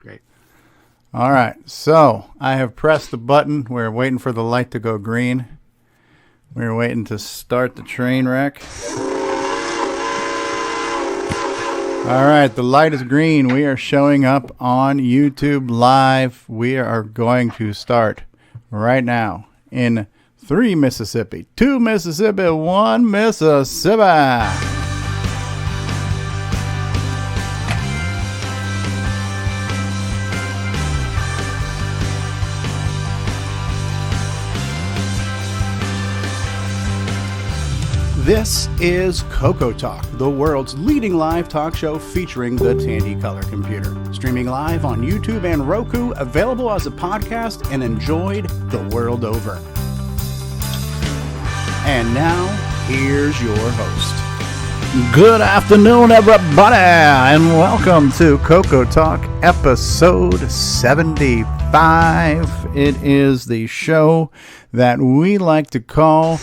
Great. All right. So I have pressed the button. We're waiting for the light to go green. We're waiting to start the train wreck. All right. The light is green. We are showing up on YouTube Live. We are going to start right now in 3 Mississippi, 2 Mississippi, 1 Mississippi. This is CoCoTALK, the world's leading live talk show featuring the Tandy Color computer. Streaming live on YouTube and Roku, available as a podcast and enjoyed the world over. And now, here's your host. Good afternoon, everybody, and welcome to CoCoTALK episode 75. It is the show that we like to call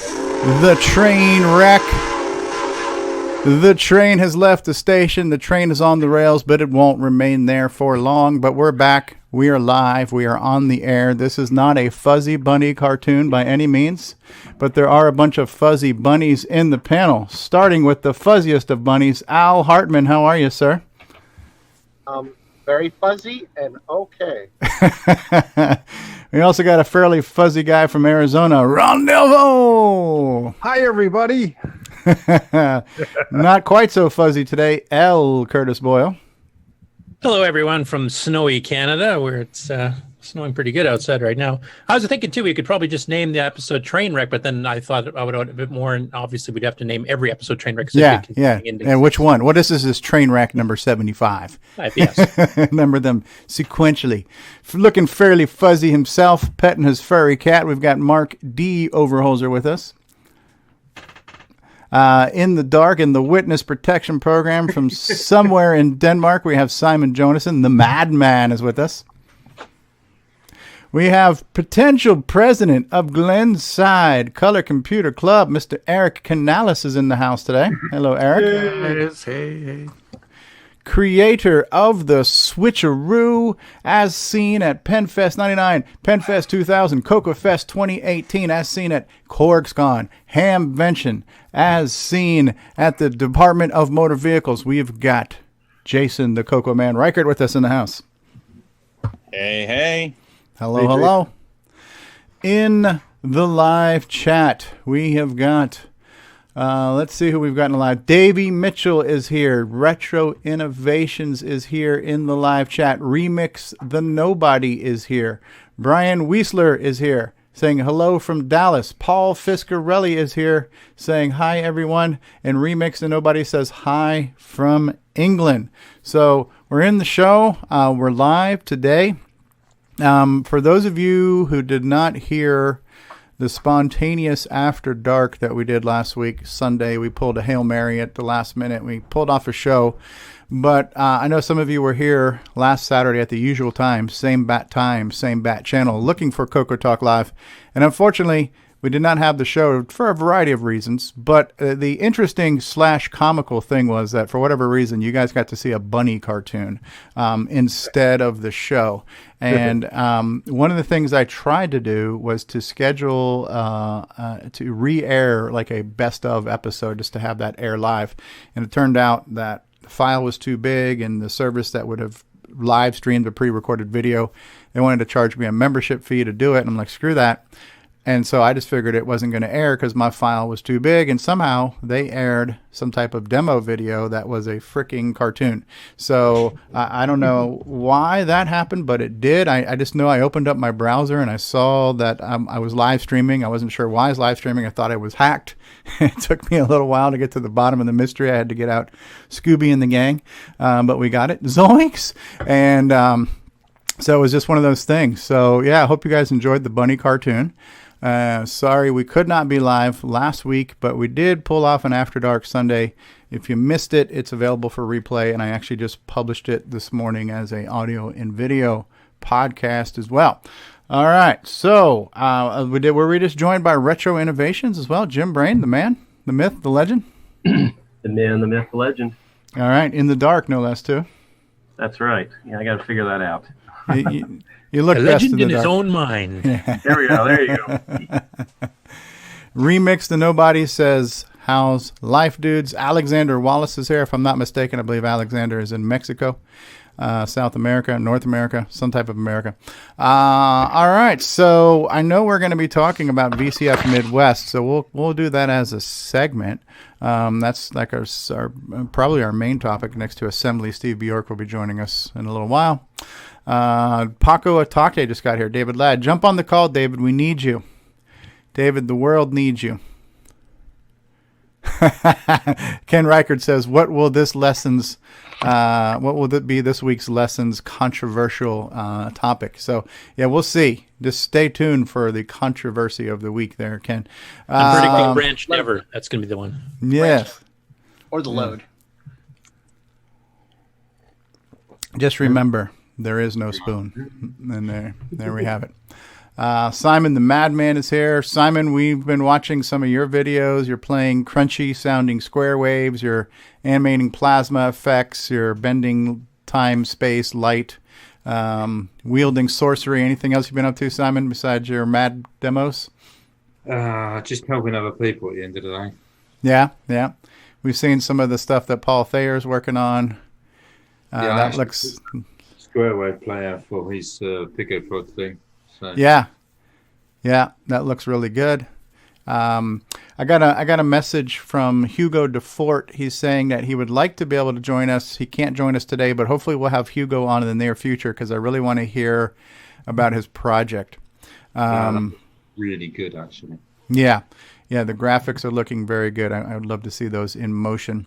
the train wreck. The train has left the station. The train is on the rails, but it won't remain there for long. But we're back. We are live. We are on the air. This is not a fuzzy bunny cartoon by any means, but there are a bunch of fuzzy bunnies in the panel, starting with the fuzziest of bunnies, Al Hartman. How are you, sir? Very fuzzy and okay. We also got a fairly fuzzy guy from Arizona, Ron Delvo. Hi, everybody. Not quite so fuzzy today, L. Curtis Boyle. Hello, everyone from snowy Canada, where it's snowing pretty good outside right now. I was thinking, too, we could probably just name the episode Trainwreck, but then I thought I would add a bit more, and obviously we'd have to name every episode Trainwreck. Yeah. And which one? What is this? Is Trainwreck number 75? Yes. Number them sequentially. Looking fairly fuzzy himself, petting his furry cat. We've got Mark D. Overholzer with us. In the dark, in the Witness Protection Program from somewhere in Denmark, we have Simon Jonassen. The Madman is with us. We have potential president of Glenside Color Computer Club, Mr. Eric Canales is in the house today. Hello, Eric. Yes, hey. Creator of the Switcheroo, as seen at PenFest 99, PenFest 2000, CocoFest 2018, as seen at CorgsCon, Hamvention, as seen at the Department of Motor Vehicles. We've got Jason, the Coco Man Reichert, with us in the house. Hey. Hello. In the live chat, we have got, let's see who we've got in the live. Davey Mitchell is here. Retro Innovations is here in the live chat. Remix the Nobody is here. Brian Wiesler is here saying hello from Dallas. Paul Fiscarelli is here saying hi, everyone. And Remix the Nobody says hi from England. So we're in the show. We're live today. For those of you who did not hear the spontaneous After Dark that we did last week, Sunday, we pulled a Hail Mary at the last minute. We pulled off a show, but I know some of you were here last Saturday at the usual time, same bat channel, looking for CoCoTALK Live. And unfortunately, we did not have the show for a variety of reasons, but the interesting / comical thing was that for whatever reason, you guys got to see a bunny cartoon instead of the show. And one of the things I tried to do was to schedule to re-air like a best of episode just to have that air live. And it turned out that the file was too big and the service that would have live streamed a pre-recorded video, they wanted to charge me a membership fee to do it. And I'm like, screw that. And so I just figured it wasn't going to air because my file was too big. And somehow they aired some type of demo video that was a freaking cartoon. So I don't know why that happened, but it did. I just know I opened up my browser and I saw that I was live streaming. I wasn't sure why I was live streaming. I thought I was hacked. It took me a little while to get to the bottom of the mystery. I had to get out Scooby and the gang, but we got it. Zoinks! And so it was just one of those things. So yeah, I hope you guys enjoyed the bunny cartoon. Sorry we could not be live last week, but we did pull off an After Dark Sunday. If you missed it, it's available for replay, and I actually just published it this morning as a audio and video podcast as well. All right, so were we just joined by Retro Innovations as well? Jim Brain, the man, the myth, the legend? The man, the myth, the legend. All right, in the dark, no less, too. That's right. Yeah, I got to figure that out. You look A best in legend the in his dark. own mind. There we go. There you go. Remix the Nobody says, how's life, dudes? Alexander Wallace is here. If I'm not mistaken, I believe Alexander is in Mexico, South America, North America, some type of America. All right. So I know we're going to be talking about VCF Midwest, so we'll do that as a segment. That's like our probably our main topic next to Assembly. Steve Bjork will be joining us in a little while. CoCoTALK just got here. David Ladd, jump on the call, David. We need you. David, the world needs you. Ken Reichert says, what will this be this week's lessons controversial topic? So, yeah, we'll see. Just stay tuned for the controversy of the week there, Ken. I'm predicting Ranch Never. That's going to be the one. Yes. Or the load. Just remember, there is no spoon. And there we have it. Simon the Madman is here. Simon, we've been watching some of your videos. You're playing crunchy sounding square waves. You're animating plasma effects. You're bending time, space, light, wielding sorcery. Anything else you've been up to, Simon, besides your mad demos? Just helping other people at the end of the day. Yeah. We've seen some of the stuff that Paul Thayer's working on. That looks... Square wave player for his Pico Prod thing. So. Yeah, that looks really good. I got a message from Hugo DeFort. He's saying that he would like to be able to join us. He can't join us today, but hopefully we'll have Hugo on in the near future because I really want to hear about his project. Really good, actually. Yeah, the graphics are looking very good. I would love to see those in motion.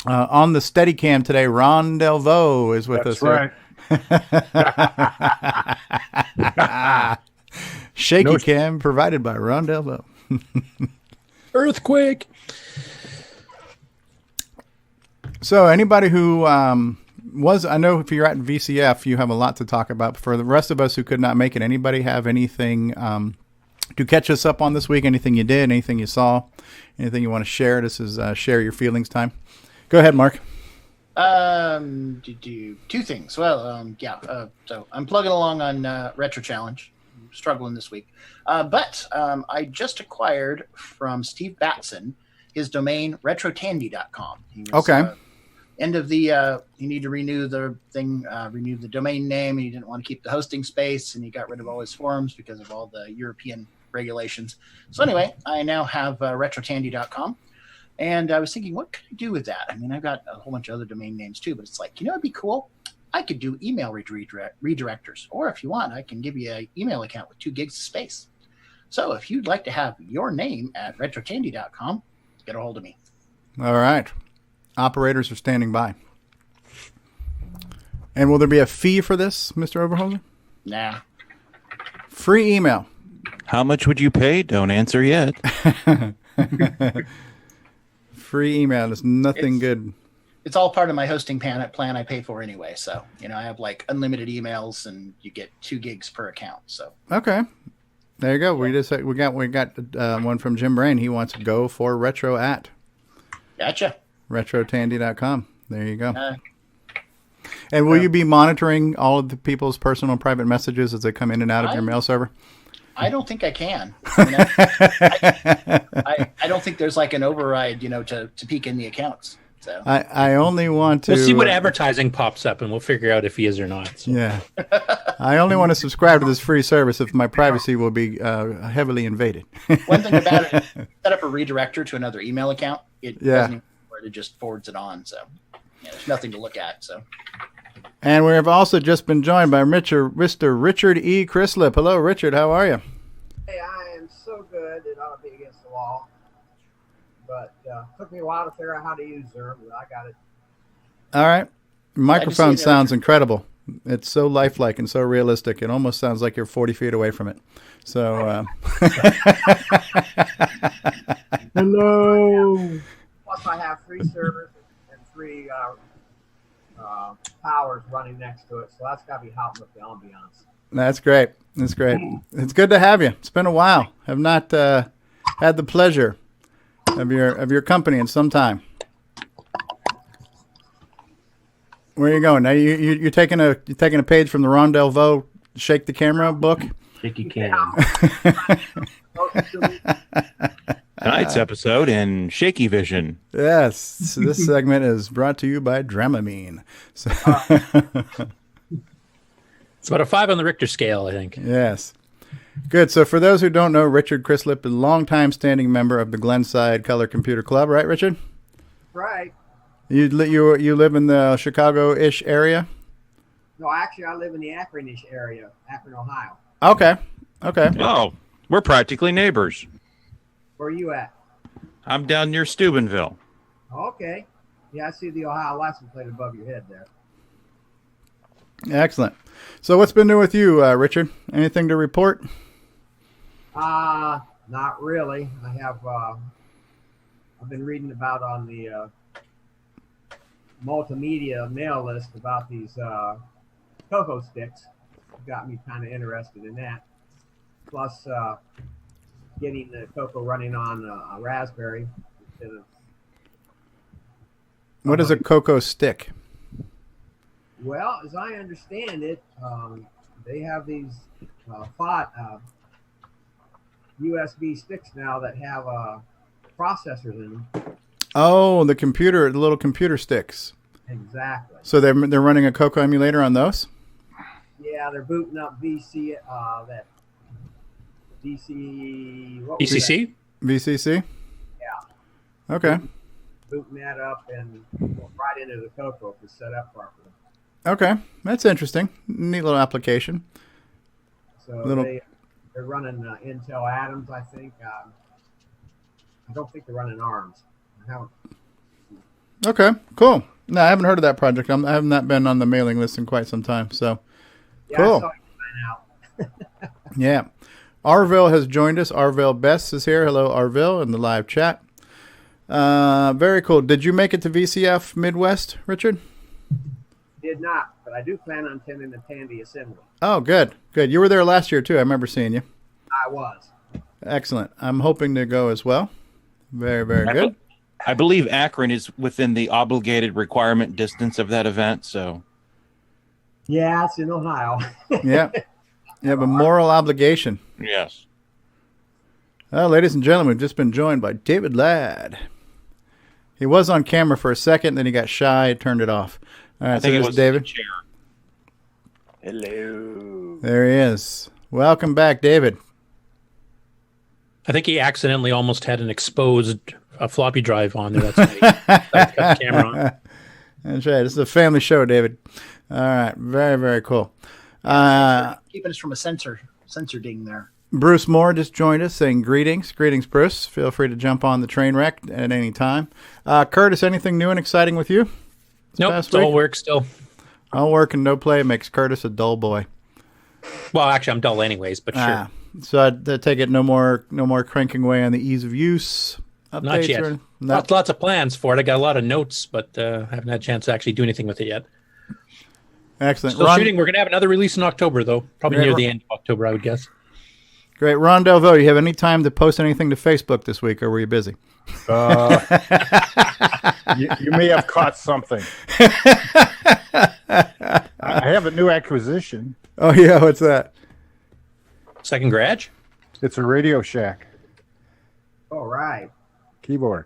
On the Steadicam today, Ron Delvaux is with us. That's right. Shaky cam provided by Ron Delvaux. Earthquake. So anybody who I know if you're at VCF, you have a lot to talk about. For the rest of us who could not make it, anybody have anything to catch us up on this week? Anything you did, anything you saw, anything you want to share? This is share your feelings time. Go ahead, Mark. Two things. Well, so I'm plugging along on Retro Challenge. I'm struggling this week. But I just acquired from Steve Batson his domain retrotandy.com. Okay. End of the you need to renew the thing, renew the domain name, and he didn't want to keep the hosting space, and he got rid of all his forums because of all the European regulations. So anyway, I now have retrotandy.com. And I was thinking, what could I do with that? I mean, I've got a whole bunch of other domain names too, but it's like, it'd be cool. I could do email redirectors. Or if you want, I can give you an email account with 2 gigs of space. So if you'd like to have your name at retrotandy.com, get a hold of me. All right. Operators are standing by. And will there be a fee for this, Mr. Overholzer? Nah. Free email. How much would you pay? Don't answer yet. Free email is nothing good. It's all part of my hosting plan I pay for anyway. So, I have like unlimited emails and you get 2 gigs per account. So, okay. There you go. We got one from Jim Brain. He wants to go for retro at. Gotcha. Retrotandy.com. There you go. And will you be monitoring all of the people's personal and private messages as they come in and out of your mail server? I don't think I can. I don't think there's like an override, to peek in the accounts. So I only want to. We'll see what advertising pops up, and we'll figure out if he is or not. So. Yeah, I only want to subscribe to this free service if my privacy will be heavily invaded. One thing about it, set up a redirector to another email account. It doesn't even work, it just forwards it on. So there's nothing to look at. So. And we have also just been joined by Mr. Richard E. Chrislip. Hello, Richard. How are you? Hey, I am so good it ought to be against the law. But took me a while to figure out how to use Zoom, but I got it. All right. Microphone sounds incredible. It's so lifelike and so realistic. It almost sounds like you're 40 feet away from it. So, hello. Plus, I have 3 servers and 3 powers running next to it, so that's got to be helping with the ambiance. That's great. It's good to have you. It's been a while. Have not had the pleasure of your company in some time. Where are you going? Now you're taking a page from the Ron Delvaux Shake the Camera book. Shaky cam. Tonight's episode in Shaky Vision. Yes, this segment is brought to you by Dramamine. So It's about a 5 on the Richter scale, I think. yes. Good. So for those who don't know, Richard Crislip is a longtime standing member of the Glenside Color Computer Club, right, Richard? Right. You live in the Chicago-ish area? No, actually, I live in the Akron-ish area, Akron, Ohio. Okay. Oh, we're practically neighbors. Where are you at? I'm down near Steubenville. Okay. Yeah, I see the Ohio license plate above your head there. Excellent. So what's been new with you, Richard? Anything to report? Not really. I have. I've been reading about on the multimedia mail list about these cocoa sticks. Got me kind of interested in that. Plus, getting the cocoa running on a raspberry instead of. What is a cocoa stick? Well, as I understand it, they have these USB sticks now that have processors in them. Oh, the little computer sticks. Exactly. So they're running a cocoa emulator on those? Yeah, they're booting up that DC. What was ECC? VCC? Yeah. Okay. Booting that up and right into the cocoa if it's set up properly. Okay. That's interesting. Neat little application. So they're running Intel Atoms, I think. I don't think they're running ARMs. I haven't. Okay, cool. No, I haven't heard of that project. I have not been on the mailing list in quite some time. So, Yeah, cool. I saw you sign out. Yeah. Arville has joined us. Arville Best is here. Hello, Arville, in the live chat. Very cool. Did you make it to VCF Midwest, Richard? Did not, but I do plan on attending the Tandy Assembly. Oh, good. Good. You were there last year, too. I remember seeing you. I was. Excellent. I'm hoping to go as well. Very, very good. I believe Akron is within the obligated requirement distance of that event, so. Yeah, it's in Ohio. Yeah. You have a moral obligation. Yes. Well, ladies and gentlemen, we've just been joined by David Ladd. He was on camera for a second, then he got shy, turned it off. All right, I think so it this was is David. the chair. Hello. There he is. Welcome back, David. I think he accidentally almost had an exposed floppy drive on there. That's why he cut the camera on. That's right. This is a family show, David. All right. Very, very cool. Keeping us from a censor ding there. Bruce Moore just joined us saying greetings. Greetings, Bruce. Feel free to jump on the train wreck at any time. Curtis, anything new and exciting with you? Nope, it's all work still. All work and no play makes Curtis a dull boy. Well, actually, I'm dull anyways, but sure. So I take it no more cranking away on the ease of use updates? Not yet. Lots of plans for it. I got a lot of notes, but haven't had a chance to actually do anything with it yet. Excellent. Still shooting. We're going to have another release in October, though. Probably near the end of October, I would guess. Great. Ron Delvaux, you have any time to post anything to Facebook this week, or were you busy? You may have caught something. I have a new acquisition. Oh, yeah. What's that? Second garage? It's a Radio Shack All right. keyboard.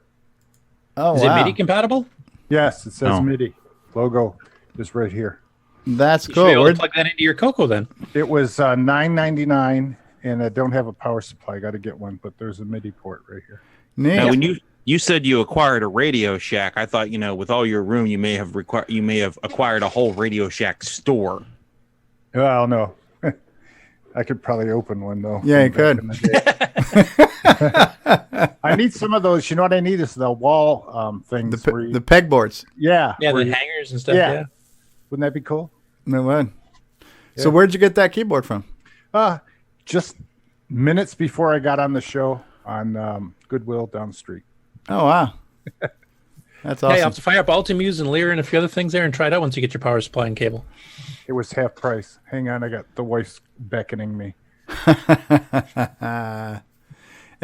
Oh, Is wow. it MIDI compatible? Yes, it says Oh. MIDI. Logo is right here. That's You should be cool. able to plug that into your Coco then. It was $9.99, and I don't have a power supply. I got to get one, but there's a MIDI port right here. Neat. Now, when you said you acquired a Radio Shack, I thought, with all your room, you may have acquired a whole Radio Shack store. Well, no. I could probably open one, though. Yeah, you Back could. in the day. I need some of those. You know what I need is the wall things. where you- The pegboards. yeah. Yeah, where the you- hangers and stuff. Yeah. Yeah. Wouldn't that be cool? No way. So Yeah. where'd you get that keyboard from? Just minutes before I got on the show on Goodwill down the street. Oh, wow. That's Yeah, you awesome. have to fire up Altimuse and Lear and a few other things there and try it out once you get your power supply and cable. It was half price. Hang on, I got the wife beckoning me.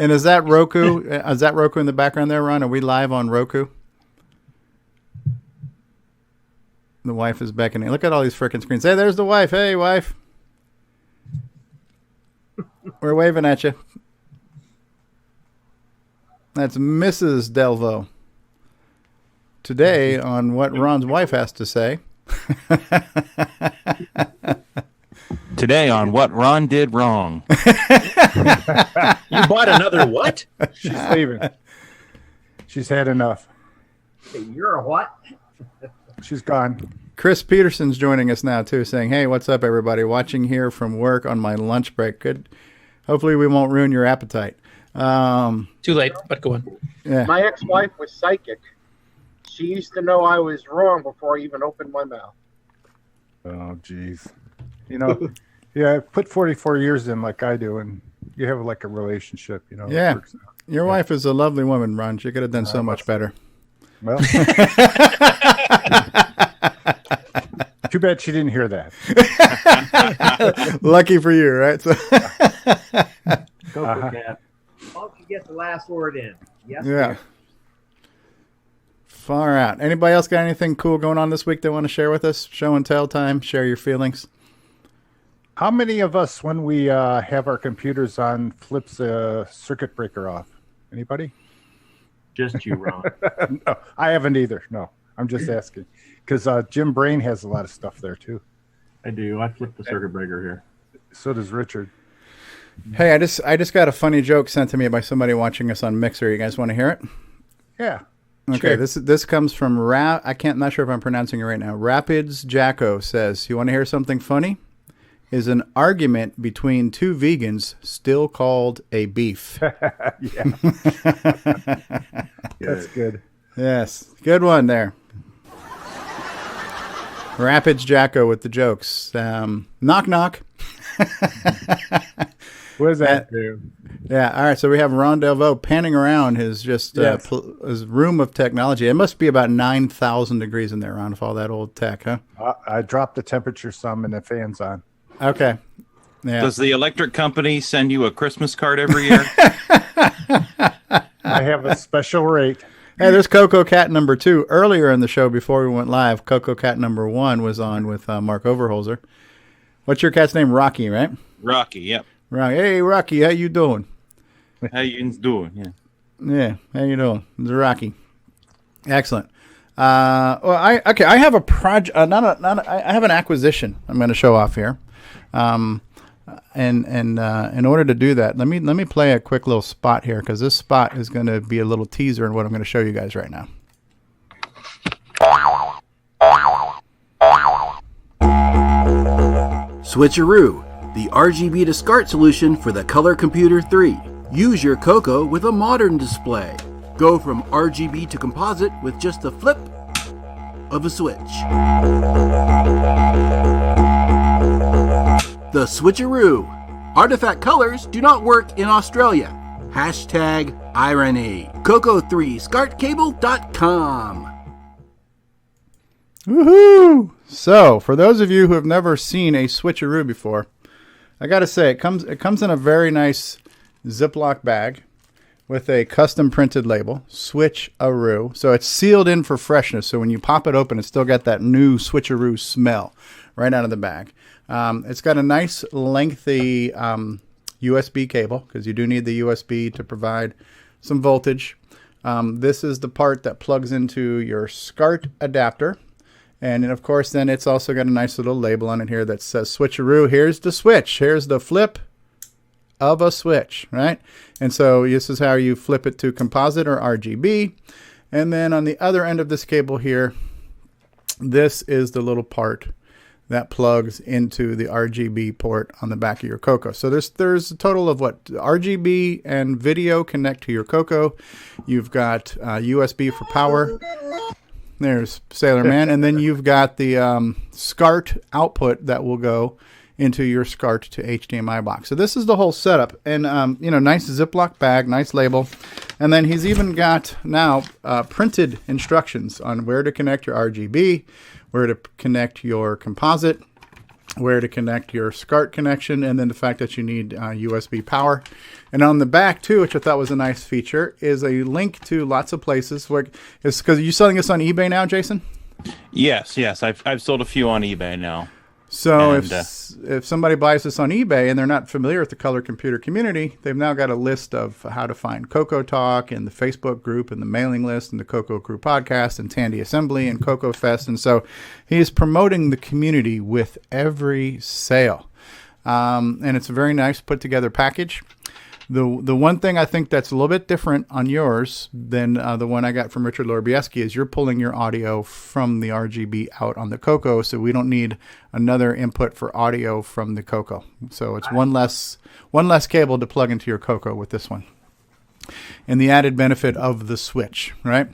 And is that Roku? Is that Roku in the background there, Ron? Are we live on Roku? The wife is beckoning. Look at all these frickin' screens. Hey, there's the wife. Hey, wife. We're waving at you. That's Mrs. Delvo. Today on what Ron's wife has to say. Today on what Ron did wrong. You bought another what? She's leaving. She's had enough. Hey, you're a what? She's gone. Chris Peterson's joining us now too, saying, "Hey, what's up, everybody? Watching here from work on my lunch break. Good. Hopefully, we won't ruin your appetite." Too late, but go on. Yeah. My ex-wife was psychic. She used to know I was wrong before I even opened my mouth. Oh, geez. You know, yeah, put 44 years in like I do, and you have like a relationship, you know. Yeah. It works out. Your wife is a lovely woman, Ron. She could have done so much better. Well, too bad she didn't hear that. Lucky for you, right? So Cat. Why don't you get the last word in? Yes. yeah. Far out. Anybody else got anything cool going on this week they want to share with us? Show and tell time. Share your feelings. How many of us, when we have our computers on, flips a circuit breaker off? Anybody? Just you, Ron. No, I haven't either. No, I'm just asking. Because Jim Brain has a lot of stuff there, too. I do. I flipped the circuit breaker here. So does Richard. Hey, I just got a funny joke sent to me by somebody watching us on Mixer. You guys want to hear it? Yeah. Okay, Sure. this comes from not sure if I'm pronouncing it right now. Rapids Jacko says, "You want to hear something funny? Is an argument between two vegans still called a beef?" Yeah. That's good. Yes, good one there. Rapids Jacko with the jokes. Knock knock. What does that do? Yeah. All right. So we have Ron Delvaux panning around his Yes. his room of technology. It must be about 9,000 degrees in there, Ron, with all that old tech, huh? I dropped the temperature some and the fan's on. Okay. Yeah. Does the electric company send you a Christmas card every year? I have a special rate. Hey, there's CoCoTALK number 2. Earlier in the show, before we went live, CoCoTALK number 1 was on with Mark Overholzer. What's your cat's name? Rocky, right? Rocky, yep. Rocky. Hey, Rocky, how you doing? How you doing? Yeah. Yeah, how you doing? It's Rocky. Excellent. I have a project. I have an acquisition I'm going to show off here. And in order to do that, let me play a quick little spot here, because this spot is going to be a little teaser in what I'm going to show you guys right now. Switcheroo, the RGB to SCART solution for the Color Computer 3. Use your Coco with a modern display. Go from RGB to composite with just the flip of a switch. The Switcheroo. Artifact colors do not work in Australia. Hashtag irony. Coco3SCARTcable.com. Woohoo! So, for those of you who have never seen a switcheroo before, I got to say it comes in a very nice Ziploc bag with a custom printed label, switcheroo. So it's sealed in for freshness. So when you pop it open, it's still got that new switcheroo smell right out of the bag. It's got a nice lengthy USB cable, because you do need the USB to provide some voltage. This is the part that plugs into your SCART adapter. And then, of course, then it's also got a nice little label on it here that says switcheroo. Here's the switch. Here's the flip of a switch, right? And so this is how you flip it to composite or RGB. And then on the other end of this cable here, this is the little part that plugs into the RGB port on the back of your CoCo. So there's a total of what? RGB and video connect to your CoCo. You've got USB for power. There's Sailor Man. And then you've got the SCART output that will go into your SCART to HDMI box. So this is the whole setup. And, nice Ziploc bag, nice label. And then he's even got now printed instructions on where to connect your RGB, where to connect your composite, where to connect your SCART connection, and then the fact that you need USB power. And on the back, too, which I thought was a nice feature, is a link to lots of places. It's because you're selling this on eBay now, Jason? Yes, I've sold a few on eBay now. So And, if somebody buys this on eBay and they're not familiar with the color computer community, they've now got a list of how to find CoCoTALK and the Facebook group and the mailing list and the Coco Crew podcast and Tandy Assembly and Coco Fest. And so he's promoting the community with every sale. And it's a very nice put together package. The one thing I think that's a little bit different on yours than the one I got from Richard Lorbieski is you're pulling your audio from the RGB out on the Coco, so we don't need another input for audio from the Coco. So it's one less cable to plug into your Coco with this one. And the added benefit of the switch, right?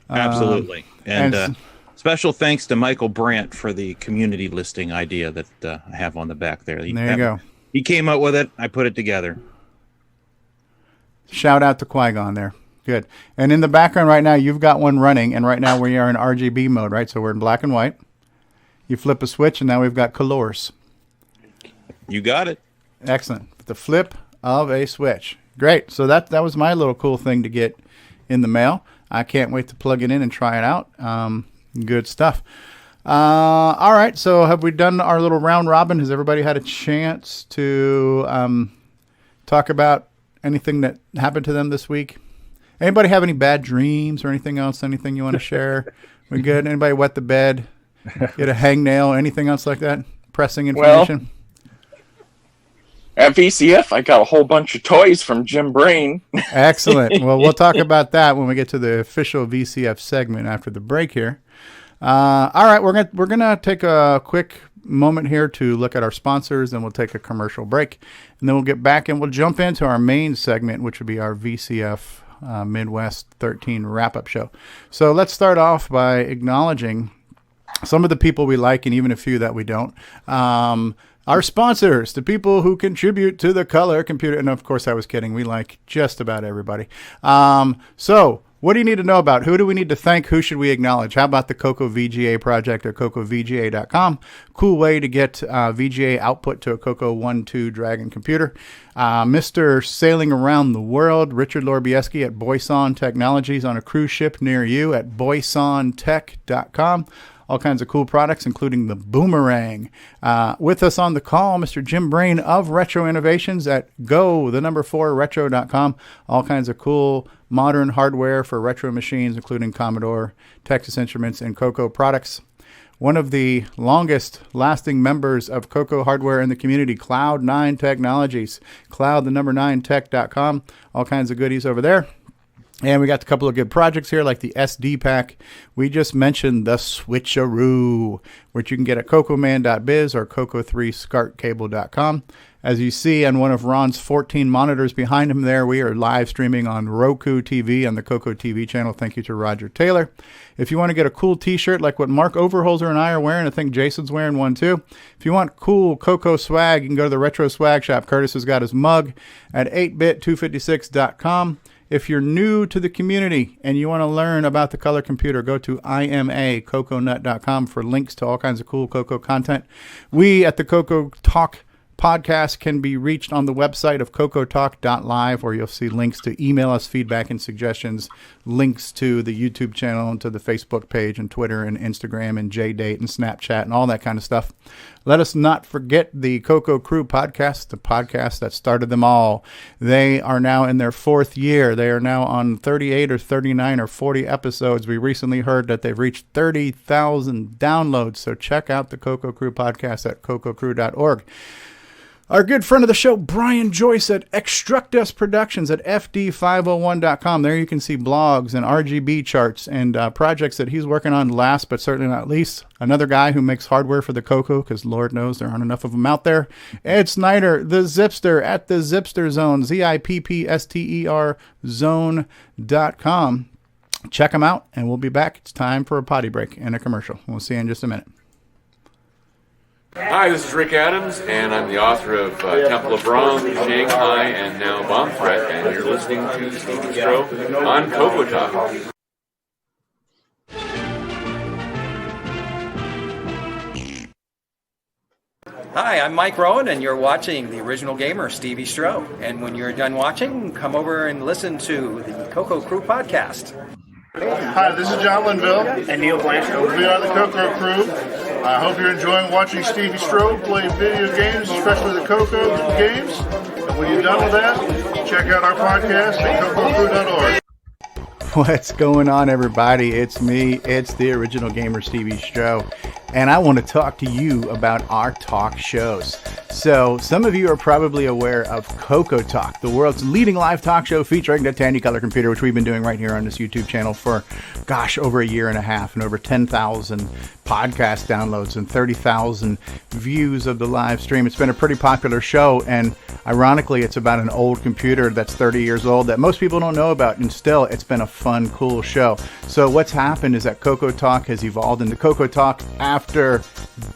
Absolutely. And special thanks to Michael Brandt for the community listing idea that I have on the back there. There you go. He came up with it. I put it together. Shout out to Qui-Gon there. Good. And in the background right now, you've got one running, and right now we are in RGB mode, right? So we're in black and white. You flip a switch, and now we've got colors. You got it. Excellent. The flip of a switch. Great. So that was my little cool thing to get in the mail. I can't wait to plug it in and try it out. Good stuff. All right. So have we done our little round robin? Has everybody had a chance to talk about anything that happened to them this week? Anybody have any bad dreams or anything else? Anything you want to share? We good? Anybody wet the bed? Get a hangnail? Anything else like that? Pressing information? At VCF, I got a whole bunch of toys from Jim Brain. Excellent. Well, we'll talk about that when we get to the official VCF segment after the break here. All right, we're gonna take a quick moment here to look at our sponsors, and we'll take a commercial break, and then we'll get back and we'll jump into our main segment, which would be our VCF Midwest 13 wrap-up show. So let's start off by acknowledging some of the people we like and even a few that we don't. Our sponsors, the people who contribute to the color computer, and of course I was kidding, we like just about everybody. So what do you need to know about? Who do we need to thank? Who should we acknowledge? How about the Coco VGA project or CocoVGA.com? Cool way to get VGA output to a Coco 1-2 Dragon computer. Mr. Sailing Around the World, Richard Lorbieski at Boyson Technologies on a cruise ship near you at boysontech.com. All kinds of cool products, including the Boomerang. With us on the call, Mr. Jim Brain of Retro Innovations at go4retro.com. All kinds of cool modern hardware for retro machines, including Commodore, Texas Instruments, and Coco products. One of the longest lasting members of Coco hardware in the community, Cloud9 Technologies. Cloud9tech.com. All kinds of goodies over there. And we got a couple of good projects here, like the SD pack. We just mentioned the Switcheroo, which you can get at cocoman.biz or coco3scartcable.com. As you see on one of Ron's 14 monitors behind him there, we are live streaming on Roku TV on the Coco TV channel. Thank you to Roger Taylor. If you want to get a cool t-shirt like what Mark Overholzer and I are wearing, I think Jason's wearing one too. If you want cool Coco swag, you can go to the Retro Swag Shop. Curtis has got his mug at 8bit256.com. If you're new to the community and you want to learn about the color computer, go to imacoconut.com for links to all kinds of cool Coco content. We at the CoCoTALK podcast can be reached on the website of cocotalk.live, where you'll see links to email us feedback and suggestions, links to the YouTube channel and to the Facebook page and Twitter and Instagram and JDate and Snapchat and all that kind of stuff. Let us not forget the Coco Crew podcast, the podcast that started them all. They are now in their 4th year. They are now on 38 or 39 or 40 episodes. We recently heard that they've reached 30,000 downloads. So check out the Coco Crew podcast at cococrew.org. Our good friend of the show, Brian Joyce at Extructus Productions at fd501.com. There you can see blogs and RGB charts and projects that he's working on. Last but certainly not least, another guy who makes hardware for the Coco, because Lord knows there aren't enough of them out there. Ed Snyder, the Zipster at the Zipster Zone, ZIPPSTER zone.com. Check them out, and we'll be back. It's time for a potty break and a commercial. We'll see you in just a minute. Hi, this is Rick Adams, and I'm the author of Temple of Brahm, Shanghai, and now Bomb Threat, and you're listening to Steve Bjork on CoCoTALK. Hi, I'm Mike Rowan, and you're watching the original gamer, Stevie Stroh. And when you're done watching, come over and listen to the Coco Crew podcast. Hi, this is John Linville. And Neil Blanchard. We are the Coco Crew. I hope you're enjoying watching Stevie Stroh play video games, especially the Coco games. And when you're done with that, check out our podcast at CoCoCrew.org. What's going on, everybody? It's me. It's the original gamer, Stevie Stroh. And I want to talk to you about our talk shows. So some of you are probably aware of CoCoTALK, the world's leading live talk show featuring the Tandy Color Computer, which we've been doing right here on this YouTube channel for, over a year and a half, and over 10,000 podcast downloads and 30,000 views of the live stream. It's been a pretty popular show, and ironically, it's about an old computer that's 30 years old that most people don't know about, and still, it's been a fun, cool show. So what's happened is that CoCoTALK has evolved into CoCoTALK After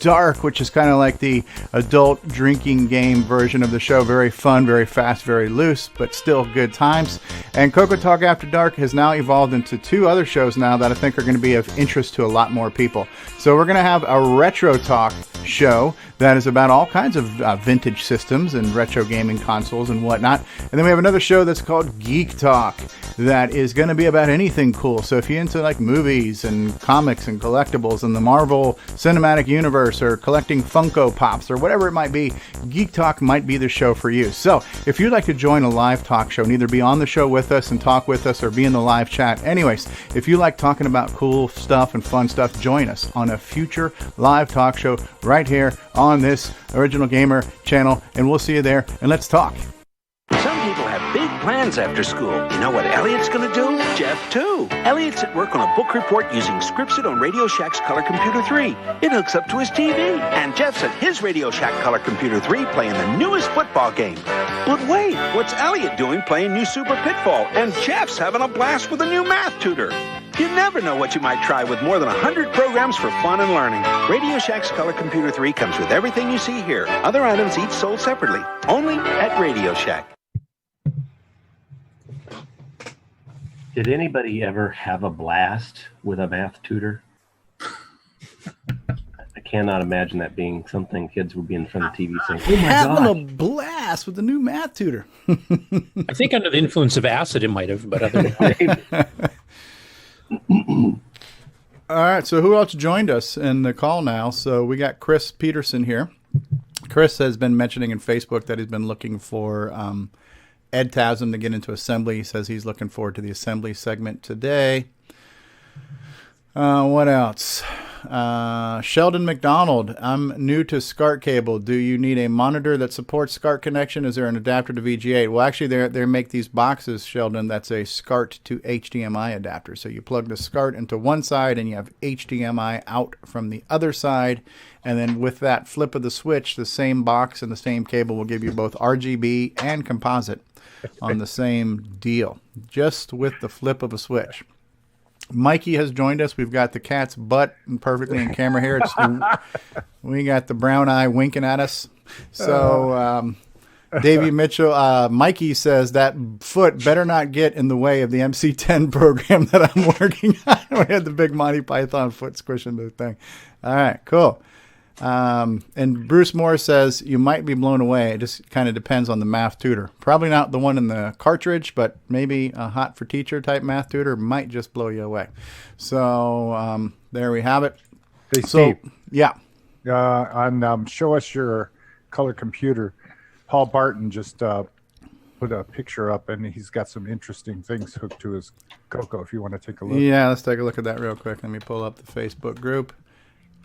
Dark, which is kind of like the adult drinking game version of the show. Very fun, very fast, very loose, but still good times. And CoCoTALK After Dark has now evolved into two other shows now that I think are going to be of interest to a lot more people. So we're going to have a Retro Talk show that is about all kinds of vintage systems and retro gaming consoles and whatnot. And then we have another show that's called Geek Talk that is going to be about anything cool. So if you're into like movies and comics and collectibles and the Marvel Cinematic Universe or collecting Funko Pops or whatever it might be, Geek Talk might be the show for you. So if you'd like to join a live talk show and either be on the show with us and talk with us or be in the live chat, anyways, if you like talking about cool stuff and fun stuff, join us on a future live talk show right here on this Original Gamer channel, and we'll see you there, and let's talk. Some people have big plans after school. You know what Elliot's going to do? Jeff, too. Elliot's at work on a book report using Scripsit on Radio Shack's Color Computer 3. It hooks up to his TV. And Jeff's at his Radio Shack Color Computer 3 playing the newest football game. But wait, what's Elliot doing playing new Super Pitfall? And Jeff's having a blast with a new math tutor. You never know what you might try with more than 100 programs for fun and learning. Radio Shack's Color Computer 3 comes with everything you see here. Other items each sold separately. Only at Radio Shack. Did anybody ever have a blast with a math tutor? I cannot imagine that being something kids would be in front of the TV saying, "Oh my Having God!" a blast with the new math tutor. I think under the influence of acid, it might have, but other than that. All right, so who else joined us in the call now? So we got Chris Peterson here. Chris has been mentioning in Facebook that he's been looking for EdTasm to get into assembly. He says he's looking forward to the assembly segment today. What else? Sheldon McDonald, I'm new to SCART cable. Do you need a monitor that supports SCART connection? Is there an adapter to VGA? Well, actually, they make these boxes, Sheldon, that's a SCART to HDMI adapter. So you plug the SCART into one side and you have HDMI out from the other side. And then with that flip of the switch, the same box and the same cable will give you both RGB and composite on the same deal, just with the flip of a switch. Mikey has joined us. We've got the cat's butt perfectly in camera here. We got the brown eye winking at us. So, Davey Mitchell, Mikey says that foot better not get in the way of the MC10 program that I'm working on. We had the big Monty Python foot squishing the thing. All right, cool. And Bruce Moore says you might be blown away. It just kind of depends on the math tutor. Probably not the one in the cartridge, but maybe a hot for teacher type math tutor might just blow you away. So there we have it. Hey, Steve. Yeah. On Show Us Your Color Computer, Paul Barton just put a picture up, and he's got some interesting things hooked to his Coco if you want to take a look. Yeah, let's take a look at that real quick. Let me pull up the Facebook group.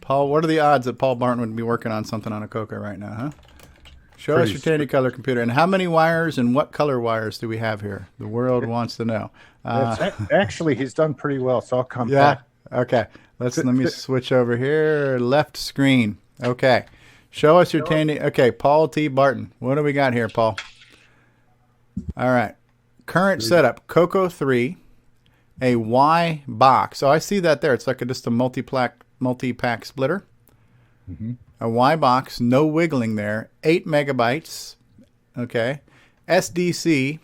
Paul, what are the odds that Paul Barton would be working on something on a Coco right now, huh? Show us your Tandy Color Computer. And how many wires and what color wires do we have here? The world wants to know. Actually, he's done pretty well, so I'll come yeah? back. Okay. Let me switch over here. Left screen. Okay. Show us your Tandy. Okay, Paul T. Barton. What do we got here, Paul? All right. Current setup, Coco 3, a Y box. So I see that there. It's like just a multi-pack splitter. Mm-hmm. A Y box, no wiggling there. 8 megabytes. Okay. SDC,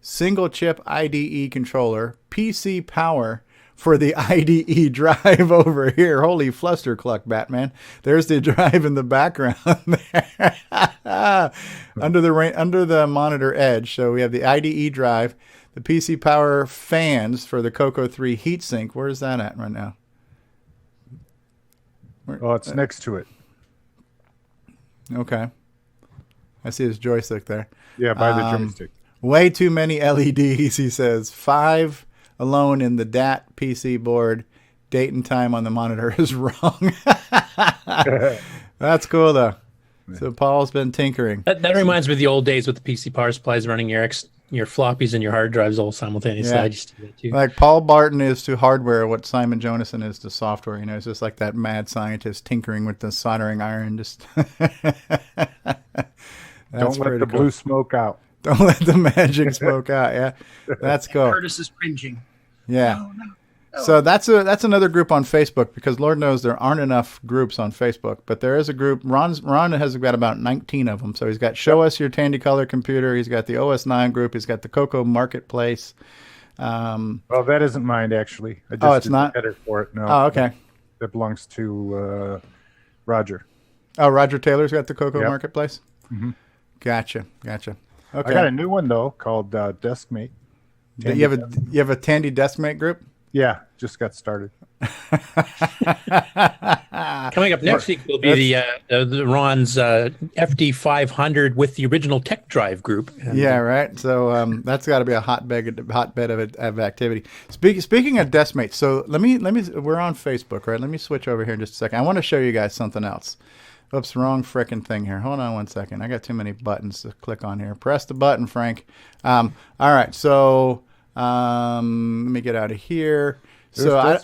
single chip IDE controller, PC power, for the IDE drive over here. Holy flustercluck, Batman. There's the drive in the background there. under the monitor edge. So we have the IDE drive, the PC Power fans for the Coco 3 heatsink. Where's that at right now? Oh, it's next to it. Okay. I see his joystick there. Yeah, by the joystick. Way too many LEDs, he says. 5 alone in the DAT PC board. Date and time on the monitor is wrong. That's cool, though. So Paul's been tinkering. That reminds me of the old days with the PC power supplies running your floppies and your hard drives all simultaneously. Yeah. I just do that too. Like Paul Barton is to hardware what Simon Jonason is to software. You know, it's just like that mad scientist tinkering with the soldering iron. Just Don't let the blue smoke out. Don't let the magic smoke out. Yeah, that's cool. Curtis is cringing. Yeah. No. So that's another group on Facebook, because Lord knows there aren't enough groups on Facebook, but there is a group. Ron has got about 19 of them. So he's got Show Us Your Tandy Color Computer. He's got the OS9 group. He's got the Coco Marketplace. Well, that isn't mine, actually. I just it's not? did the header for it. No. Oh, okay. That belongs to Roger. Oh, Roger Taylor's got the Coco Yep. Marketplace? Mm-hmm. Gotcha. Okay. I got a new one, though, called Deskmate. You have a Tandy Deskmate group? Yeah, just got started. Coming up next week will be the Ron's FD500 with the original tech drive group. Yeah, right. So that's got to be a hotbed of activity. Speaking of Deskmate, so let me. We're on Facebook, right? Let me switch over here in just a second. I want to show you guys something else. Oops, wrong frickin' thing here. Hold on one second. I got too many buttons to click on here. Press the button, Frank. All right, so let me get out of here. I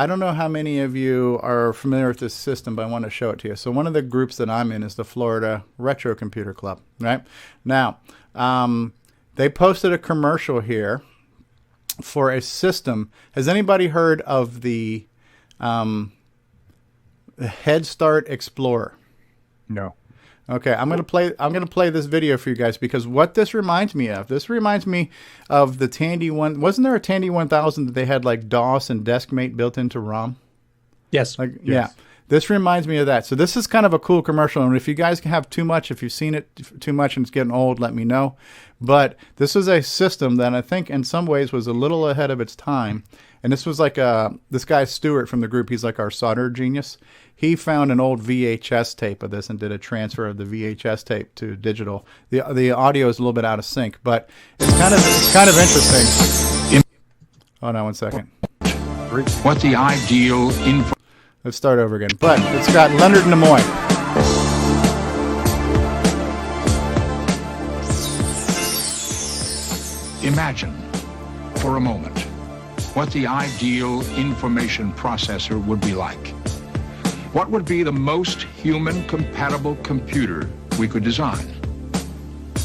don't know how many of you are familiar with this system, but I want to show it to you. So one of the groups that I'm in is the Florida Retro Computer Club, right? Now, they posted a commercial here for a system. Has anybody heard of the Head Start Explorer? No. Okay, I'm gonna play this video for you guys, because what this reminds me of the Tandy one. Wasn't there a Tandy 1000 that they had like DOS and Deskmate built into ROM? Yes. Yes. Yeah. This reminds me of that. So this is kind of a cool commercial, and if you guys have too much, if you've seen it too much and it's getting old, let me know. But this is a system that I think in some ways was a little ahead of its time. And this was like this guy Stuart from the group. He's like our solder genius. He found an old VHS tape of this and did a transfer of the VHS tape to digital. The audio is a little bit out of sync, but it's kind of interesting. Hold on one second. What the ideal info? Let's start over again. But it's got Leonard Nimoy. Imagine for a moment what the ideal information processor would be like. What would be the most human-compatible computer we could design?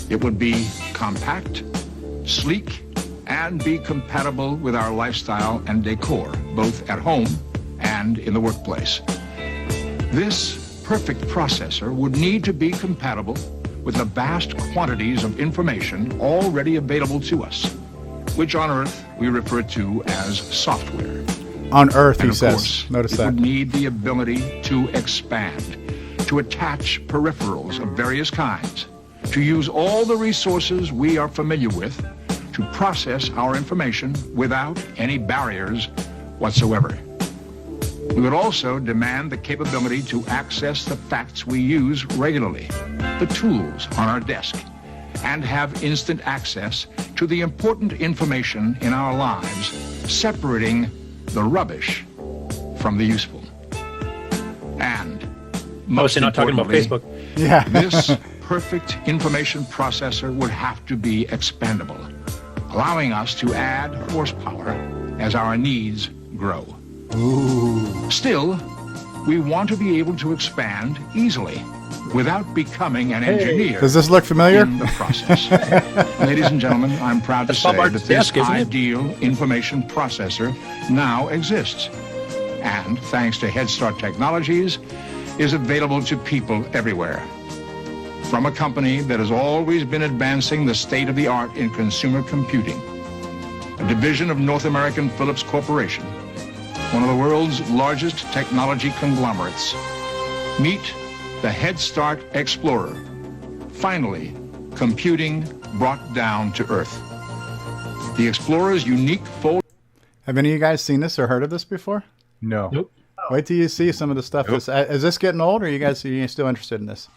It would be compact, sleek, and be compatible with our lifestyle and decor, both at home and in the workplace. This perfect processor would need to be compatible with the vast quantities of information already available to us, which on Earth we refer to as software. On Earth, and he says. Notice it that. would need the ability to expand, to attach peripherals of various kinds, to use all the resources we are familiar with to process our information without any barriers whatsoever. We would also demand the capability to access the facts we use regularly, the tools on our desk, and have instant access to the important information in our lives, separating the rubbish from the useful. And most not talking about importantly, Facebook. Yeah. this perfect information processor would have to be expandable, allowing us to add horsepower as our needs grow. Ooh. Still, we want to be able to expand easily without becoming an engineer. Does this look familiar? In the process. Ladies and gentlemen, I'm proud to say that this ideal information processor now exists, and thanks to Head Start Technologies, is available to people everywhere. From a company that has always been advancing the state of the art in consumer computing. a division of North American Philips Corporation, one of the world's largest technology conglomerates. Meet the Head Start Explorer. Finally, computing brought down to Earth. The Explorer's unique fold. Have any of you guys seen this or heard of this before? No. Nope. Wait till you see some of the stuff. Is this getting old, or are you still interested in this?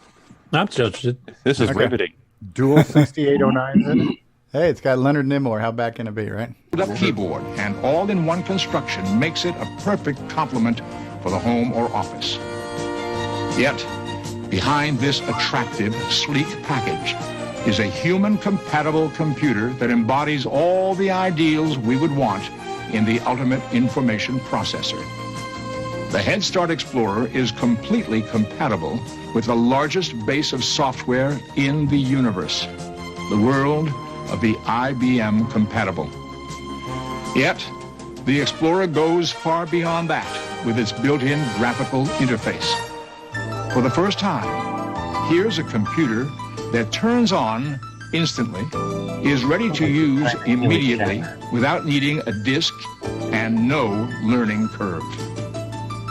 I'm still interested. This is riveting. Dual 6809s in it? Hey, it's got Leonard Nimoy. How bad can it be, right? Up keyboard and all-in-one construction makes it a perfect complement for the home or office. Yet, behind this attractive, sleek package is a human-compatible computer that embodies all the ideals we would want in the ultimate information processor. The Head Start Explorer is completely compatible with the largest base of software in the universe, the world of the IBM compatible. Yet, the Explorer goes far beyond that with its built-in graphical interface. For the first time, here's a computer that turns on instantly, is ready to use immediately without needing a disk and no learning curve.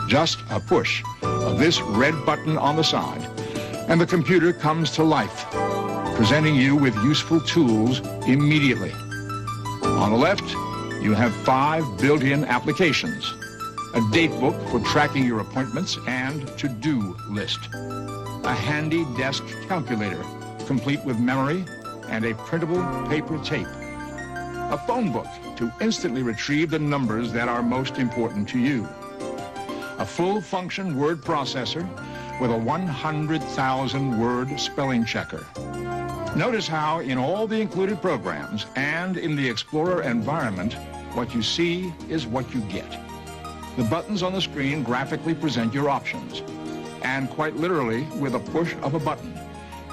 Just a push of this red button on the side, and the computer comes to life, presenting you with useful tools immediately. On the left, you have 5 built-in applications, a date book for tracking your appointments and to-do list, a handy desk calculator, complete with memory and a printable paper tape, a phone book to instantly retrieve the numbers that are most important to you, a full-function word processor with a 100,000-word spelling checker. Notice how in all the included programs and in the Explorer environment, what you see is what you get. The buttons on the screen graphically present your options, and quite literally, with a push of a button,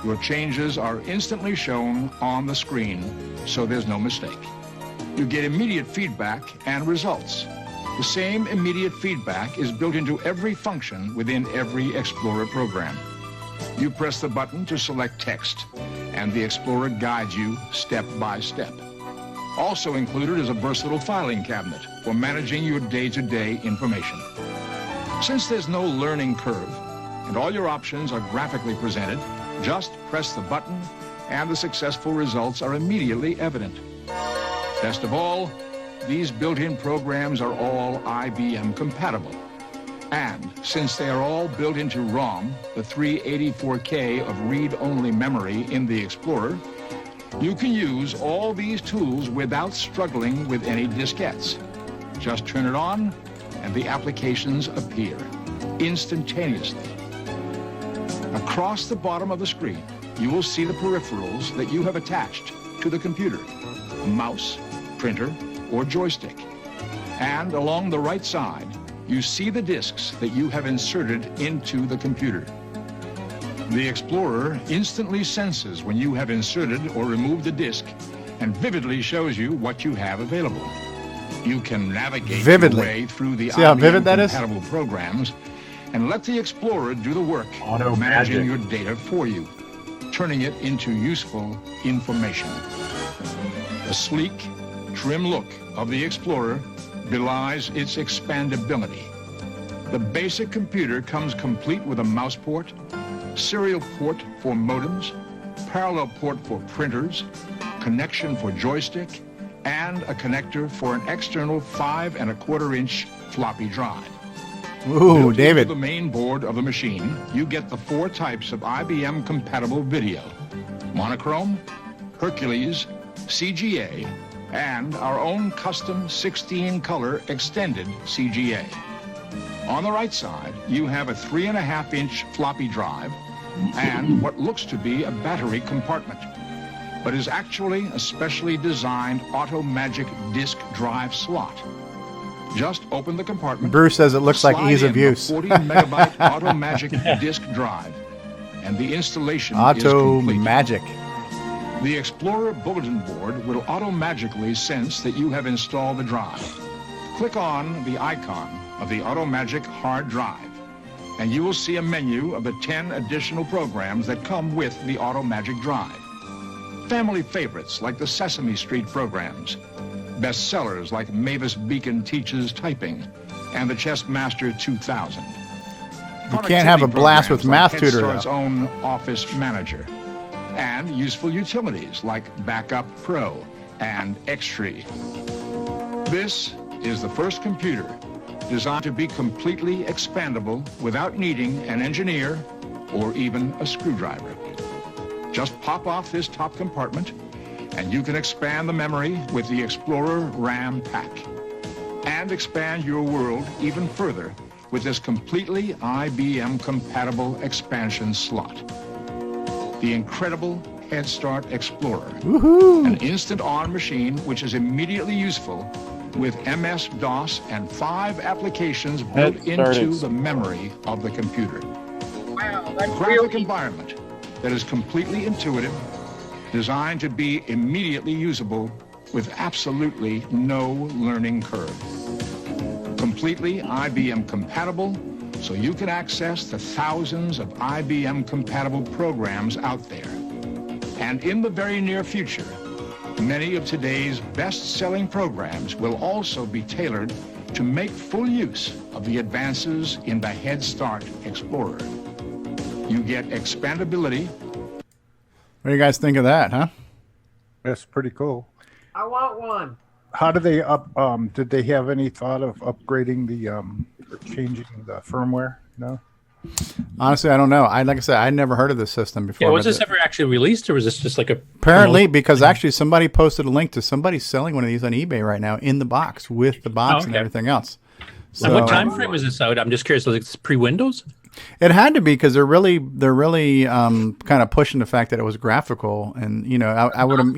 your changes are instantly shown on the screen, so there's no mistake. You get immediate feedback and results. The same immediate feedback is built into every function within every Explorer program. You press the button to select text, and the Explorer guides you step by step. Also included is a versatile filing cabinet for managing your day-to-day information. Since there's no learning curve, and all your options are graphically presented, just press the button, and the successful results are immediately evident. Best of all, these built-in programs are all IBM compatible. And since they are all built into ROM, the 384K of read-only memory in the Explorer, you can use all these tools without struggling with any diskettes. Just turn it on, and the applications appear instantaneously. Across the bottom of the screen, you will see the peripherals that you have attached to the computer, a mouse, printer, or joystick. And along the right side, you see the disks that you have inserted into the computer. The Explorer instantly senses when you have inserted or removed the disk and vividly shows you what you have available. You can navigate your way through the IBM-compatible programs and let the Explorer do the work, managing your data for you, turning it into useful information. The sleek, trim look of the Explorer belies its expandability. The basic computer comes complete with a mouse port, serial port for modems, parallel port for printers, connection for joystick, and a connector for an external 5¼ floppy drive. Ooh, David. Into the main board of the machine, you get the 4 types of IBM-compatible video: monochrome, Hercules, CGA, and our own custom 16-color extended CGA. On the right side, you have a 3½ floppy drive and what looks to be a battery compartment, but is actually a specially designed Automagic disk drive slot. Just open the compartment. Bruce says it looks like ease of use. 40-megabyte Automagic disk drive, and the installation is complete. Automagic. The Explorer bulletin board will automagically sense that you have installed the drive. Click on the icon of the Automagic hard drive, and you will see a menu of the 10 additional programs that come with the Automagic drive. Family favorites like the Sesame Street programs, bestsellers like Mavis Beacon Teaches Typing and the Chessmaster 2000. You can't have a blast with Math like Tutor, Head Start's though. own Office Manager, and useful utilities like Backup Pro and Xtree. This is the first computer designed to be completely expandable without needing an engineer or even a screwdriver. Just pop off this top compartment and you can expand the memory with the Explorer RAM pack and expand your world even further with this completely IBM-compatible expansion slot. The incredible Head Start Explorer, an instant-on machine which is immediately useful with MS-DOS and 5 applications built into the memory of the computer. Wow, A that's graphic really environment that is completely intuitive, designed to be immediately usable with absolutely no learning curve. Completely IBM compatible, so you can access the thousands of IBM compatible programs out there. And in the very near future, many of today's best-selling programs will also be tailored to make full use of the advances in the Head Start Explorer. You get expandability. What do you guys think of that, huh? That's pretty cool. I want one. How do they did they have any thought of upgrading the or changing the firmware? No. Honestly, I don't know. Like I said, I'd never heard of this system before. Yeah, was but this ever actually released, or was this just like a apparently, because actually somebody posted a link to somebody selling one of these on eBay right now in the box with the box and everything else. And what time frame was this out? I'm just curious. Was it pre-Windows? It had to be, because they're really kind of pushing the fact that it was graphical, and I would have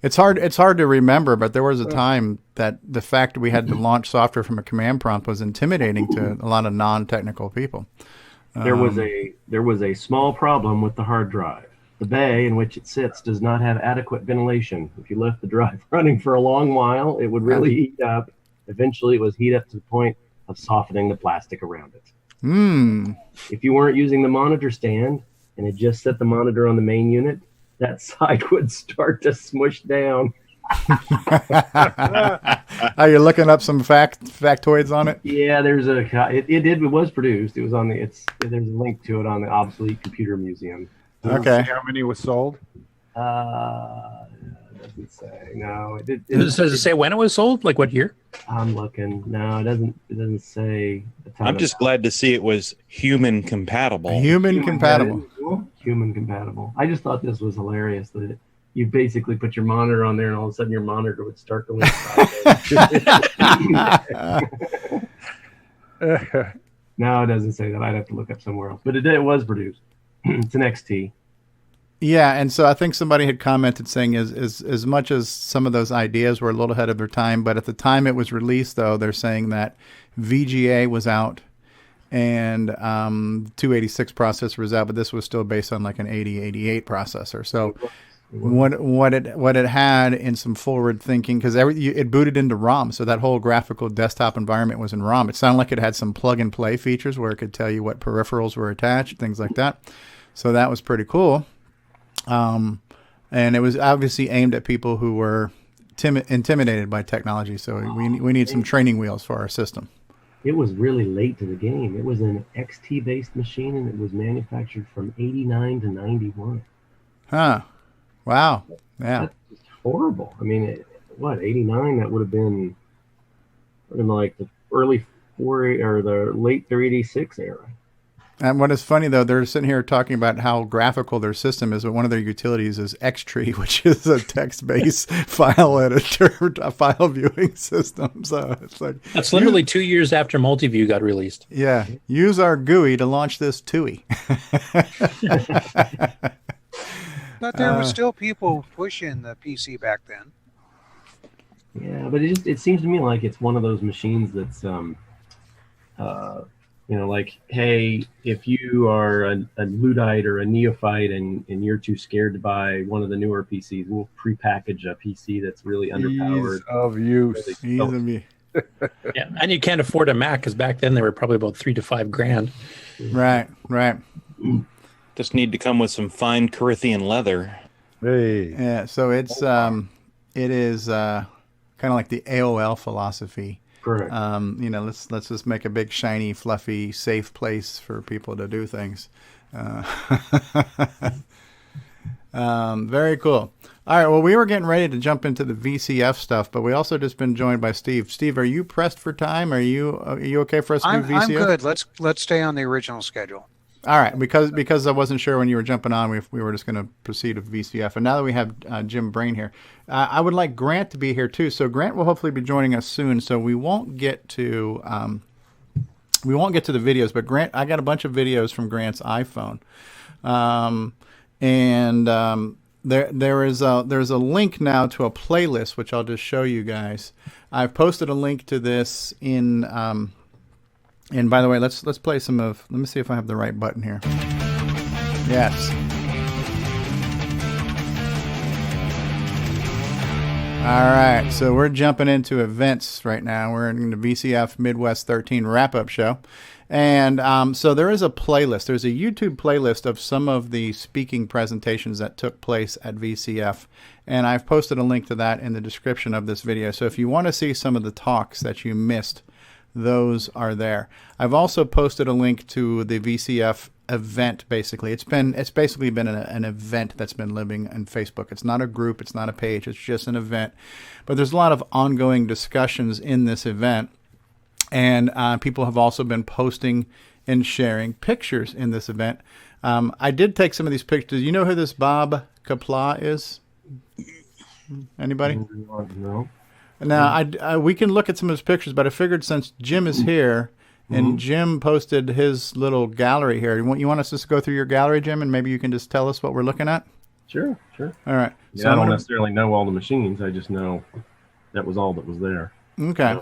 it's hard to remember, but there was a time that the fact we had to launch software from a command prompt was intimidating to a lot of non-technical people. There was a small problem with the hard drive. The bay in which it sits does not have adequate ventilation. If you left the drive running for a long while, it would really heat up. Eventually, it was heat up to the point of softening the plastic around it. If you weren't using the monitor stand and had just set the monitor on the main unit, that side would start to smush down. Are you looking up some factoids on it? Yeah, it was produced. It was on there's a link to it on the Obsolete Computer Museum. Okay. How many was sold? Doesn't say. No, Does it say when it was sold? Like what year? I'm looking. No, it doesn't say. I'm just glad to see it was human compatible. Human compatible. Human compatible. I just thought this was hilarious that you basically put your monitor on there and all of a sudden your monitor would start going No, it doesn't say that. I'd have to look up somewhere else. But it was produced. It's an XT. Yeah, and so I think somebody had commented saying as much as some of those ideas were a little ahead of their time, but at the time it was released, though, they're saying that VGA was out and 286 processor was out, but this was still based on like an 8088 processor. So what it had in some forward thinking, because it booted into ROM, so that whole graphical desktop environment was in ROM. It sounded like it had some plug and play features where it could tell you what peripherals were attached, things like that. So that was pretty cool. And it was obviously aimed at people who were intimidated by technology. So we need some training wheels for our system. It was really late to the game. It was an XT-based machine, and it was manufactured from 89 to 91. Huh. Wow. Yeah. That's just horrible. I mean, 89? That would have been like the early the late 386 era. And what is funny, though, they're sitting here talking about how graphical their system is, but one of their utilities is Xtree, which is a text-based file editor, a file viewing system. So it's like that's literally 2 years after Multiview got released. Yeah, use our GUI to launch this TUI. But there were still people pushing the PC back then. Yeah, but it seems to me like it's one of those machines that's like, hey, if you are a Luddite or a neophyte and you're too scared to buy one of the newer PCs, we'll prepackage a PC that's really underpowered. Ease of use. Ease of use. Yeah, and you can't afford a Mac because back then they were probably about $3,000 to $5,000. Right. Just need to come with some fine Corinthian leather. Hey. Yeah, so it is kind of like the AOL philosophy. Correct. You know, let's just make a big, shiny, fluffy, safe place for people to do things. Very cool. All right. Well, we were getting ready to jump into the VCF stuff, but we also just been joined by Steve. Steve, are you pressed for time? Are you okay for us to do VCF? I'm good. Let's stay on the original schedule. All right, because I wasn't sure when you were jumping on, we were just going to proceed with VCF. And now that we have Jim Brain here, I would like Grant to be here too. So Grant will hopefully be joining us soon. So we won't get to the videos, but Grant, I got a bunch of videos from Grant's iPhone, there's a link now to a playlist which I'll just show you guys. I've posted a link to this in. And by the way, let's play some of. Let me see if I have the right button here. Yes. All right, so we're jumping into events right now. We're in the VCF Midwest 13 wrap-up show. And so there is a playlist. There's a YouTube playlist of some of the speaking presentations that took place at VCF. And I've posted a link to that in the description of this video. So if you want to see some of the talks that you missed, those are there. I've also posted a link to the VCF event. Basically, it's basically been an event that's been living in Facebook. It's not a group, it's not a page, it's just an event. But there's a lot of ongoing discussions in this event, and people have also been posting and sharing pictures in this event. I did take some of these pictures. You know who this Bob Kapla is? Anybody? No. Now, we can look at some of his pictures, but I figured since Jim is here, and Jim posted his little gallery here, you want us just to go through your gallery, Jim, and maybe you can just tell us what we're looking at? Sure. All right. Yeah, so I don't necessarily know all the machines. I just know that was all that was there. Okay.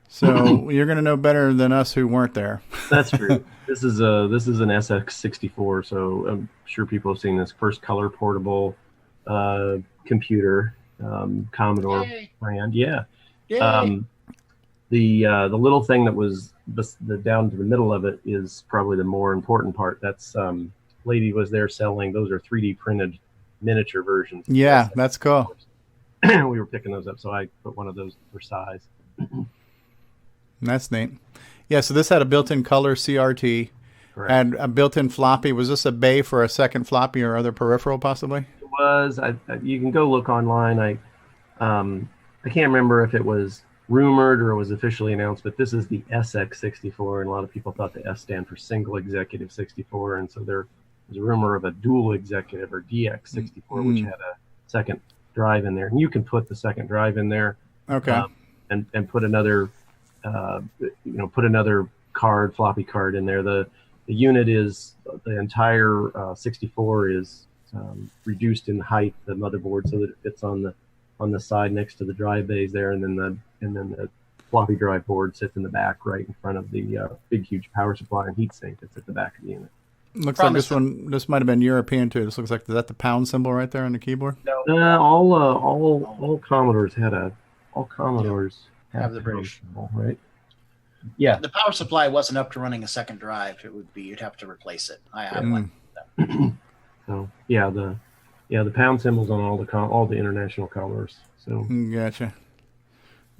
So you're going to know better than us who weren't there. That's true. This is an SX64, so I'm sure people have seen this first color portable computer. Commodore brand, yeah. The little thing that was down to the middle of it is probably the more important part. That's lady was there selling. Those are 3D printed miniature versions. Yeah, that's cool. We were picking those up, so I put one of those for size. That's neat. Yeah, so this had a built-in color CRT, Correct. Had a built-in floppy. Was this a bay for a second floppy or other peripheral, possibly? Was you can go look online. I can't remember if it was rumored or it was officially announced, but this is the SX64, and a lot of people thought the S stand for single executive 64, and so there was a rumor of a dual executive or DX64, which had a second drive in there, and you can put the second drive in there, okay, and put another floppy card in there. The unit is the entire 64 is reduced in height, the motherboard, so that it fits on the side next to the drive bays there, and then the floppy drive board sits in the back right in front of the big huge power supply and heatsink that's at the back of the unit. Looks like this might have been European too. This looks like, is that the pound symbol right there on the keyboard? All Commodores have the British symbol, right? Yeah. The power supply wasn't up to running a second drive. You'd have to replace it. I have one. So the pound symbols on all the international colors. So gotcha.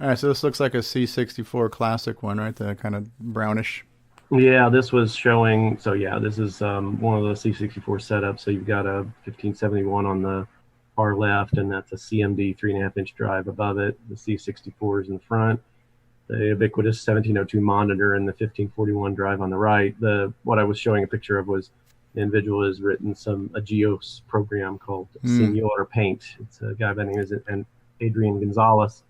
All right, so this looks like a C64 classic one, right? The kind of brownish. Yeah, this was showing. So yeah, this is one of the C64 setups. So you've got a 1571 on the far left, and that's a CMD 3.5-inch drive above it. The C64 is in the front. The ubiquitous 1702 monitor and the 1541 drive on the right. What I was showing a picture of was the individual has written a GEOS program called Senor Paint. It's a guy by the name of Adrian Gonzalez.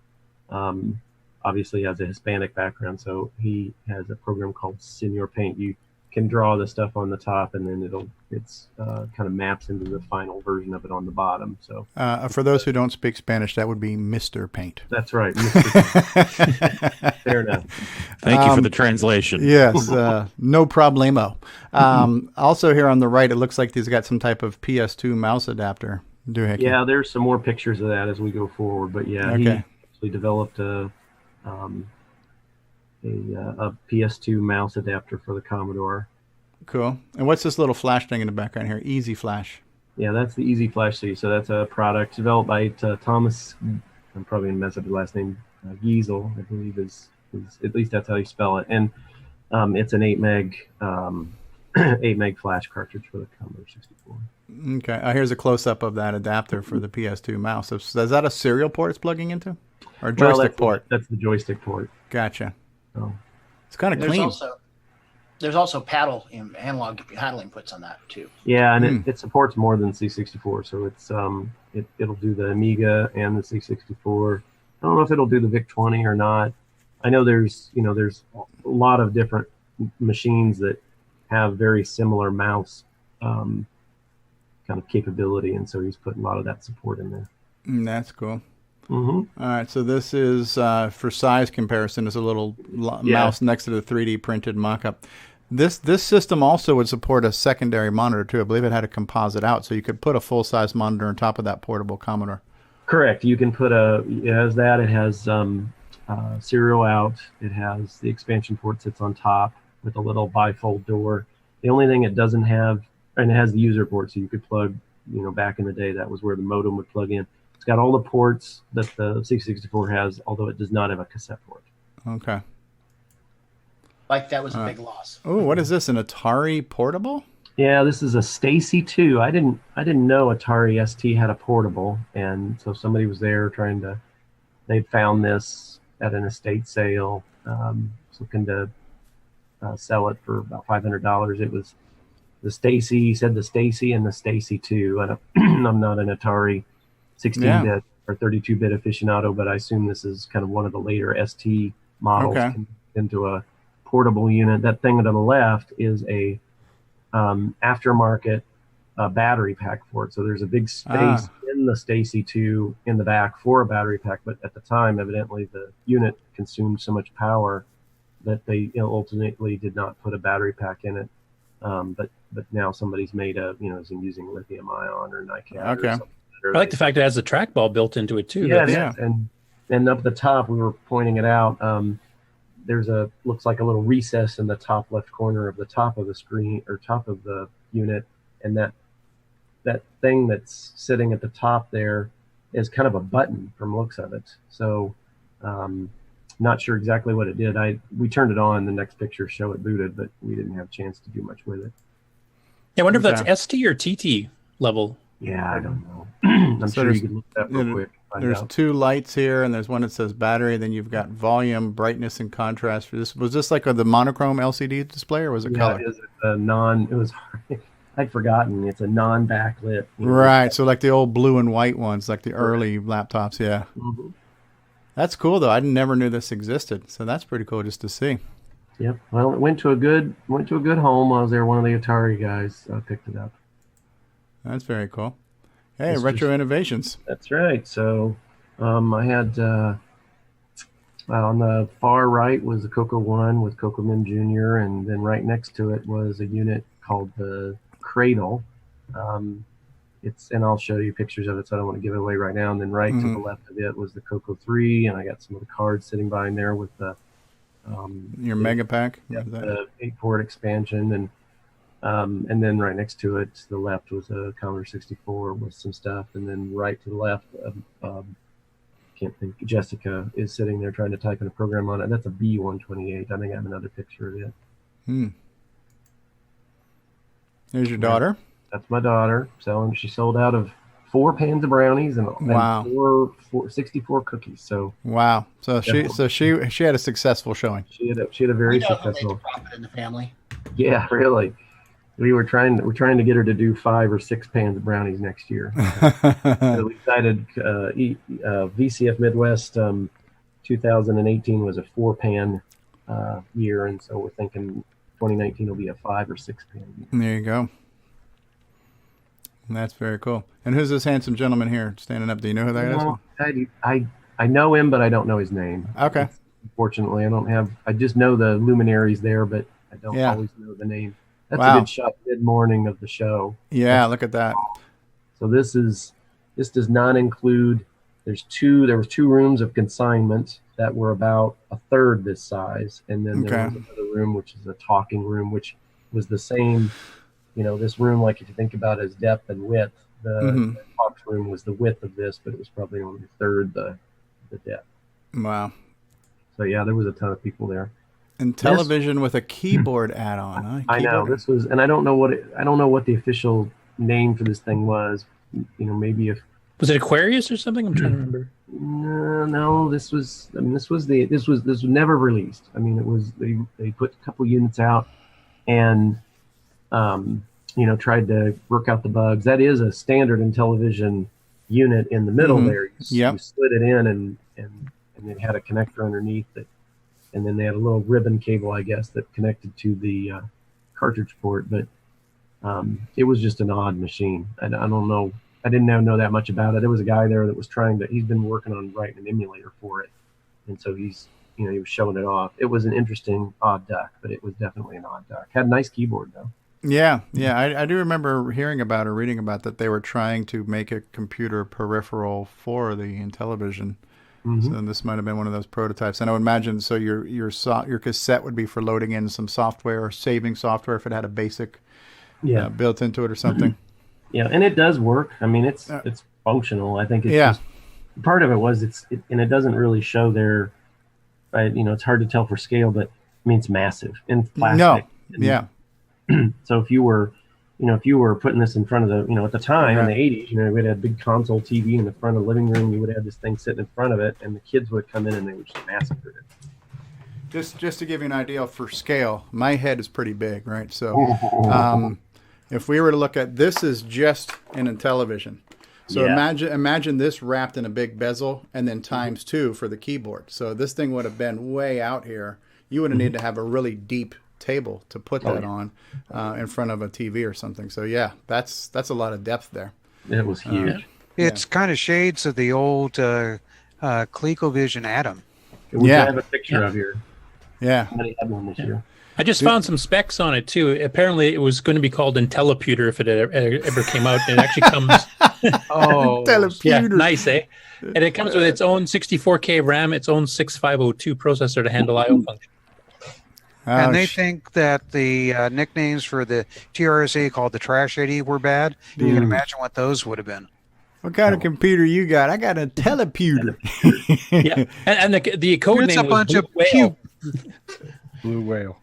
Obviously has a Hispanic background, so he has a program called Senor Paint. You can draw the stuff on the top, and then it's kind of maps into the final version of it on the bottom. So for those who don't speak Spanish, that would be Mr. Paint. That's right, Mr. Paint. Fair enough. Thank you for the translation. Yes, no problemo. Also here on the right, it looks like he's got some type of PS2 mouse adapter. Yeah, there's some more pictures of that as we go forward, but yeah, he actually developed a PS2 mouse adapter for the Commodore. Cool. And what's this little flash thing in the background here? Easy Flash. Yeah, that's the Easy Flash C. So that's a product developed by Thomas I'm probably going to mess up his last name. Giesel, I believe is at least that's how you spell it. And it's an 8 meg 8 meg flash cartridge for the Commodore 64. Okay, here's a close-up of that adapter for the PS2 mouse. So is that a serial port it's plugging into? Or a joystick port? That's the joystick port. Gotcha. Oh. It's kind of clean. There's also analog paddle inputs on that too. Yeah, and it supports more than C64, so it's it'll do the Amiga and the C64. I don't know if it'll do the VIC-20 or not. I know there's a lot of different machines that have very similar mouse kind of capability, and so he's putting a lot of that support in there. That's cool. Mm-hmm. All right, so this is for size comparison. Is a little mouse next to the 3D printed mock-up. This system also would support a secondary monitor too. I believe it had a composite out, so you could put a full-size monitor on top of that portable Commodore. Correct. You can put it has that. It has serial out. It has the expansion port sits on top with a little bifold door. The only thing it doesn't have, and it has the user port, so you could plug. Back in the day, that was where the modem would plug in. It's got all the ports that the C64 has, although it does not have a cassette port. Okay. Like that was a big loss. Oh, what is this? An Atari portable? Yeah, this is a Stacy 2. I didn't know Atari ST had a portable, and so somebody was there they'd found this at an estate sale, looking to sell it for about $500. It was the Stacy, said the Stacy and the Stacy 2. I'm not an Atari 16-bit or 32-bit aficionado, but I assume this is kind of one of the later ST models into a portable unit. That thing to the left is a aftermarket battery pack for it. So there's a big space in the Stacy 2 in the back for a battery pack, but at the time, evidently, the unit consumed so much power that they ultimately did not put a battery pack in it. But now somebody's made is using lithium ion or NiCad. Okay. I like the fact it has the trackball built into it too. Yeah. And up the top, we were pointing it out. There's looks like a little recess in the top left corner of the top of the screen or top of the unit, and that thing that's sitting at the top there is kind of a button from looks of it. So, not sure exactly what it did. We turned it on. The next pictures show it booted, but we didn't have a chance to do much with it. Yeah, I wonder if that's ST or TT level. Yeah, I don't know. I'm sure you can look that real quick. There's two lights here, and there's one that says battery. Then you've got volume, brightness, and contrast. For this, was this like the monochrome LCD display, or was it color? It is it was. I'd forgotten. It's a non-backlit. Right. So like the old blue and white ones, like the early laptops. Yeah. Mm-hmm. That's cool though. I never knew this existed, so that's pretty cool just to see. Yep. Well, it went to a good home. I was there. One of the Atari guys picked it up. That's very cool. Hey, retro innovations. That's right. So I had on the far right was the Coco 1 with Coco Mim Jr., and then right next to it was a unit called the Cradle. And I'll show you pictures of it, so I don't want to give it away right now. And then right to the left of it was the Coco 3, and I got some of the cards sitting behind there with the your Mega Pack. The 8-port expansion, and then right next to it, to the left was a Commodore 64 with some stuff, and then right to the left, can't think. Jessica is sitting there trying to type in a program on it. That's a B128. I think I have another picture of it. There's your daughter. That's my daughter. She sold out of 4 pans of brownies and 64 cookies. So wow. So she had a successful showing. She had a very successful profit in the family. Yeah, really. We're trying to get her to do 5 or 6 pans of brownies next year. So we decided VCF Midwest 2018 was a 4-pan year, and so we're thinking 2019 will be a 5 or 6 pan year. There you go. That's very cool. And who's this handsome gentleman here standing up? Do you know who that is? I know him, but I don't know his name. Okay. Unfortunately, I just know the luminaries there, but I don't always know the name. That's a good shot mid-morning of the show. Yeah, look at that. So this does not include, there was 2 rooms of consignment that were about a third this size. And then there was another room, which is a talking room, which was the same, this room, like if you think about it as depth and width, the talks room was the width of this, but it was probably only a third the at that. Wow. So yeah, there was a ton of people there. And television with a keyboard add-on. Huh? I know this was, and I don't know what the official name for this thing was. Maybe if was it Aquarius or something? I'm trying to remember. No, this was never released. I mean, it was they put a couple units out and tried to work out the bugs. That is a standard Intellivision unit in the middle there. You slid it in and it had a connector underneath it, and then they had a little ribbon cable, I guess, that connected to the cartridge port. But it was just an odd machine. I don't know. I didn't know that much about it. There was a guy there that was he's been working on writing an emulator for it. And so he was showing it off. It was an interesting odd duck, but it was definitely an odd duck. Had a nice keyboard though. Yeah. I do remember hearing about or reading about that they were trying to make a computer peripheral for the Intellivision. So this might have been one of those prototypes. And I would imagine your cassette would be for loading in some software or saving software if it had a basic built into it or something. Yeah, and it does work. I mean, it's functional. I think it's just, part of it was and it doesn't really show there. It's hard to tell for scale, but I mean it's massive and plastic. So if you were putting this in front of the, at the time in the 80s, we'd have a big console TV in the front of the living room. You would have this thing sitting in front of it, and the kids would come in and they would just massacre it. Just to give you an idea for scale, my head is pretty big, right? So. If we were to look at this, is just an Intellivision. So imagine this wrapped in a big bezel and then times 2 for the keyboard. So this thing would have been way out here. You would have needed to have a really deep table to put that on in front of a TV or something. So that's a lot of depth there. It was huge. It's kind of shades of the old ColecoVision Atom. We have a picture of here. Yeah. Somebody had one this year. I just found some specs on it too. Apparently, it was going to be called Intelliputer if it ever came out. And it actually comes. Intelliputer. Nice, eh? And it comes with its own 64K RAM, its own 6502 processor to handle I/O function. And they think that the nicknames for the TRS-80 called the Trash 80 were bad. You can imagine what those would have been. What kind of computer you got? I got a Intelliputer. And the code it's name a bunch was of Whale. Blue Whale.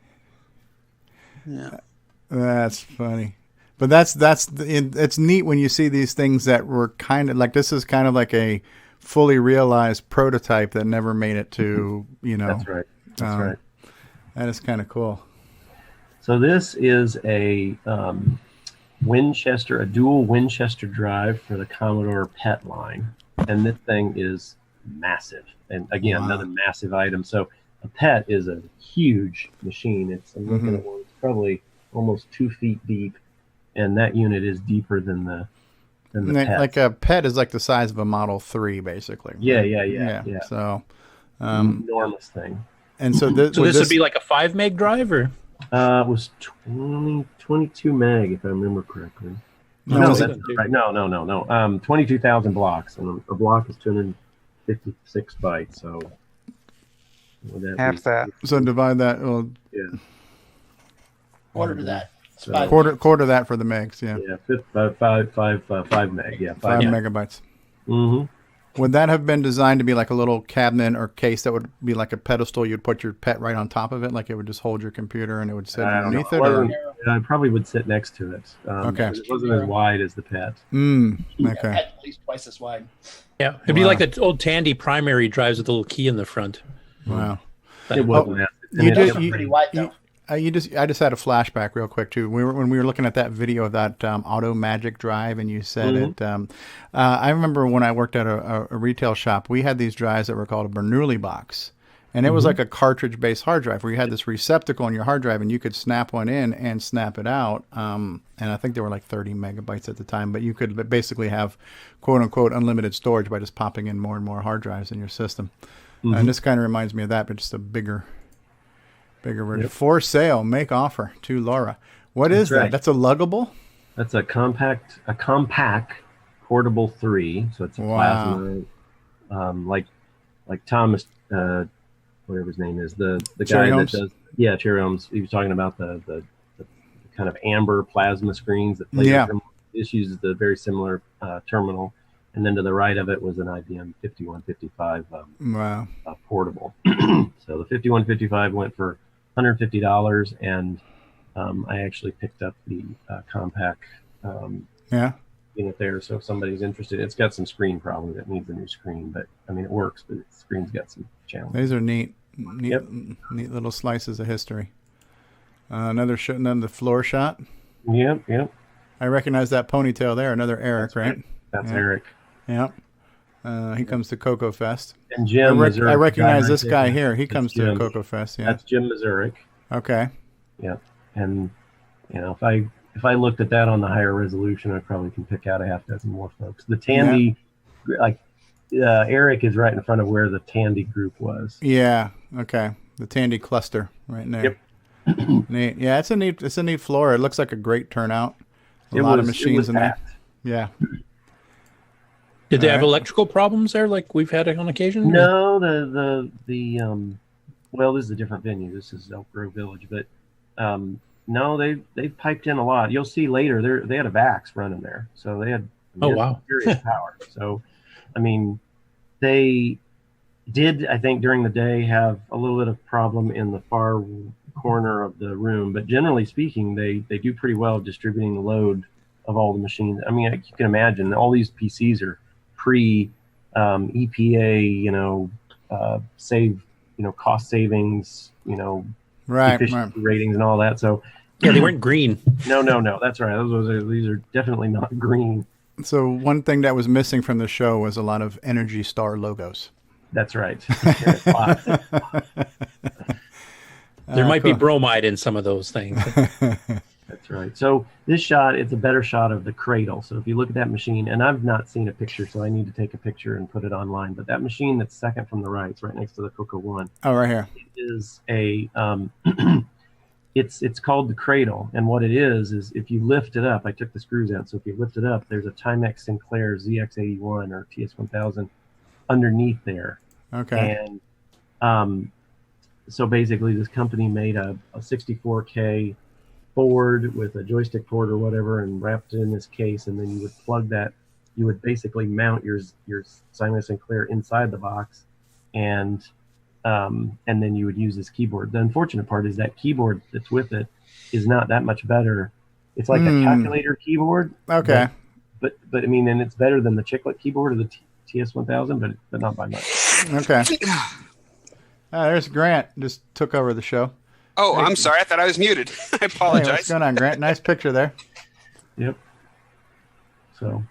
Yeah, that's funny, but it's neat when you see these things that were kind of like, this is kind of like a fully realized prototype that never made it to That's right. That's right. That is kind of cool. So this is a Winchester, a dual Winchester drive for the Commodore PET line, and this thing is massive. And again, another massive item. So a PET is a huge machine. I'm looking at one. Probably almost 2 feet deep, and that unit is deeper than the PET. Like a PET is like the size of a Model 3, basically. Yeah. So, enormous thing. And so this would be like a 5 meg drive, or it was 22 meg, if I remember correctly. No, that's right. No. 22,000 blocks, and a block is 256 bytes. So half that. So divide that. Well, Quarter that. Quarter that for the megs. Yeah. 5 meg. Yeah. 5 megabytes. Would that have been designed to be like a little cabinet or case that would be like a pedestal? You'd put your PET right on top of it, like it would just hold your computer and it would sit underneath it? Or? I probably would sit next to it. Okay. It wasn't as wide as the PET. Okay. At least twice as wide. Yeah, it'd be like the old Tandy primary drives with a little key in the front. Wow. It wasn't pretty wide though. I just had a flashback real quick too. When we were looking at that video of that Auto Magic drive, and you said it. I remember when I worked at a retail shop, we had these drives that were called a Bernoulli box, and it was like a cartridge-based hard drive where you had this receptacle in your hard drive, and you could snap one in and snap it out. And I think they were like 30 megabytes at the time, but you could basically have "quote unquote" unlimited storage by just popping in more and more hard drives in your system. And this kind of reminds me of that, but just a bigger version. Yep. For sale, make offer to Laura. What is that? That's a luggable? That's a compact portable 3. So it's a plasma, like Thomas, whatever his name is, the guy that does, Cherry Holmes. He was talking about the kind of amber plasma screens that play. This uses the very similar terminal. and then to the right of it was an IBM 5155 Wow. Portable. So the 5155 went for $150, and I actually picked up the compact Yeah. unit there. So if somebody's interested, it's got some screen problems. It needs a new screen, but I mean, it works, but the screen's got some challenges. These are neat little slices of history. Another floor shot. Yep. I recognize that ponytail there. Another Eric, right? That's Eric. Yep. He comes to Coco Fest. And Jim, I recognize this guy there. here. He comes to Jim. Coco Fest. Yeah. That's Jim Mazurek. Okay. Yep. And if I looked at that on the higher resolution, I probably can pick out a half dozen more folks. The Tandy, Eric is right in front of where the Tandy group was. Yeah. Okay. The Tandy cluster right there. Yep. Neat. Yeah, it's a neat floor. It looks like a great turnout. A lot of machines in there. Yeah. Did they have electrical problems there, like we've had on occasion? No, well, this is a different venue. This is Elk Grove Village, but no, they've piped in a lot. You'll see later they had a VAX running there, so they had serious power. So, I mean, they did, I think, during the day have a little bit of problem in the far corner of the room, but generally speaking, they do pretty well distributing the load of all the machines. I mean, you can imagine all these PCs are pre EPA, cost savings, efficiency ratings and all that. So yeah, they weren't green. No, that's right. These are definitely not green. So one thing that was missing from the show was a lot of Energy Star logos. That's right. There might be bromide in some of those things. That's right. So this shot, it's a better shot of the cradle. So if you look at that machine, and I've not seen a picture, so I need to take a picture and put it online. But that machine that's second from the right, it's right next to the Coco One. Oh, right here. It is a it's called the cradle, and what it is if you lift it up. I took the screws out, so if you lift it up, there's a Timex Sinclair ZX81 or TS1000 underneath there. Okay. And so basically, this company made a 64K board with a joystick port or whatever, and wrapped it in this case, and then you would plug that. You would basically mount your Simon Sinclair inside the box, and then you would use this keyboard. The unfortunate part is that keyboard that's with it is not that much better. It's like a calculator keyboard. Okay. But I mean, and it's better than the chiclet keyboard of the TS1000, but not by much. Okay. There's Grant. Just took over the show. Oh, I'm sorry. I thought I was muted. I apologize. Hey, what's going on, Grant? Nice picture there. Yep. So.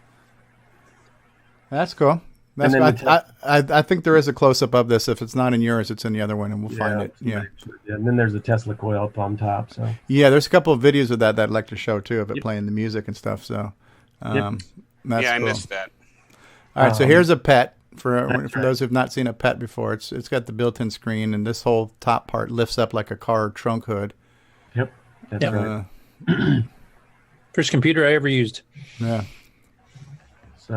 That's cool. I think there is a close-up of this. If it's not in yours, it's in the other one, and we'll find it. Yeah. And then there's a Tesla coil up on top. So. Yeah, there's a couple of videos of that I'd like to show, too, of it playing the music and stuff. So that's cool. I missed that. All right, so here's a PET. For those who've not seen a PET before, it's got the built-in screen, and this whole top part lifts up like a car trunk hood. Yep. That's right. First computer I ever used. Yeah. So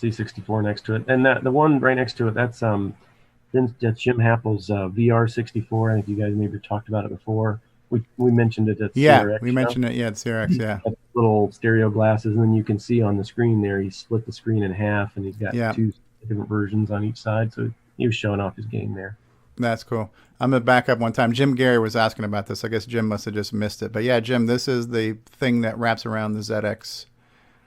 C64 next to it, and the one right next to it, that's Jim Happel's VR64. I think you guys maybe talked about it before. We mentioned it at CRX. We mentioned it. Yeah, at CRX. Yeah. Little stereo glasses, and then you can see on the screen there, he split the screen in half, and he's got two different versions on each side. So he was showing off his game there. That's cool. I'm going to back up one time. Jim Gary was asking about this. I guess Jim must have just missed it. But yeah, Jim, this is the thing that wraps around the ZX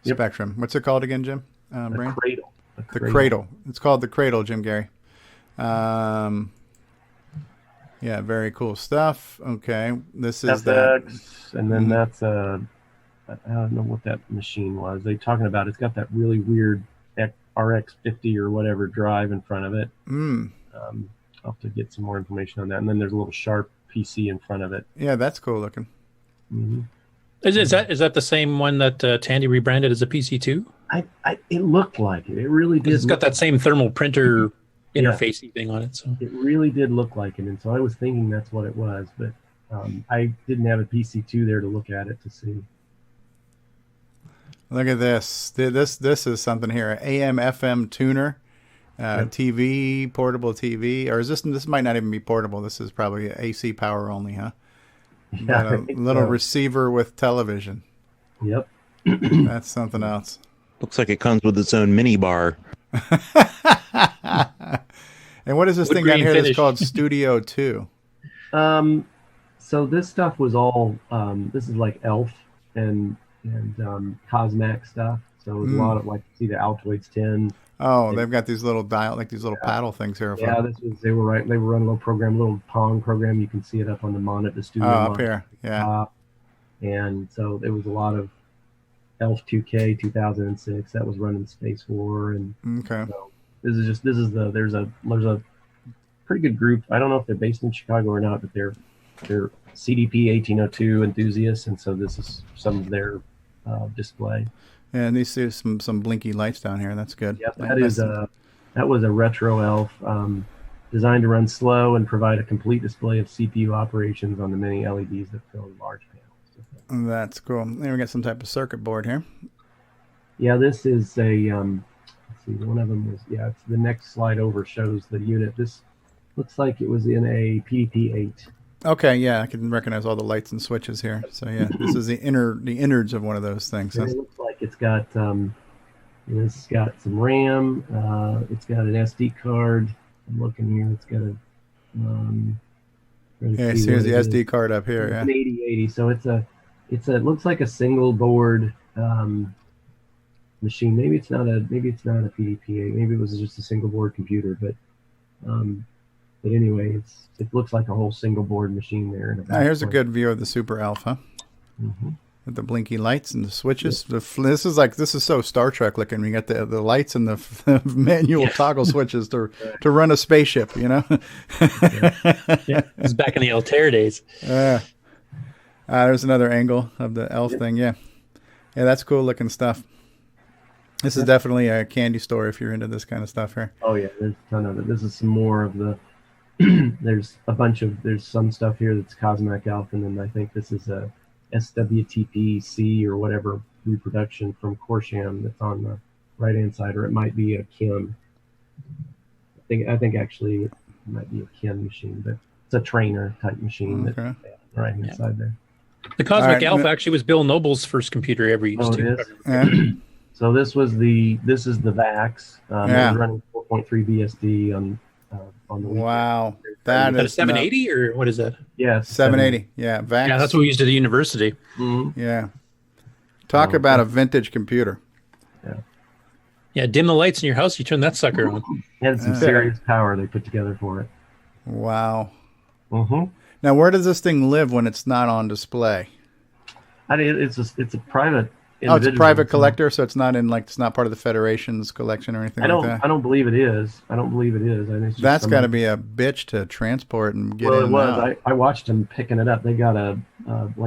Spectrum. What's it called again, Jim? The cradle. The cradle. It's called the cradle, Jim Gary. Yeah, very cool stuff. Okay. This is FX, and then that's I don't know what that machine was. They're talking about it's got that really weird RX50 or whatever drive in front of it. I'll have to get some more information on that. And then there's a little Sharp PC in front of it. Yeah, that's cool looking. Mm-hmm. Is that the same one that Tandy rebranded as a PC2? It looked like it. It really did. It's got that same thermal printer interfacey thing on it. So it really did look like it, and so I was thinking that's what it was, but I didn't have a PC2 there to look at it to see. Look at this. This is something here. AM/FM tuner, TV, portable TV, or is this? This might not even be portable. This is probably AC power only, huh? Yeah, but a little receiver with television. Yep. That's something else. Looks like it comes with its own mini bar. And what is this thing down here that's called Studio 2? So this stuff was all, this is like Elf and Cosmac stuff. So it was a lot of, like, see the Altoids 10. Oh, they've got these little dial, like these little paddle things here. Yeah, they were running a little program, a little Pong program. You can see it up on the monitor, the studio up monitor. here, yeah. And so there was a lot of Elf 2K 2006 that was running Space War, and okay. So there's a pretty good group. I don't know if they're based in Chicago or not, but they're CDP 1802 enthusiasts, and so this is some of their display. Yeah, and these see some blinky lights down here. That's good. Yep, that was a retro Elf designed to run slow and provide a complete display of CPU operations on the many LEDs that fill large panels. That's cool. And we got some type of circuit board here. Yeah, this is a let's see, one of them was it's the next slide over shows the unit. This looks like it was in a PDP-8. Okay, yeah, I can recognize all the lights and switches here. So yeah, this is the innards of one of those things. It looks like it's got it's got some RAM. It's got an SD card. I'm looking here. It's got a here's the SD card up here. It's Yeah, an 8080. So it looks like a single board machine. Maybe it's not a PDP-8. Maybe it was just a single board computer. But anyway, it looks like a whole single board machine there. Here's a good view of the Super Alpha. Mm-hmm. With the blinky lights and the switches. Yep. This is so Star Trek looking. We got the lights and the manual toggle switches to run a spaceship, you know? Yeah, it's back in the Altair days. There's another angle of the Elf thing. Yeah, that's cool looking stuff. This is definitely a candy store if you're into this kind of stuff here. Oh yeah, there's a ton of it. This is some more of the there's some stuff here that's Cosmac Elf, and then I think this is a SWTP-C or whatever reproduction from Corsham that's on the right hand side, or it might be a Kim. I think actually it might be a Kim machine, but it's a trainer type machine. Okay. That's right hand side there. The Cosmic Alpha actually was Bill Noble's first computer he ever used. It is? So this is the VAX. It was running 4.3 BSD on the weekend. Wow, that is a 780 or what is that? Yeah, 780. Yeah, VAX. Yeah, that's what we used at the university. Mm-hmm. Yeah, talk about a vintage computer. Yeah, dim the lights in your house. You turn that sucker on. And some serious power they put together for it. Wow. Mm-hmm. Now, where does this thing live when it's not on display? It's a private. Oh, it's a private collector, so it's not part of the Federation's collection or anything like that. I don't believe it is. I mean, it's that's got to be a bitch to transport and get in. Well, it was. I watched them picking it up. They got a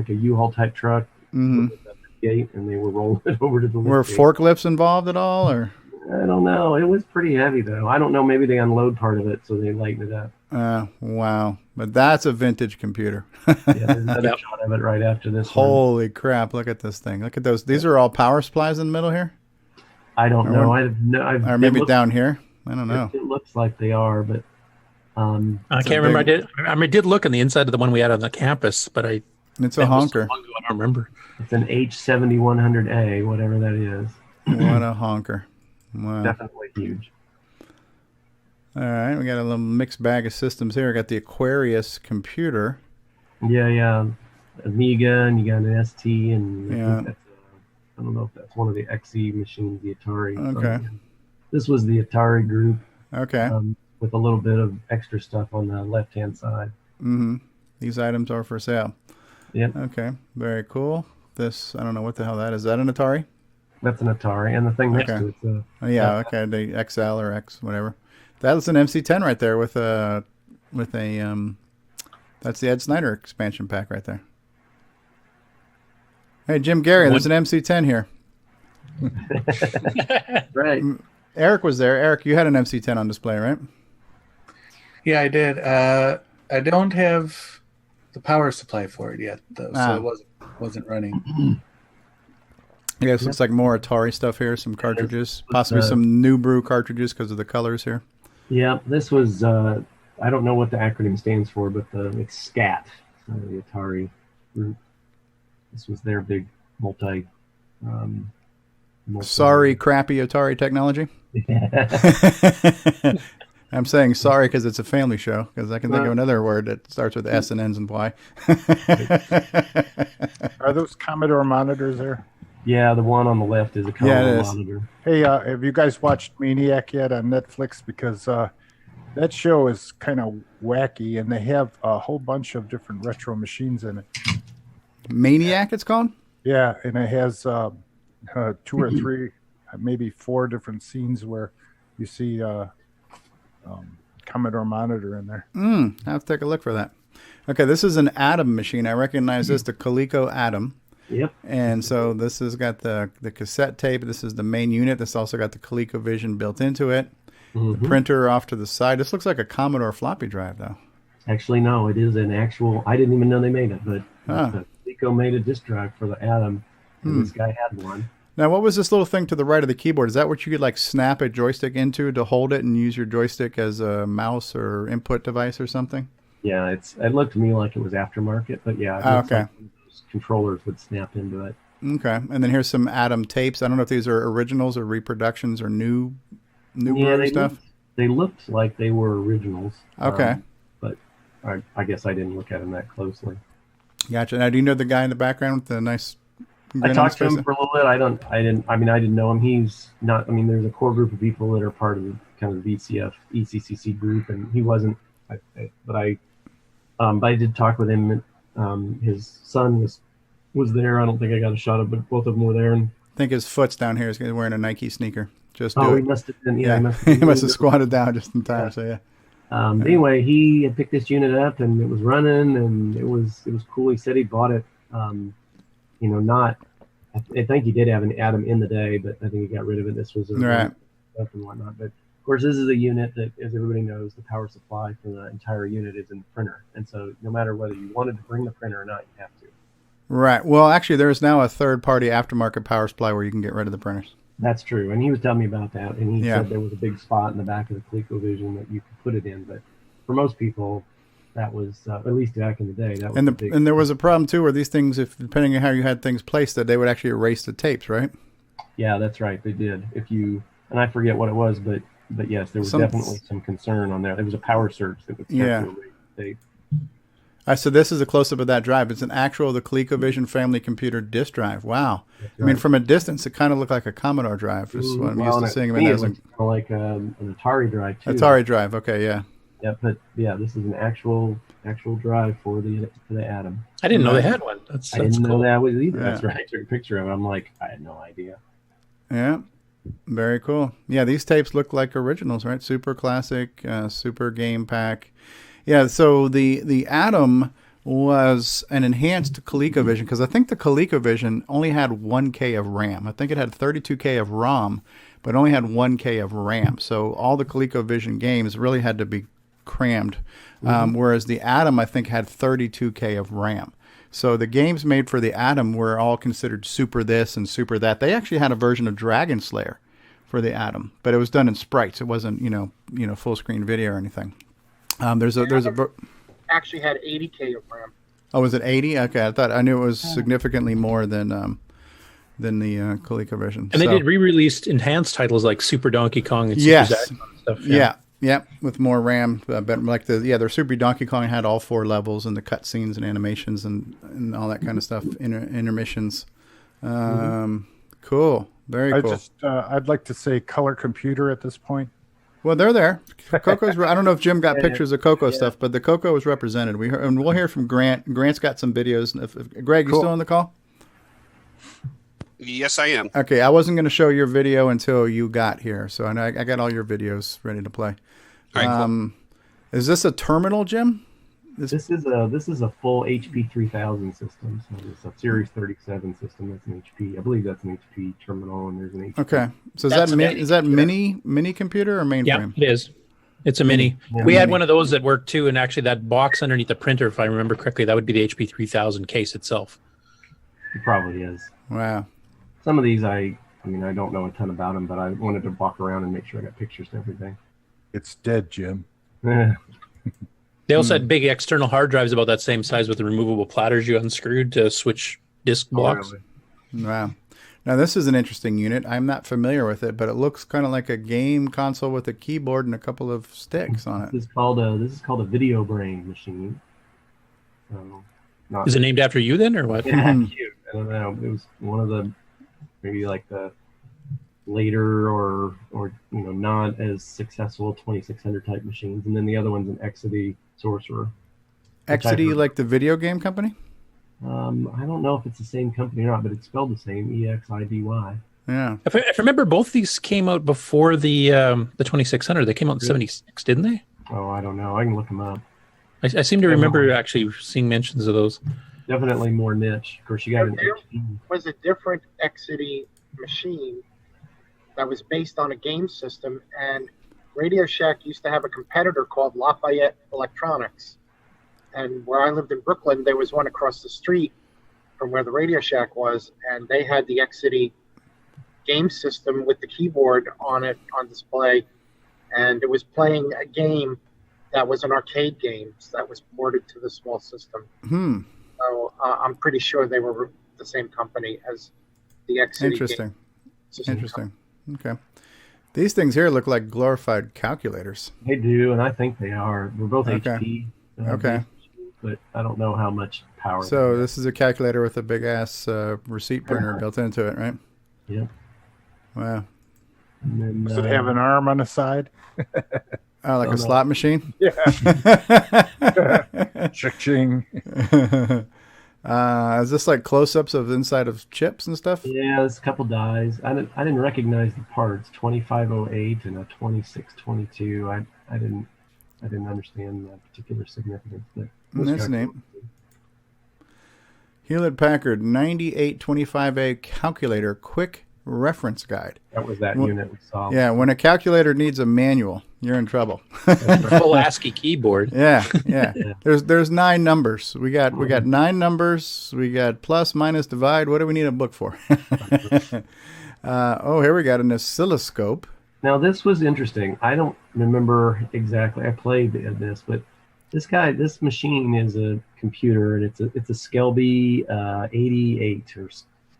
U-Haul type truck with a gate, and they were rolling it over to the. Were forklifts involved at all, or? I don't know. It was pretty heavy, though. I don't know. Maybe they unload part of it, so they lighten it up. Wow. But that's a vintage computer. There's another shot of it right after this. Holy crap. Look at this thing. Look at those. These are all power supplies in the middle here? I don't know. Or maybe down here. I don't know. It looks like they are, but I can't remember. I did look on the inside of the one we had on the campus, but it's a honker. So long ago, I don't remember. It's an H7100A, whatever that is. What a honker. Wow. Definitely huge. All right, we got a little mixed bag of systems here. We got the Aquarius computer. Yeah. Amiga, and you got an ST, and yeah. I don't know if that's one of the XE machines, the Atari. Okay. This was the Atari group. Okay. With a little bit of extra stuff on the left-hand side. Mm-hmm. These items are for sale. Yep. Okay. Very cool. This, I don't know what the hell that is. Is that an Atari? That's an Atari, and the thing next to it's okay, the XL or X, whatever. That's an MC10 right there with a that's the Ed Snyder expansion pack right there. Hey, Jim Gary, there's an MC10 here. Right. Eric was there. Eric, you had an MC10 on display, right? Yeah, I did. I don't have the power supply for it yet, though, so it wasn't running. Yeah, this looks like more Atari stuff here. Some cartridges, possibly some New Brew cartridges because of the colors here. Yeah, this was, I don't know what the acronym stands for, but it's SCAT, the Atari group. This was their big Sorry, crappy Atari technology. I'm saying sorry because it's a family show, because I can think of another word that starts with S and ends in Y. Are those Commodore monitors there? Yeah, the one on the left is a Commodore monitor. Hey, have you guys watched Maniac yet on Netflix? Because that show is kind of wacky, and they have a whole bunch of different retro machines in it. Maniac, it's called? Yeah, and it has 2 or 3, maybe 4 different scenes where you see Commodore monitor in there. I have to take a look for that. Okay, this is an Atom machine. I recognize this, the Coleco Atom. Yep. And so this has got the cassette tape. This is the main unit. This also got the ColecoVision built into it. The printer off to the side. This looks like a Commodore floppy drive, though. Actually, no, it is an actual. I didn't even know they made it, but Coleco made a disk drive for the Atom, and this guy had one. Now, what was this little thing to the right of the keyboard? Is that what you could like snap a joystick into to hold it and use your joystick as a mouse or input device or something? Yeah, it looked to me like it was aftermarket, but yeah, okay. Like those controllers would snap into it. Okay, and then here's some Atom tapes. I don't know if these are originals or reproductions or new stuff. They looked like they were originals. Okay, but I guess I didn't look at them that closely. Gotcha. Now, do you know the guy in the background with the nice? I talked to him for a little bit. I didn't know him. He's not. I mean, there's a core group of people that are part of the kind of the VCF ECCC group, and he wasn't. But I did talk with him. His son was there. I don't think I got a shot of, but both of them were there. And I think his foot's down here. He's wearing a Nike sneaker. Just he must have been. Yeah, he must have squatted down just in time. So yeah. Anyway, he had picked this unit up, and it was running, and it was cool. He said he bought it. I think he did have an Atom in the day, but I think he got rid of it. This was right stuff and whatnot. But of course, this is a unit that, as everybody knows, the power supply for the entire unit is in the printer, and so no matter whether you wanted to bring the printer or not, you have to. Right. Well, actually, there's now a third-party aftermarket power supply where you can get rid of the printers. That's true, and he was telling me about that, and he said there was a big spot in the back of the ColecoVision that you could put it in, but for most people, that was at least back in the day. That was and there was a problem too, where these things, if depending on how you had things placed, that they would actually erase the tapes, right? Yeah, that's right. They did. And I forget what it was, but yes, there was definitely some concern on there. There was a power surge that would start to erase the tape. So this is a close-up of that drive. It's an actual the ColecoVision family computer disk drive. Wow. Right. I mean, from a distance, it kind of looked like a Commodore drive. Just what I'm used to seeing them as kind of like an Atari drive too. Atari drive. Okay, yeah. Yeah, but this is an actual drive for the Atom. I didn't know they had one. I didn't know that was either. Yeah. That's right. I took a picture of it. I'm like, I had no idea. Yeah, very cool. Yeah, these tapes look like originals, right? Super classic, super game pack. Yeah, so the Atom was an enhanced ColecoVision, because I think the ColecoVision only had 1K of RAM. I think it had 32K of ROM, but only had 1K of RAM. So all the ColecoVision games really had to be crammed, whereas the Atom, I think, had 32K of RAM. So the games made for the Atom were all considered super this and super that. They actually had a version of Dragon Slayer for the Atom, but it was done in sprites. It wasn't, full screen video or anything. Actually had 80K of RAM. Oh, was it 80? Okay, I knew it was significantly more than the ColecoVision. And they did re-released enhanced titles like Super Donkey Kong and Super Zaxxon and stuff. Yeah, with more RAM. But like their Super Donkey Kong had all 4 levels and the cutscenes and animations and all that kind of stuff, intermissions. Cool, very cool. I'd like to say color computer at this point. Well, they're there. Coco's. I don't know if Jim got pictures of Coco stuff, but the Coco was represented. We'll hear from Grant. Grant's got some videos. Greg, you still on the call? Yes, I am. Okay, I wasn't going to show your video until you got here, so I got all your videos ready to play. All right, cool. Is this a terminal, Jim? This is a full HP 3000 system. So it's a Series 37 system. That's an HP. I believe that's an HP terminal, and there's an HP. Okay, so is that mini computer or mainframe? Yeah, it is. It's a mini. We had one of those that worked too, and actually that box underneath the printer, if I remember correctly, that would be the HP 3000 case itself. It probably is. Wow. Some of these, I don't know a ton about them, but I wanted to walk around and make sure I got pictures and everything. It's dead, Jim. They also had big external hard drives about that same size with the removable platters you unscrewed to switch disk blocks. Really? Wow. Now, this is an interesting unit. I'm not familiar with it, but it looks kind of like a game console with a keyboard and a couple of sticks on it. This is called a video brain machine. So, Is it named after you then, or what? Yeah, cute. I don't know. It was one of the maybe like the later or not as successful 2600 type machines, and then the other one's an Exidy Sorcerer. Exidy, like the video game company? I don't know if it's the same company or not, but it's spelled the same, EXIDY. Yeah. If I remember, both these came out before the 2600. They came out in '76, didn't they? Oh, I don't know. I can look them up. I seem to remember actually seeing mentions of those. Definitely more niche. Of course, you got an There HP. was a different Exidy machine that was based on a game system, and Radio Shack used to have a competitor called Lafayette Electronics. And where I lived in Brooklyn, there was one across the street from where the Radio Shack was, and they had the Exidy game system with the keyboard on it on display, and it was playing a game that was an arcade game that was ported to the small system. So I'm pretty sure they were the same company as the Exidy. Interesting. Interesting. Okay. These things here look like glorified calculators. They do, and I think they are. They're both HP. Okay. But I don't know how much power. So this is a calculator with a big ass receipt printer built into it, right? Yeah. Wow. And then, Does it have an arm on the side? Oh, like a slot machine? Yeah. Cha-ching. Is this like close-ups of inside of chips and stuff? Yeah, there's a couple dies. I didn't recognize the parts. 2508 and a 2622. I didn't understand that particular significance. But That's neat. Hewlett-Packard 9825A calculator quick reference guide. That was that unit we saw. Yeah, when a calculator needs a manual, you're in trouble. Full ASCII keyboard. Yeah. There's 9 numbers. We got 9 numbers. We got plus, minus, divide. What do we need a book for? Here we got an oscilloscope. Now this was interesting. I don't remember exactly. I played this, but this machine is a computer, and it's a Skelby 88 or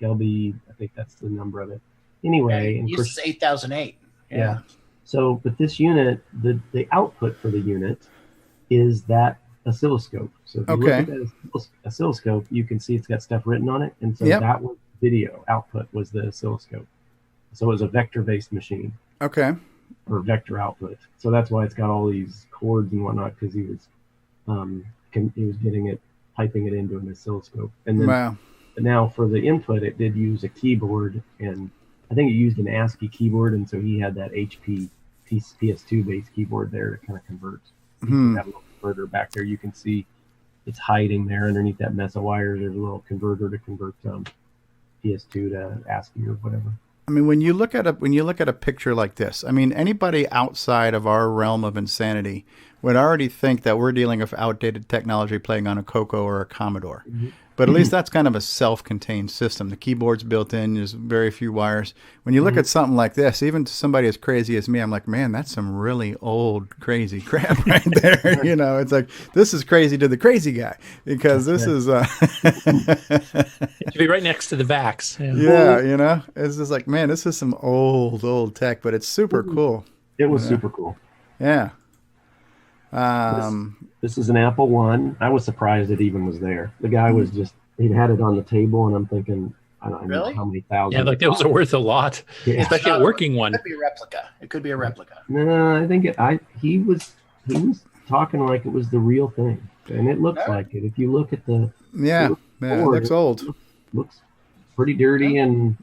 Skelby. I think that's the number of it. Anyway, and Uses 8008. Yeah. So, but this unit, the output for the unit is that oscilloscope. So if you look at that oscilloscope, you can see it's got stuff written on it, and so that was video output was the oscilloscope. So it was a vector-based machine. Okay. Or vector output. So that's why it's got all these cords and whatnot, because he was getting it, piping it into an oscilloscope. And then, but now for the input, it did use a keyboard, and I think it used an ASCII keyboard, and so he had that HP PS2 based keyboard there to kind of convert. That little converter back there, you can see it's hiding there underneath that mess of wires. There's a little converter to convert PS2 to ASCII or whatever. I mean, when you look at a picture like this, I mean, anybody outside of our realm of insanity would already think that we're dealing with outdated technology playing on a CoCo or a Commodore. But at least that's kind of a self-contained system. The keyboard's built in. There's very few wires. When you look at something like this, even to somebody as crazy as me, I'm like, man, that's some really old, crazy crap right there. It's like, this is crazy to the crazy guy, because this is... It should be right next to the VAX. Yeah, it's just like, man, this is some old tech, but it's super cool. It was super cool. Yeah. This is an Apple One. I was surprised it even was there. The guy was he'd had it on the table, and I'm thinking, I don't know how many thousands. Yeah, like those are worth a lot, especially a working one. It could be a replica. It could be a replica. No, I think he was talking like it was the real thing, and it looks like it. If you look at the board, it looks old. Looks pretty dirty and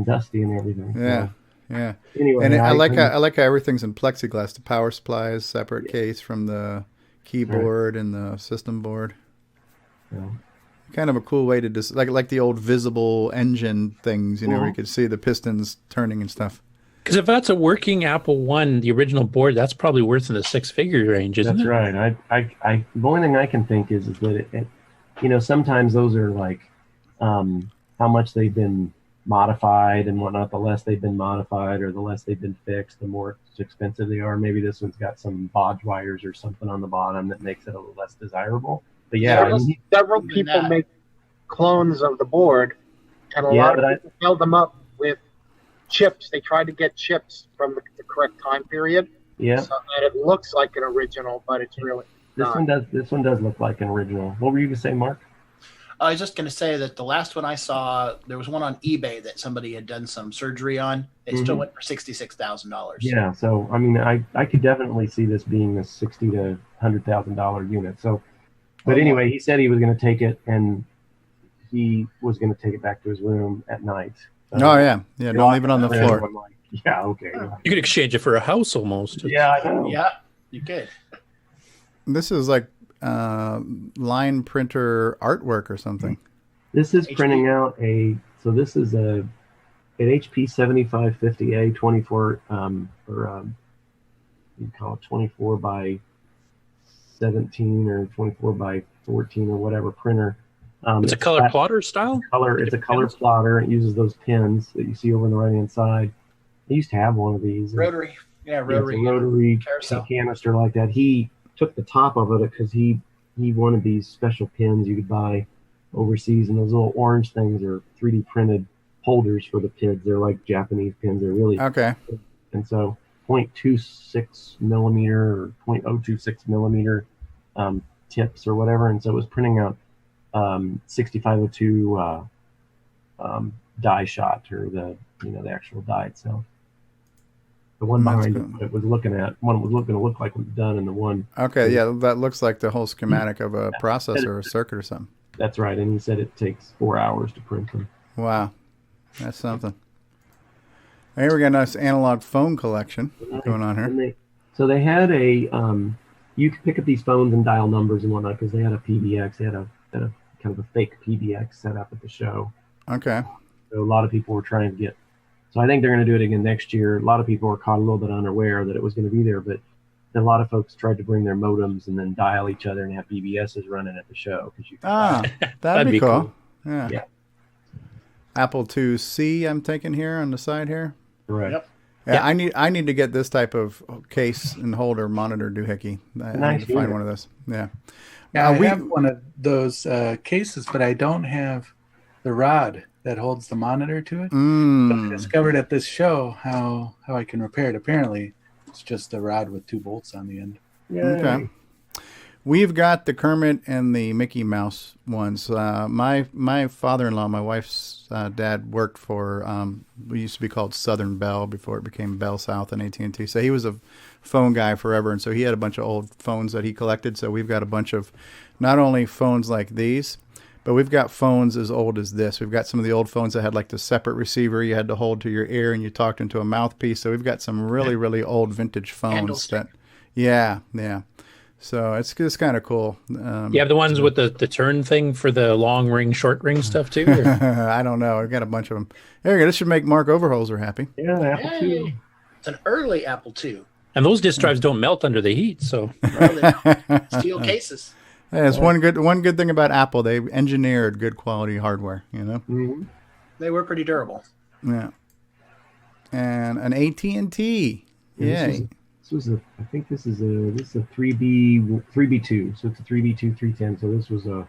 dusty and everything. Yeah. So. Yeah. Anyway, and I like how everything's in plexiglass. The power supply is separate case from the keyboard and the system board. Yeah. Kind of a cool way to just like the old visible engine things, where you could see the pistons turning and stuff. Because if that's a working Apple One, the original board, that's probably worth in the 6-figure range, isn't it? That's right. I the only thing I can think is that it sometimes those are like how much they've been modified and whatnot. The less they've been modified or the less they've been fixed, the more expensive they are. Maybe this one's got some bodge wires or something on the bottom that makes it a little less desirable. But Several people make clones of the board And a lot of people held them up with chips. They tried to get chips from the correct time period. Yeah. So that it looks like an original, but it's really not. This one does look like an original. What were you going to say, Mark? I was just going to say that the last one I saw, there was one on eBay that somebody had done some surgery on. It still went for $66,000. Yeah, so I mean, I could definitely see this being a $60,000 to $100,000 unit. So, but anyway, he said he was going to take it, and he was going to take it back to his room at night. Oh yeah. Don't leave it on the floor. I'm like, yeah, okay. You could exchange it for a house almost. Yeah, I know. Yeah, you could. This is like line printer artwork or something. This is printing out this is an HP 7550A 24 you call it 24 by 17 or 24 by 14 or whatever printer. It's a color plotter style? It's a color plotter. It uses those pins that you see over on the right hand side. I used to have one of these. Rotary. Yeah, rotary. It's a rotary carousel canister like that. He took the top of it because he wanted these special pins you could buy overseas, and those little orange things are 3D printed holders for the pins. They're like Japanese pins. They're really okay. And so 0.26 millimeter or 0.026 millimeter tips or whatever, and so it was printing out 6502 die shot, or the actual die itself. The one behind it was looking to look like it was done, and the one. Okay, yeah, that looks like the whole schematic of a processor or a circuit or something. That's right, and he said it takes 4 hours to print them. Wow, that's something. Here we got a nice analog phone collection going on here. So they had you could pick up these phones and dial numbers and whatnot, because they had a PBX, they had a kind of a fake PBX set up at the show. Okay. So a lot of people were trying to get. So I think they're going to do it again next year. A lot of people were caught a little bit unaware that it was going to be there, but a lot of folks tried to bring their modems and then dial each other and have BBSs running at the show. That'd be cool. Yeah. Apple IIc, I'm taking here on the side here. Right. Yep. Yeah, I need to get this type of case and holder monitor doohickey. I need to find one of those. Yeah. Yeah, I have one of those cases, but I don't have the rod that holds the monitor to it. But I discovered at this show how I can repair it. Apparently, it's just a rod with 2 bolts on the end. Yay. Okay. We've got the Kermit and the Mickey Mouse ones. My father-in-law, my wife's dad, worked for we used to be called Southern Bell before it became Bell South and AT&T. So he was a phone guy forever, and so he had a bunch of old phones that he collected. So we've got a bunch of not only phones like these, but we've got phones as old as this. We've got some of the old phones that had like the separate receiver you had to hold to your ear and you talked into a mouthpiece. So we've got some really, really old vintage phones that, yeah. So it's kind of cool. You have the ones with the turn thing for the long ring, short ring stuff too? Or? I don't know. I've got a bunch of them. There you go. This should make Mark Overholzer happy. Yeah, Apple II. It's an early Apple II. And those disk drives don't melt under the heat, so Steel cases. Yeah, it's one good thing about Apple. They engineered good quality hardware. Mm-hmm. They were pretty durable. Yeah. And an AT&T. Yeah. I think this is a 3B2. So it's a 3B2 310. So this was a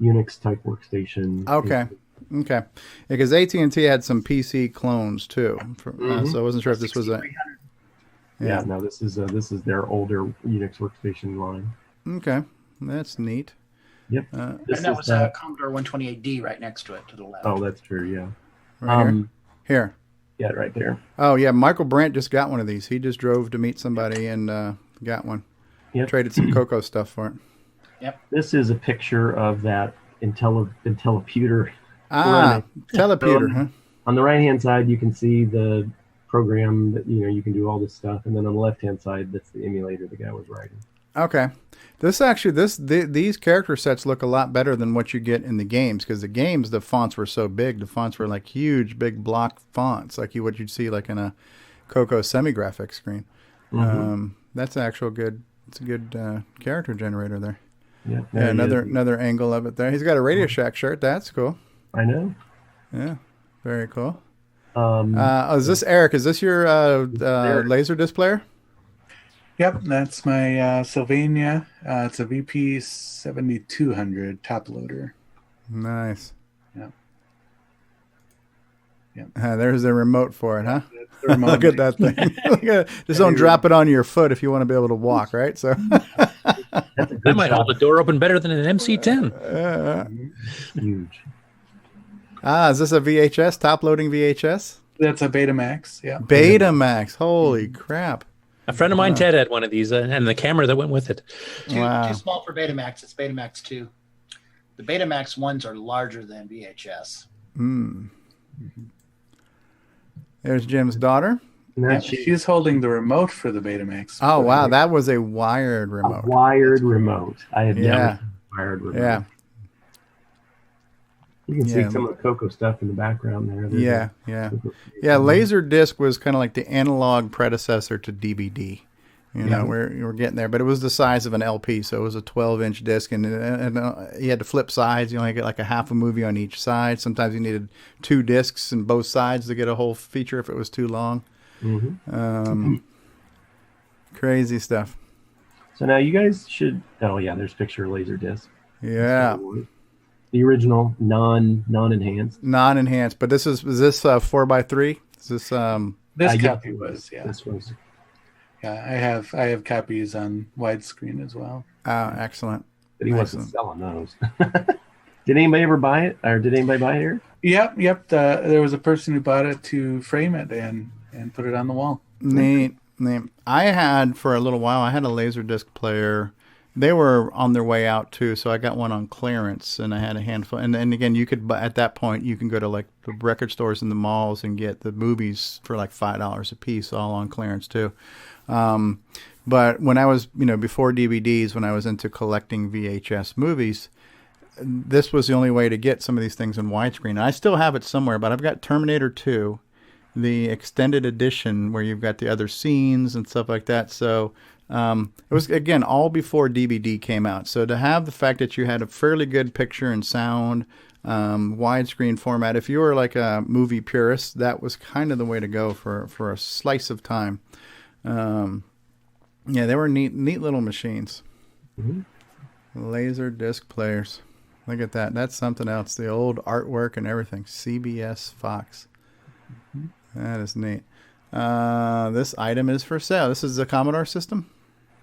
Unix type workstation. Okay. Yeah, because AT&T had some PC clones too. So I wasn't sure if this was a. Yeah. No, this is their older Unix workstation line. Okay, that's neat. Yep. And that was a Commodore 128D right next to it to the left. Oh, that's true. Yeah. Right here. Yeah, right there. Oh yeah, Michael Brandt just got one of these. He just drove to meet somebody and got one. Yep. Traded some Coco stuff for it. Yep. This is a picture of that IntelliPuter. Teleputer, huh? On the right hand side, you can see the program that you can do all this stuff, and then on the left hand side, that's the emulator the guy was writing. Okay. These character sets look a lot better than what you get in the games, because the games, the fonts were so big. The fonts were like huge, big block fonts, like what you'd see like in a Coco semi-graphic screen. Mm-hmm. That's actual good. It's a good character generator there. Yeah. Another angle of it there. He's got a Radio Shack shirt. That's cool. I know. Yeah. Very cool. Is this Eric? Is this your Laserdisc player? Yep, that's my Sylvania. It's a VP 7200 top loader. Nice. Yeah. There's the remote for it, huh? The remote Look at that thing. Just don't drop it on your foot if you want to be able to walk, right? So that might hold the door open better than an MC-10. Huge. Is this a VHS, top-loading VHS? That's a Betamax, yeah. Betamax, holy crap. A friend of mine, Ted, had one of these, and the camera that went with it. Too small for Betamax. It's Betamax 2. The Betamax ones are larger than VHS. There's Jim's daughter. Yeah, she's holding the remote for the Betamax. Oh, wow. That was a wired remote. A wired remote. I have never seen a wired remote. Yeah. You can see some of the Coco stuff in the background there. Yeah. Laserdisc was kind of like the analog predecessor to DVD. You know, we're getting there, but it was the size of an LP, so it was a 12-inch disc, and you had to flip sides. You only get like a half a movie on each side. Sometimes you needed 2 discs in both sides to get a whole feature if it was too long. Crazy stuff. So now you guys should. Oh yeah, there's picture Laserdisc. Yeah. The original, non-enhanced. Non-enhanced, but is this 4x3? Is this This copy was, yeah. This was. Yeah, I have copies on widescreen as well. Oh, excellent. But he wasn't selling those. Did anybody ever buy it, or did anybody buy it here? Yep. There was a person who bought it to frame it and put it on the wall. Neat. I had for a little while. I had a Laserdisc player. They were on their way out too, so I got one on clearance, and I had a handful. And again, you could at that point you can go to like the record stores in the malls and get the movies for like $5 a piece, all on clearance too. But when I was, before DVDs, when I was into collecting VHS movies, this was the only way to get some of these things in widescreen. And I still have it somewhere, but I've got Terminator 2, the extended edition where you've got the other scenes and stuff like that. So it was, again, all before DVD came out. So to have the fact that you had a fairly good picture and sound, widescreen format, if you were like a movie purist, that was kind of the way to go for a slice of time. They were neat little machines. Laser disc players. Look at that. That's something else. The old artwork and everything. CBS Fox. That is neat. This item is for sale. This is the Commodore system?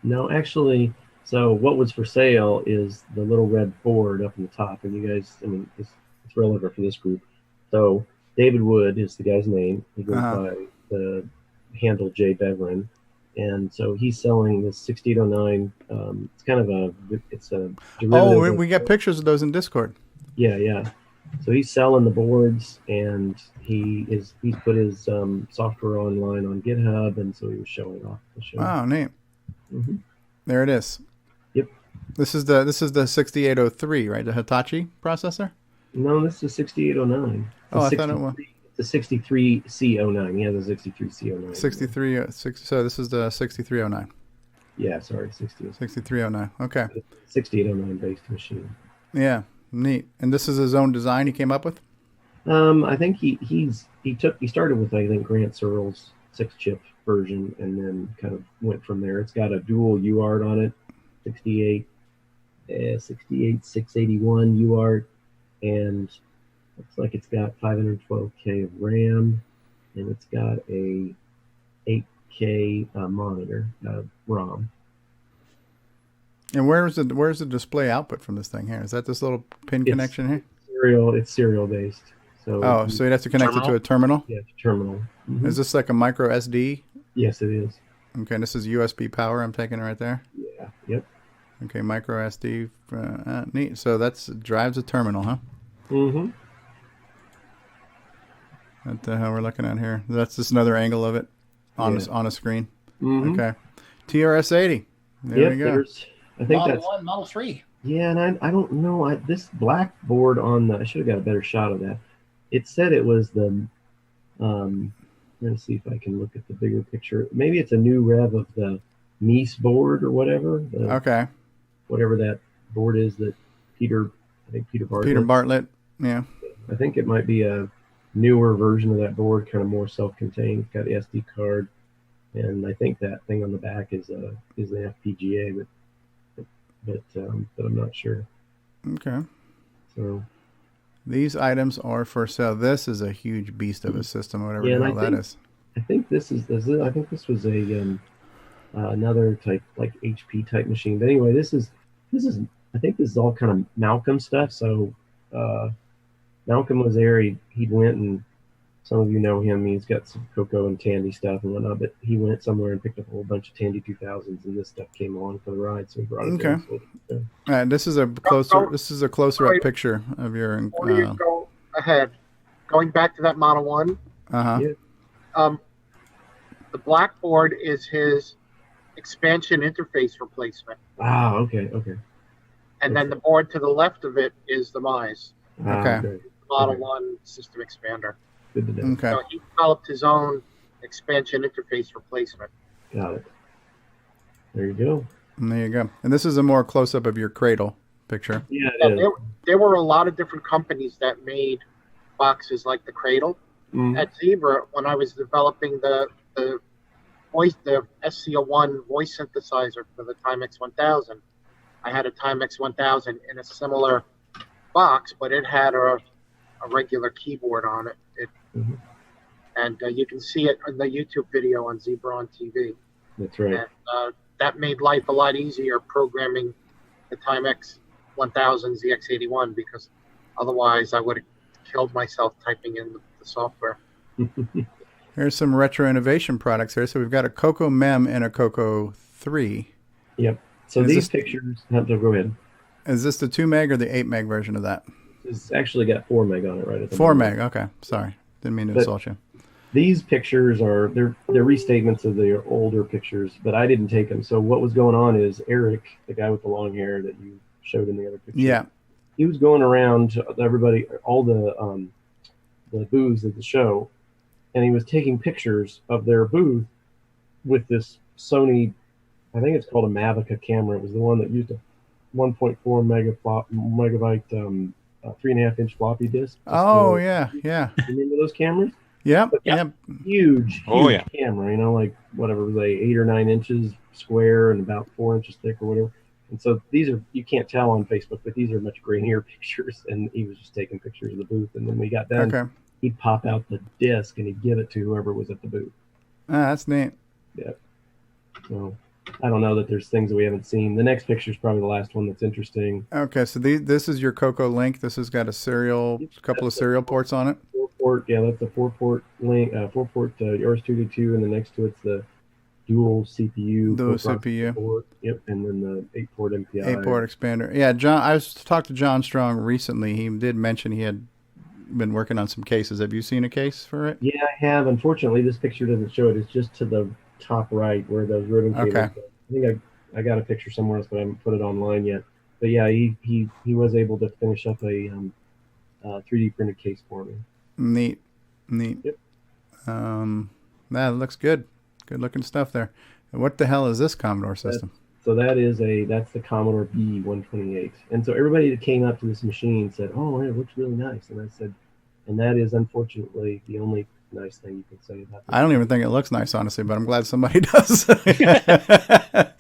No, actually, so what was for sale is the little red board up in the top. And you guys, it's relevant for this group. So David Wood is the guy's name. He goes by the handle J. Beverin. And so he's selling this 6809. It's kind of a derivative. We got pictures of those in Discord. Yeah. So he's selling the boards, and he's put his software online on GitHub, and so he was showing it off. Wow, neat. Mm-hmm. There it is. Yep. This is the 6803, right? The Hitachi processor? No, this is 6809. I thought it was. The 63C09. He has a 63C09. 63. So this is the 6309. Yeah, sorry, 6309. Okay. 6809 based machine. Yeah, neat. And this is his own design he came up with? I think he started with Grant Searle's 6-chip version, and then kind of went from there. It's got a dual UART on it, 681 UART, and looks like it's got 512K of RAM, and it's got a 8K monitor, ROM. And where's the display output from this thing here? Is that this little pin connection here? It's serial based. So you'd have to connect it to a terminal? Yeah, terminal. Mm-hmm. Is this like a micro SD? Yes, it is. Okay, and this is USB power I'm taking right there? Yeah, yep. Okay, micro SD. Neat. So that's drives a terminal, huh? Mm-hmm. What the hell we're looking at here? That's just another angle of it on a screen. Mm-hmm. Okay. TRS-80. There we go. I think Model 1, Model 3. Yeah, and I don't know. This black board I should have got a better shot of that. It said it was the. I'm going to see if I can look at the bigger picture. Maybe it's a new rev of the Mies board or whatever. Okay. Whatever that board is that Peter Bartlett. Peter Bartlett, yeah. I think it might be a newer version of that board, kind of more self-contained. Got the SD card, and I think that thing on the back is the FPGA, but I'm not sure. Okay. So These items are for sale. This is a huge beast of a system, whatever Yeah, the and hell that is. I think this was a another type like HP type machine. But anyway, this is I think this is all kind of Malcolm stuff. So Malcolm was there. He went, and some of you know him. He's got some Coco and Tandy stuff and whatnot. But he went somewhere and picked up a whole bunch of Tandy 2000s, and this stuff came along for the ride. So he brought it. Okay. So, This is a closer. This is a closer up picture of your. Before you go ahead, going back to that Model 1, the blackboard is his expansion interface replacement. Ah, okay. And then the board to the left of it is the Mize. Okay. Model 1 system expander. Good to know. Okay. So he developed his own expansion interface replacement. Got it. There you go. And there you go. And this is a more close up of your cradle picture. Yeah, There were a lot of different companies that made boxes like the Cradle. At Zebra, when I was developing the SCO1 voice synthesizer for the Timex 1000, I had a Timex 1000 in a similar box, but it had a regular keyboard on it. And you can see it in the YouTube video on Zebra on TV. That's right. And that made life a lot easier programming the Timex 1000 ZX81, because otherwise I would have killed myself typing in the software. Here's some retro innovation products here. So we've got a Coco Mem and a Coco 3. Yep. So these pictures, go ahead. Is this the 2 meg or the 8 meg version of that? It's actually got 4 meg on it right at the 4 moment. meg. Okay. Sorry. Didn't mean to insult you. These pictures they're restatements of the older pictures, but I didn't take them. So what was going on is Eric, the guy with the long hair that you showed in the other picture. Yeah. He was going around to everybody, all the booths at the show, and he was taking pictures of their booth with this Sony, I think it's called a Mavica camera. It was the one that used a 1.4 megabyte 3.5-inch floppy disk. Oh, yeah. Remember those cameras? Yep. Huge Oh, yeah. camera, like whatever, it was like 8 or 9 inches square and about 4 inches thick or whatever. And so these are, you can't tell on Facebook, but these are much grainier pictures. And he was just taking pictures of the booth. And then we got done, he'd pop out the disc and he'd give it to whoever was at the booth. Ah, that's neat. Yeah. So I don't know that there's things that we haven't seen. The next picture is probably the last one that's interesting. Okay, so this is your Coco Link. This has got a couple of serial ports on it. 4-port, yeah, that's a 4-port link, 4-port RS-232, and then next to it's the dual CPU. Dual CPU. Port. Yep, and then the 8-port MPI. 8-port expander. Yeah, John. I was talked to John Strong recently. He did mention he had been working on some cases. Have you seen a case for it? Yeah, I have. Unfortunately, this picture doesn't show it. It's just to the top right where those ribbon cables. Okay. I think I got a picture somewhere else, but I haven't put it online yet. But yeah, he was able to finish up a 3D printed case for me. Neat. Yep. That looks good. Good looking stuff there. And what the hell is this Commodore system? That's the Commodore B128. And so everybody that came up to this machine said, "Oh, it looks really nice." And I said, and that is unfortunately the only nice thing you can say about it. I don't even think it looks nice, honestly, but I'm glad somebody does. It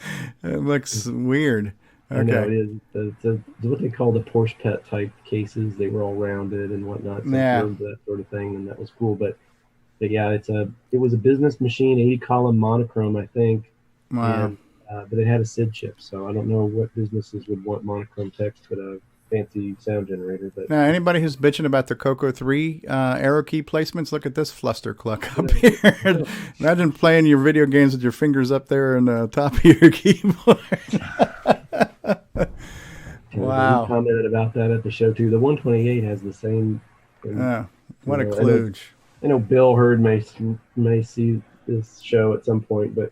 looks weird. Okay. I know it is. It's what they call the Porsche Pet type cases. They were all rounded and whatnot. So that sort of thing, and that was cool. But yeah, it was a business machine, 80-column monochrome, I think. Wow. And, but it had a SID chip, so I don't know what businesses would want monochrome text, but a fancy sound generator. But now, anybody who's bitching about the Coco 3 arrow key placements, look at this fluster cluck up here. Imagine playing your video games with your fingers up there on the top of your keyboard. Wow. We commented about that at the show too. The 128 has the same. What a kludge. I know Bill Hurd may see this show at some point, but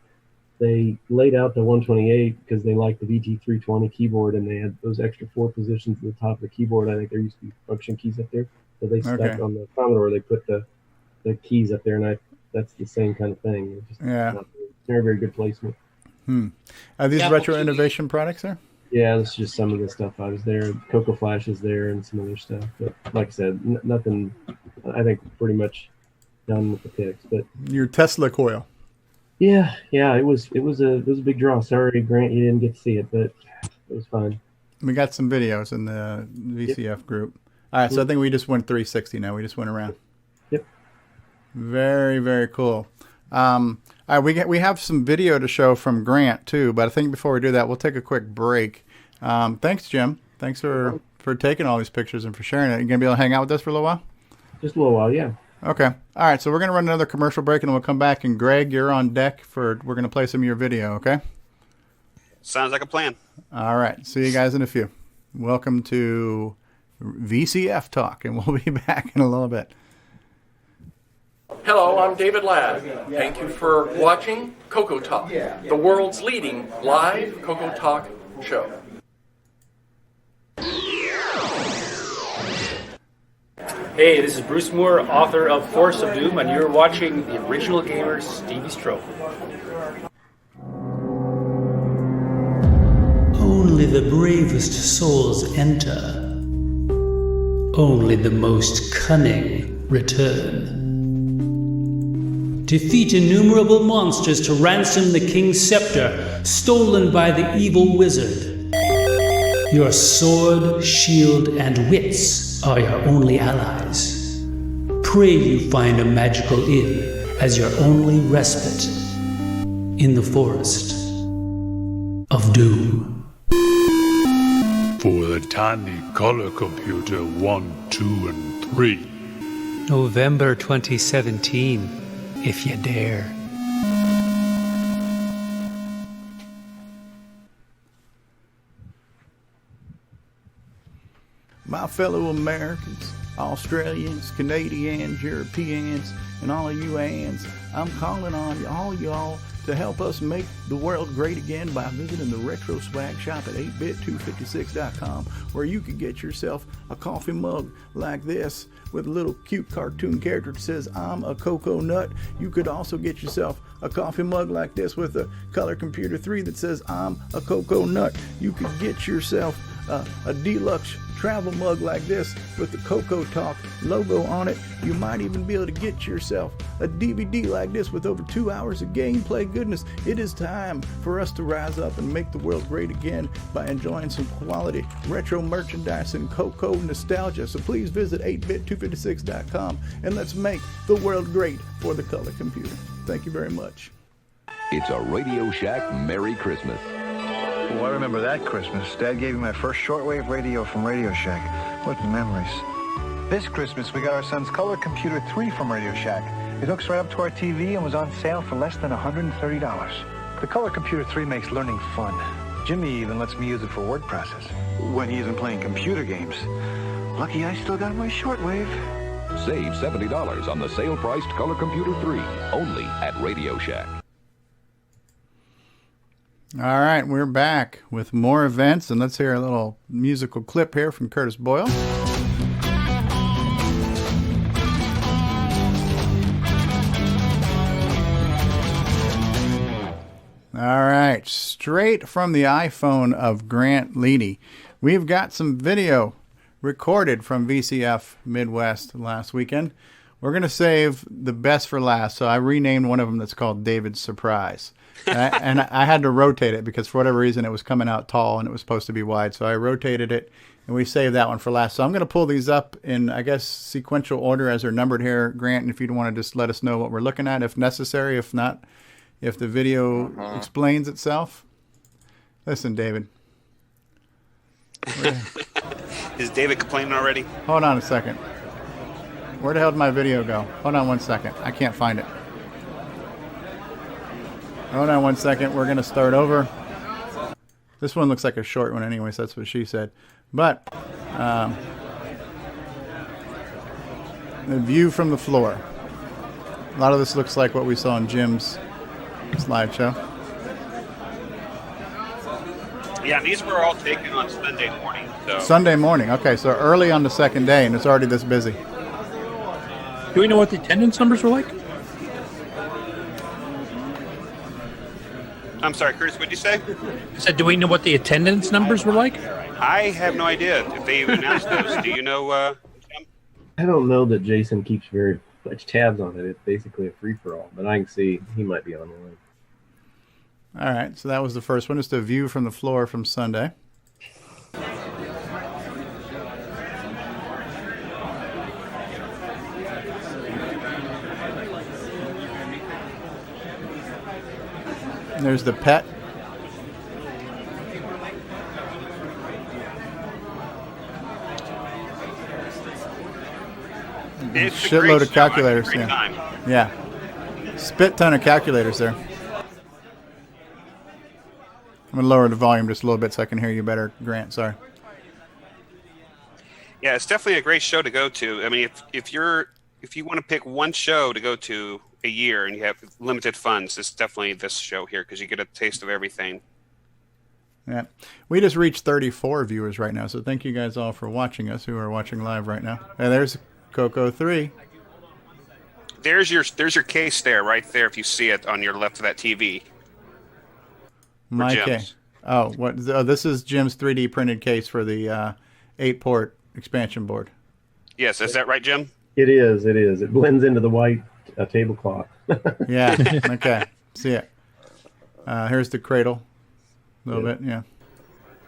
they laid out the 128 because they liked the VT320 keyboard, and they had those extra 4 positions at the top of the keyboard. I think there used to be function keys up there, so they stuck on the Commodore. They put the keys up there, and that's the same kind of thing. Just not very, very good placement. Are these retro innovation products there? Yeah, that's just some of the stuff. I was there. Coco Flash is there, and some other stuff. But like I said, nothing. I think pretty much done with the picks. But your Tesla coil. Yeah, it was a big draw. Sorry, Grant, you didn't get to see it, but it was fun. We got some videos in the VCF group. All right, so I think we just went 360 now. We just went around. Yep. Very, very cool. All right, we have some video to show from Grant too, but I think before we do that, we'll take a quick break. Thanks, Jim. Thanks for taking all these pictures and for sharing it. You gonna be able to hang out with us for a little while? Just a little while, yeah. Okay. All right, so we're gonna run another commercial break, and then we'll come back. And Greg, you're on deck we're gonna play some of your video. Okay. Sounds like a plan. All right. See you guys in a few. Welcome to VCF Talk, and we'll be back in a little bit. Hello, I'm David Ladd. Thank you for watching CoCoTALK, the world's leading live CoCoTALK show. Hey, this is Bruce Moore, author of Force of Doom, and you're watching the original gamer, Stevie Stroke. Only the bravest souls enter. Only the most cunning return. Defeat innumerable monsters to ransom the king's scepter, stolen by the evil wizard. Your sword, shield, and wits are your only allies. Pray you find a magical inn as your only respite in the forest of doom. For the tiny color computer 1, 2, and 3. November 2017, if you dare. My fellow Americans, Australians, Canadians, Europeans, and all of you ands, I'm calling on all y'all to help us make the world great again by visiting the Retro Swag Shop at 8bit256.com, where you can get yourself a coffee mug like this with a little cute cartoon character that says, I'm a Cocoa Nut. You could also get yourself a coffee mug like this with a Color Computer 3 that says, I'm a Cocoa Nut. You could get yourself a deluxe travel mug like this with the CoCoTALK logo on it. You might even be able to get yourself a DVD like this with over 2 hours of gameplay goodness. It is time for us to rise up and make the world great again by enjoying some quality retro merchandise and Coco nostalgia. So please visit 8bit256.com and let's make the world great for the color computer. Thank you very much. It's a Radio Shack Merry Christmas. Oh, I remember that Christmas. Dad gave me my first shortwave radio from Radio Shack. What memories. This Christmas, we got our son's Color Computer 3 from Radio Shack. It hooks right up to our TV and was on sale for less than $130. The Color Computer 3 makes learning fun. Jimmy even lets me use it for word process when he isn't playing computer games. Lucky I still got my shortwave. Save $70 on the sale-priced Color Computer 3, only at Radio Shack. All right, we're back with more events, and let's hear a little musical clip here from Curtis Boyle. All right, straight from the iPhone of Grant Leedy, we've got some video recorded from VCF Midwest last weekend. We're going to save the best for last, so I renamed one of them that's called David's Surprise. And I had to rotate it because for whatever reason it was coming out tall and it was supposed to be wide. So I rotated it and we saved that one for last. So I'm going to pull these up in, I guess, sequential order as they're numbered here, Grant. And if you want to just let us know what we're looking at, if necessary, if not, if the video explains itself. Listen, David. Is David complaining already? Hold on a second. Where the hell did my video go? Hold on one second. I can't find it. Hold on one second. We're going to start over. This one looks like a short one anyway, so that's what she said. But the view from the floor. A lot of this looks like what we saw in Jim's slideshow. Yeah, these were all taken on Sunday morning. So. Sunday morning. Okay, so early on the second day, and it's already this busy. Do we know what the attendance numbers were like? I'm sorry, Curtis, what did you say? I said, do we know what the attendance numbers were like? I have no idea if they announced those. Do you know? I don't know that Jason keeps very much tabs on it. It's basically a free-for-all, but I can see he might be on the line. All right, so that was the first one. It's a view from the floor from Sunday. There's the pet. It's a Shitload great of show. calculators. I had a great time. Yeah. Spit ton of calculators there. I'm going to lower the volume just a little bit so I can hear you better, Grant. Sorry. Yeah, it's definitely a great show to go to. I mean, if you want to pick one show to go to a year and you have limited funds, it's definitely this show here because you get a taste of everything. Yeah. We just reached 34 viewers right now, so thank you guys all for watching us who are watching live right now. And there's Coco 3. There's your case there, right there, if you see it on your left of that TV. My Jim's. case. Oh, what? Oh, this is Jim's 3D printed case for the 8-port expansion board. Yes, is that right, Jim? It is. It is. It blends into the white tablecloth. Yeah. Okay. See it. Here's the cradle. A little bit. Yeah.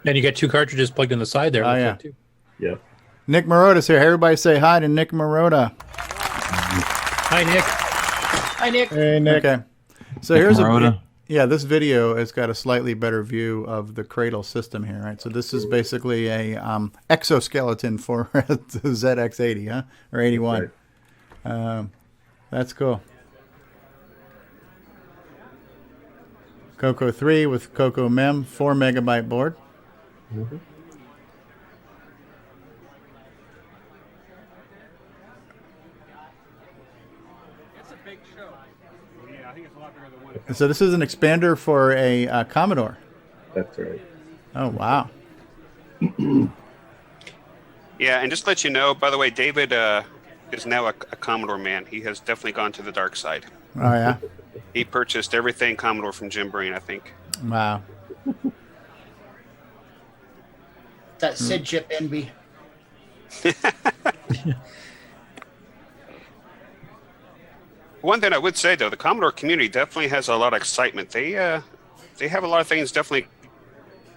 And you got 2 cartridges plugged in the side there. Oh, yeah. Too. Yep. Nick Marota's here. Everybody say hi to Nick Marota. Hi, Nick. Hi, Nick. Hey, Nick. Okay. So here's this video has got a slightly better view of the cradle system here, right? So this is basically a exoskeleton for the ZX80, huh? Or 81. Right. That's cool. Coco 3 with Coco Mem, 4 megabyte board. Mm-hmm. So this is an expander for a Commodore. That's right. Oh, wow. Yeah, and just to let you know, by the way, David is now a Commodore man. He has definitely gone to the dark side. Oh, yeah? He purchased everything Commodore from Jim Breen, I think. Wow. That Sid chip envy. One thing I would say, though, the Commodore community definitely has a lot of excitement. They have a lot of things definitely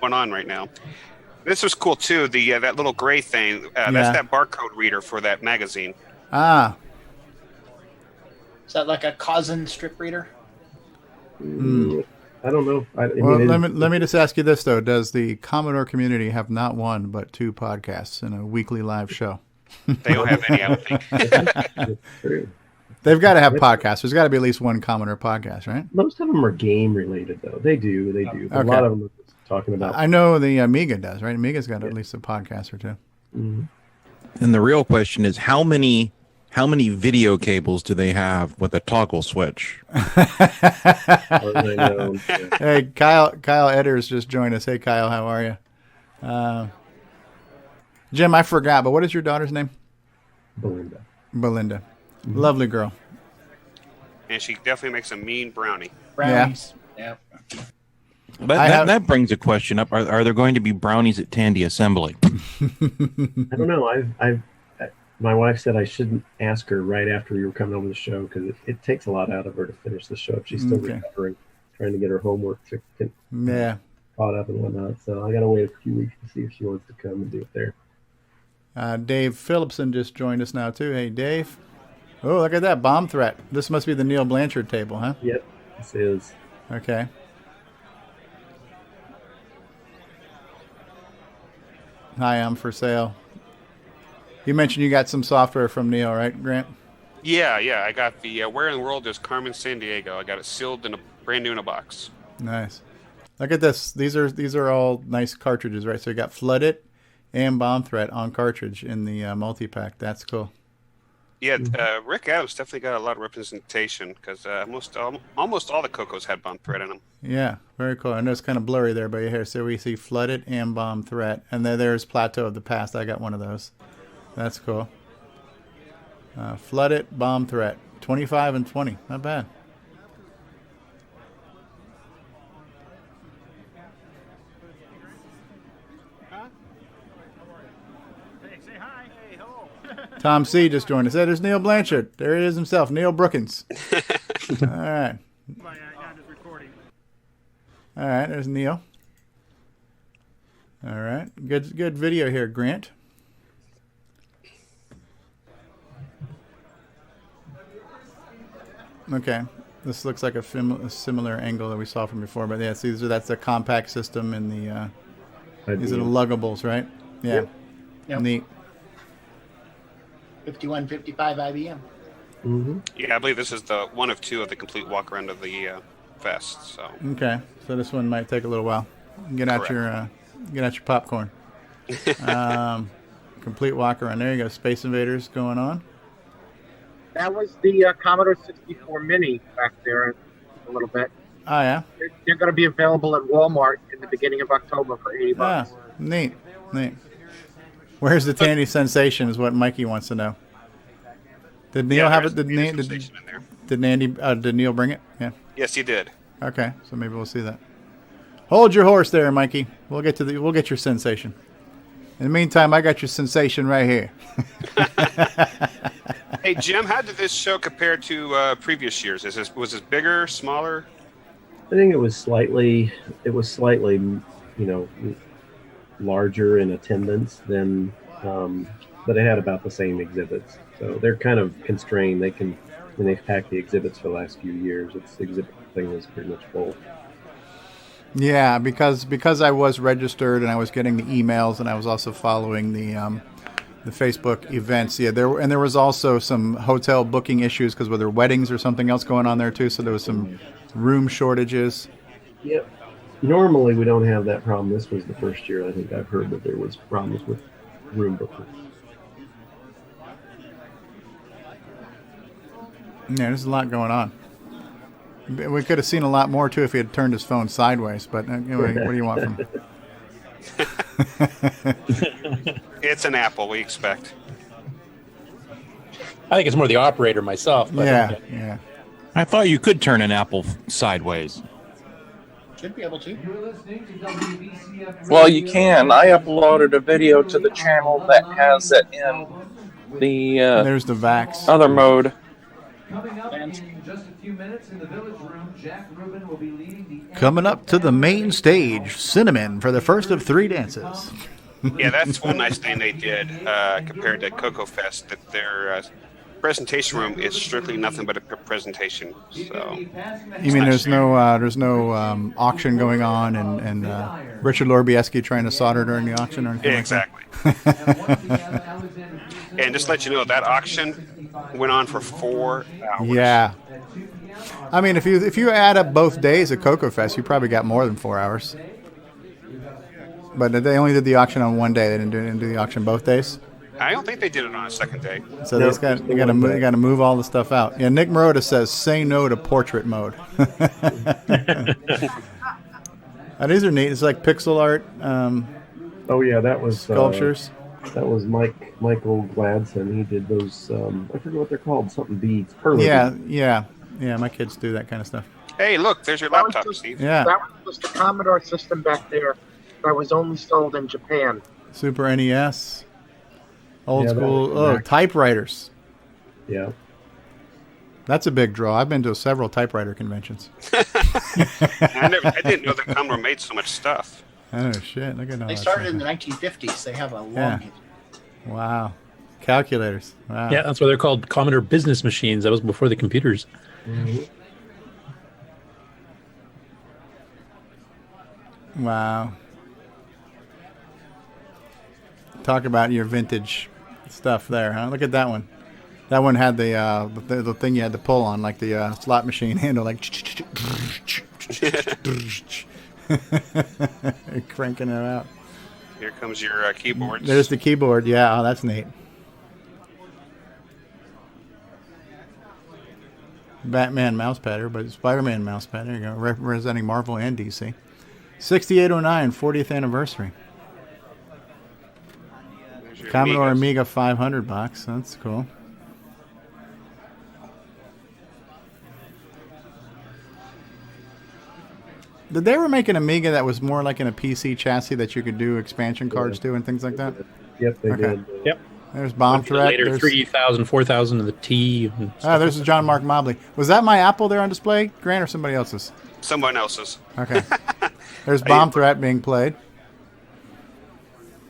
going on right now. This was cool, too, the that little gray thing. That's that barcode reader for that magazine. Ah. Is that like a Cousin strip reader? I don't know. Let me just ask you this, though. Does the Commodore community have not one but 2 podcasts and a weekly live show? They don't have any, I don't think. True. They've got to have podcasts. There's got to be at least one Commodore podcast, right? Most of them are game related, though. They do. But Okay. a lot of them are talking about. I know the Amiga does, right? Amiga's got at least a podcast or 2. Mm-hmm. And the real question is, how many video cables do they have with a toggle switch? Hey, Kyle Edders just joined us. Hey, Kyle, how are you? Jim, I forgot, but what is your daughter's name? Belinda. Mm-hmm. Lovely girl. And she definitely makes a mean brownie. Brownies. Yeah. But that brings a question up. Are there going to be brownies at Tandy Assembly? I don't know. My wife said I shouldn't ask her right after we were coming over the show because it takes a lot out of her to finish the show if she's still recovering, trying to get her homework to get caught up and whatnot. So I got to wait a few weeks to see if she wants to come and do it there. Dave Phillipson just joined us now, too. Hey, Dave. Oh, look at that. Bomb threat. This must be the Neil Blanchard table, huh? Yep, this is. Okay. Hi, I'm for sale. You mentioned you got some software from Neil, right, Grant? Yeah. I got the Where in the World is Carmen Sandiego. I got it sealed in a brand new in a box. Nice. Look at this. These are all nice cartridges, right? So you got Flood It and Bomb Threat on cartridge in the multi-pack. That's cool. Yeah, Rick Adams definitely got a lot of representation because almost all the Cocos had Bomb Threat in them. Yeah, very cool. I know it's kind of blurry there, but here, so we see Flood It and Bomb Threat. And then there's Plateau of the Past. I got one of those. That's cool. Flood It, Bomb Threat. 25 and 20. Not bad. Tom C. just joined us. Hey, there's Neil Blanchard. There he is himself, Neil Brookins. All right. All right, there's Neil. All right. Good video here, Grant. Okay. This looks like a similar angle that we saw from before, but yeah, see, that's the compact system and the these are the luggables, right? Yeah. Yep. Neat. 5155 IBM. Mm-hmm. Yeah, I believe this is the one of two of the complete walk around of the fest. So Okay, so this one might take a little while. Get out your popcorn. Complete walk around. There you go. Space Invaders going on. That was the Commodore 64 Mini back there a little bit. Oh yeah. They're going to be available at Walmart in the beginning of October for $80. Ah, neat. Where's the Tandy Sensation is what Mikey wants to know. Did Neil have it? Did Neil bring it? Yeah. yes, he did. Okay, so maybe we'll see that. Hold your horse there, Mikey. We'll get your sensation. In the meantime, I got your sensation right here. Hey Jim, how did this show compare to previous years? Was this bigger, smaller? I think it was slightly, larger in attendance than, but it had about the same exhibits. So they're kind of constrained. When they've packed the exhibits for the last few years, the exhibit thing was pretty much full. Yeah, because I was registered and I was getting the emails and I was also following the Facebook events. Yeah, there was also some hotel booking issues because were there weddings or something else going on there too. So there was some room shortages. Yep. Normally we don't have that problem. This was the first year I think I've heard that there was problems with room booking. Yeah, there's a lot going on. We could have seen a lot more too if he had turned his phone sideways. But anyway, what do you want from him? It's an Apple, we expect. I think it's more the operator myself. But yeah. I thought you could turn an Apple sideways. Should be able to. Well, you can. I uploaded a video to the channel that has it in the there's the Vax other mode. Coming up to the main stage, Cinnamon for the first of 3 dances. Yeah, that's one nice thing they did compared to Coco Fest, that their presentation room is strictly nothing but a presentation. So you mean there's no auction going on and Richard Lorbieski trying to solder during the auction or anything? Yeah, exactly. And just to let you know, that auction went on for 4 hours. Yeah. I mean, if you add up both days at Coco Fest, you probably got more than 4 hours. But they only did the auction on one day. They didn't do the auction both days. I don't think they did it on a second day. So they got to move all the stuff out. Yeah, Nick Marotta says say no to portrait mode. These are neat. It's like pixel art. Oh yeah, that was sculptures. That was Michael Gladson. He did those. I forget what they're called. Something beads. Yeah. My kids do that kind of stuff. Hey, look, there's your laptop, Steve. Yeah. That was the Commodore system back there that was only sold in Japan. Super NES. Old school typewriters. Yeah. That's a big draw. I've been to several typewriter conventions. I didn't know that Commodore made so much stuff. Oh, shit. Look at all They that started stuff. in the 1950s. They have a long history. Wow. Calculators. Wow. Yeah, that's why they're called Commodore business machines. That was before the computers. Mm-hmm. Wow. Talk about your vintage stuff there, huh? Look at that one. That one had the thing you had to pull on, like the slot machine handle, like cranking it out. Here comes your keyboards. There's the keyboard. Yeah, oh, that's neat. Batman mouse pad, but Spider-Man mouse pad. There you go, representing Marvel and DC. 6809, 40th anniversary. Commodore Amiga 500 box. That's cool. Did they ever make an Amiga that was more like in a PC chassis that you could do expansion cards to and things like that? Yep, they did. Yep. There's Bomb Threat. Later, 3000, 4000, and the T. There's John Mark Mobley. Was that my Apple there on display, Grant, or somebody else's? Someone else's. Okay. There's Bomb Threat being played.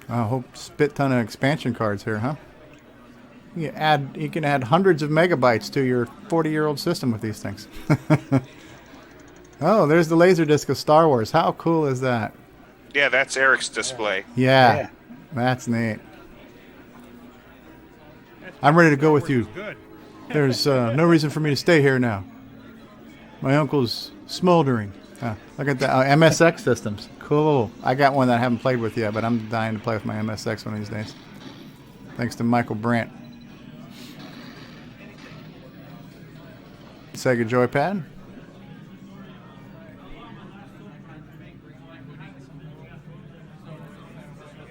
I hope spit ton of expansion cards here, huh? You can add hundreds of megabytes to your 40-year-old system with these things. Oh, there's the Laserdisc of Star Wars. How cool is that? Yeah, that's Eric's display. Yeah. That's neat. I'm ready to go with you. There's no reason for me to stay here now. My uncle's smoldering. Look at that. MSX systems. Cool. I got one that I haven't played with yet, but I'm dying to play with my MSX one of these days. Thanks to Michael Brandt. Sega Joypad.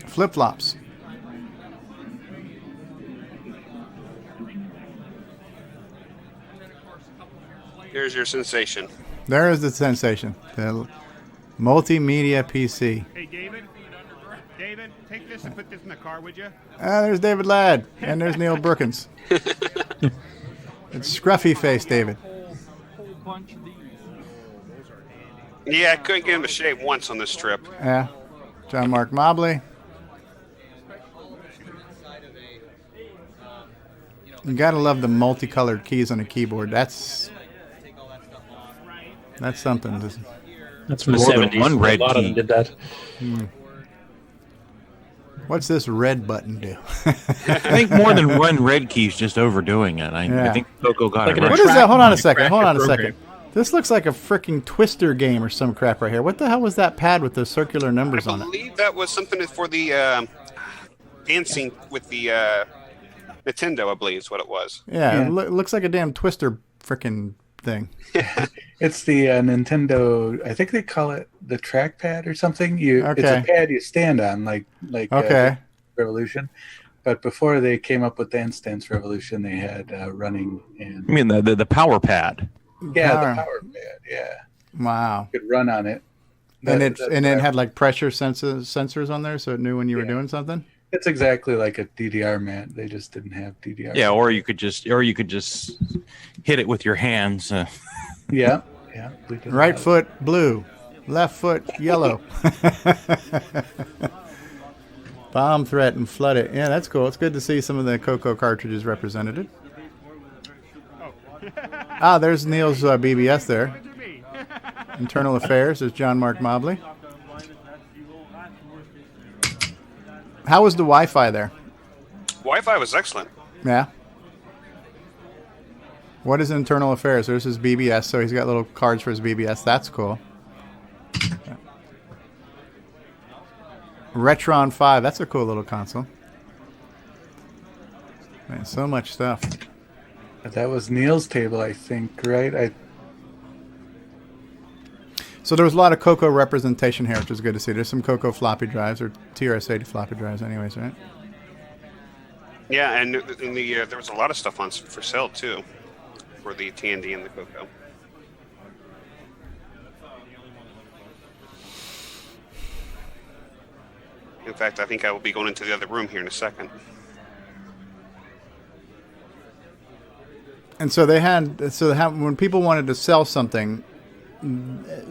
Flip-flops. Here's your sensation. There is the sensation. The multimedia PC. Hey, David, take this and put this in the car, would you? There's David Ladd. And there's Neil Brookins. It's scruffy face David. Yeah, I couldn't get him to shave once on this trip. Yeah. John Mark Mobley. You gotta love the multicolored keys on a keyboard. That's something. That's from the 70s. One red a lot key. of them did that. What's this red button do? I think more than one red key is just overdoing it. I think Coco got it right. What is that? Hold on a second. This looks like a freaking Twister game or some crap right here. What the hell was that pad with those circular numbers on it? I believe that was something for the dancing with the Nintendo, I believe is what it was. Yeah. It looks like a damn Twister freaking thing. It's the Nintendo. I think they call it the trackpad or something. It's a pad you stand on, like Revolution. But before they came up with Dance Dance Revolution, they had running and. I mean the power pad. Yeah, the power pad. Yeah. Wow. You could run on it. And it had like pressure sensors on there, so it knew when you were doing something. It's exactly like a DDR mat. They just didn't have DDR. Yeah, or you could just hit it with your hands. Yeah. Right foot blue, left foot yellow. Bomb threat and flood it. Yeah, that's cool. It's good to see some of the Coco cartridges represented. There's Neil's BBS there. Internal Affairs. There's John Mark Mobley. How was the Wi-Fi there? Wi-Fi was excellent. Yeah. What is Internal Affairs? There's his BBS, so he's got little cards for his BBS. That's cool. Retron 5. That's a cool little console. Man, so much stuff. That was Neil's table, I think, right? So there was a lot of Coco representation here, which is good to see. There's some Coco floppy drives, or TRS-80 floppy drives anyways, right? Yeah, and there was a lot of stuff for sale, too, for the TND and the Coco. In fact, I think I will be going into the other room here in a second. And so when people wanted to sell something,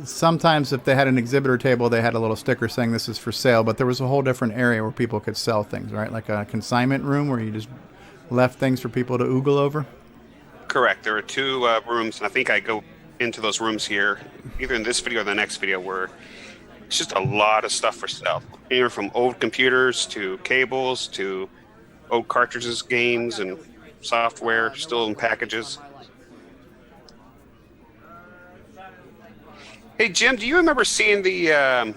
sometimes if they had an exhibitor table, they had a little sticker saying this is for sale, but there was a whole different area where people could sell things, right? Like a consignment room where you just left things for people to oogle over? Correct. There are two rooms, and I think I go into those rooms here, either in this video or the next video, where it's just a lot of stuff for sale. Anywhere from old computers to cables to old cartridges, games, and software still in packages. Hey, Jim, do you remember seeing the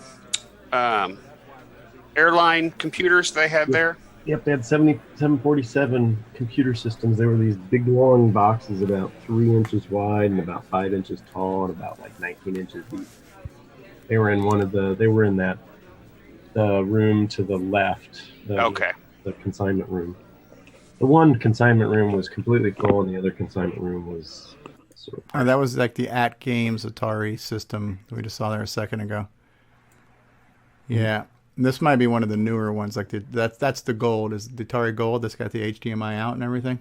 airline computers they had there? Yep, they had 747 computer systems. They were these big, long boxes about 3 inches wide and about 5 inches tall and about like 19 inches deep. They were in that room to the left. The consignment room. The one consignment room was completely full, and the other consignment room was sort of... that was like the At Games Atari system that we just saw there a second ago. Yeah. This might be one of the newer ones. Like that's the Gold. Is the Atari Gold that's got the HDMI out and everything?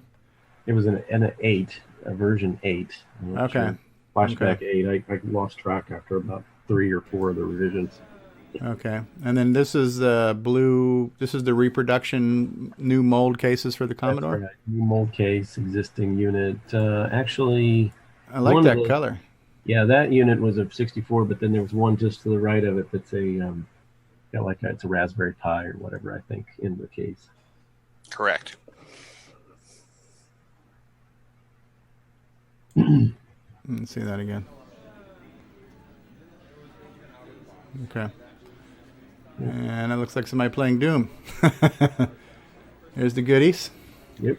It was an 8, a version 8. Okay. Flashback 8. I lost track after about 3 or 4 of the revisions. Okay. And then this is blue. This is the reproduction new mold cases for the Commodore. That's right. New mold case, existing unit. Actually, I like that color. Yeah, that unit was a 64, but then there was one just to the right of it that's it's a Raspberry Pi or whatever, I think, in the case. Correct. Let's see that again. Okay. And it looks like somebody playing Doom. Here's the goodies. Yep.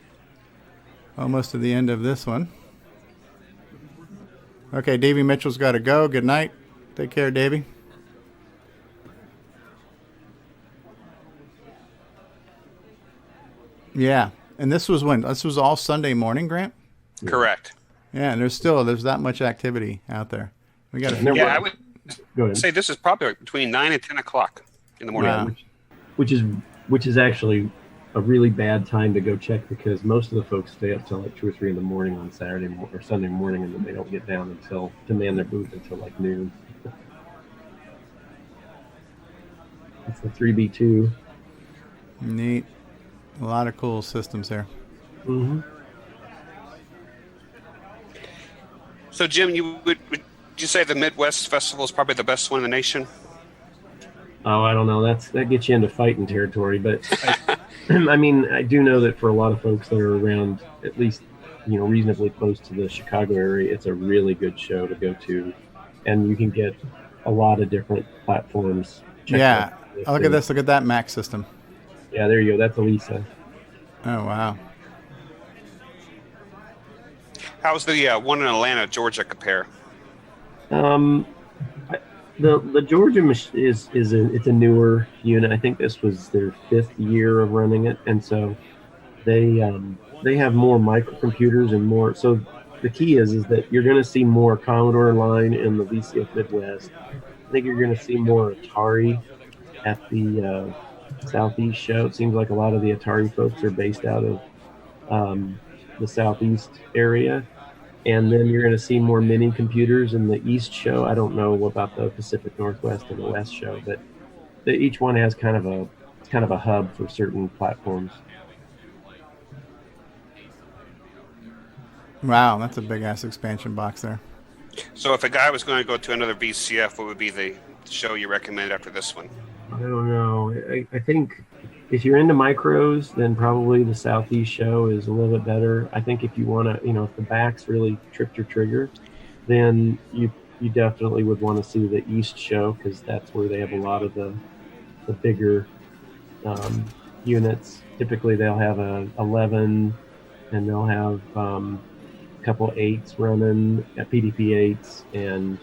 Almost to the end of this one. Okay, Davey Mitchell's got to go. Good night. Take care, Davey. Yeah. And this was when? This was all Sunday morning, Grant? Correct. Yeah, and there's that much activity out there. We got Yeah, I would say this is probably between 9 and 10 o'clock in the morning. Wow. Which is actually a really bad time to go check, because most of the folks stay up till like 2 or 3 in the morning on Saturday or Sunday morning, and then they don't get down to man their booth until like noon. It's the 3B2. Neat. A lot of cool systems there. Mm-hmm. So, Jim, would you say the Midwest Festival is probably the best one in the nation? Oh, I don't know. That gets you into fighting territory, but I mean, I do know that for a lot of folks that are around, at least reasonably close to the Chicago area, it's a really good show to go to, and you can get a lot of different platforms. Yeah. Oh, look at this. Look at that Mac system. Yeah, there you go. That's Elisa. Oh, wow. How's the one in Atlanta, Georgia, compare? The Georgia is it's a newer unit. I think this was their 5th year of running it, and so they have more microcomputers and more. So the key is that you're going to see more Commodore line in the VCF Midwest. I think you're going to see more Atari at the Southeast show. It seems like a lot of the Atari folks are based out of the Southeast area. And then you're going to see more mini computers in the East show. I don't know about the Pacific Northwest and the West show, but each one has kind of a hub for certain platforms. Wow, that's a big ass expansion box there. So if a guy was going to go to another VCF, what would be the show you recommend after this one? I don't know. I think if you're into micros, then probably the Southeast show is a little bit better. I think if you want to, if the backs really tripped your trigger, then you definitely would want to see the East show, because that's where they have a lot of the bigger units. Typically they'll have a 11, and they'll have a couple 8s running, PDP 8s, and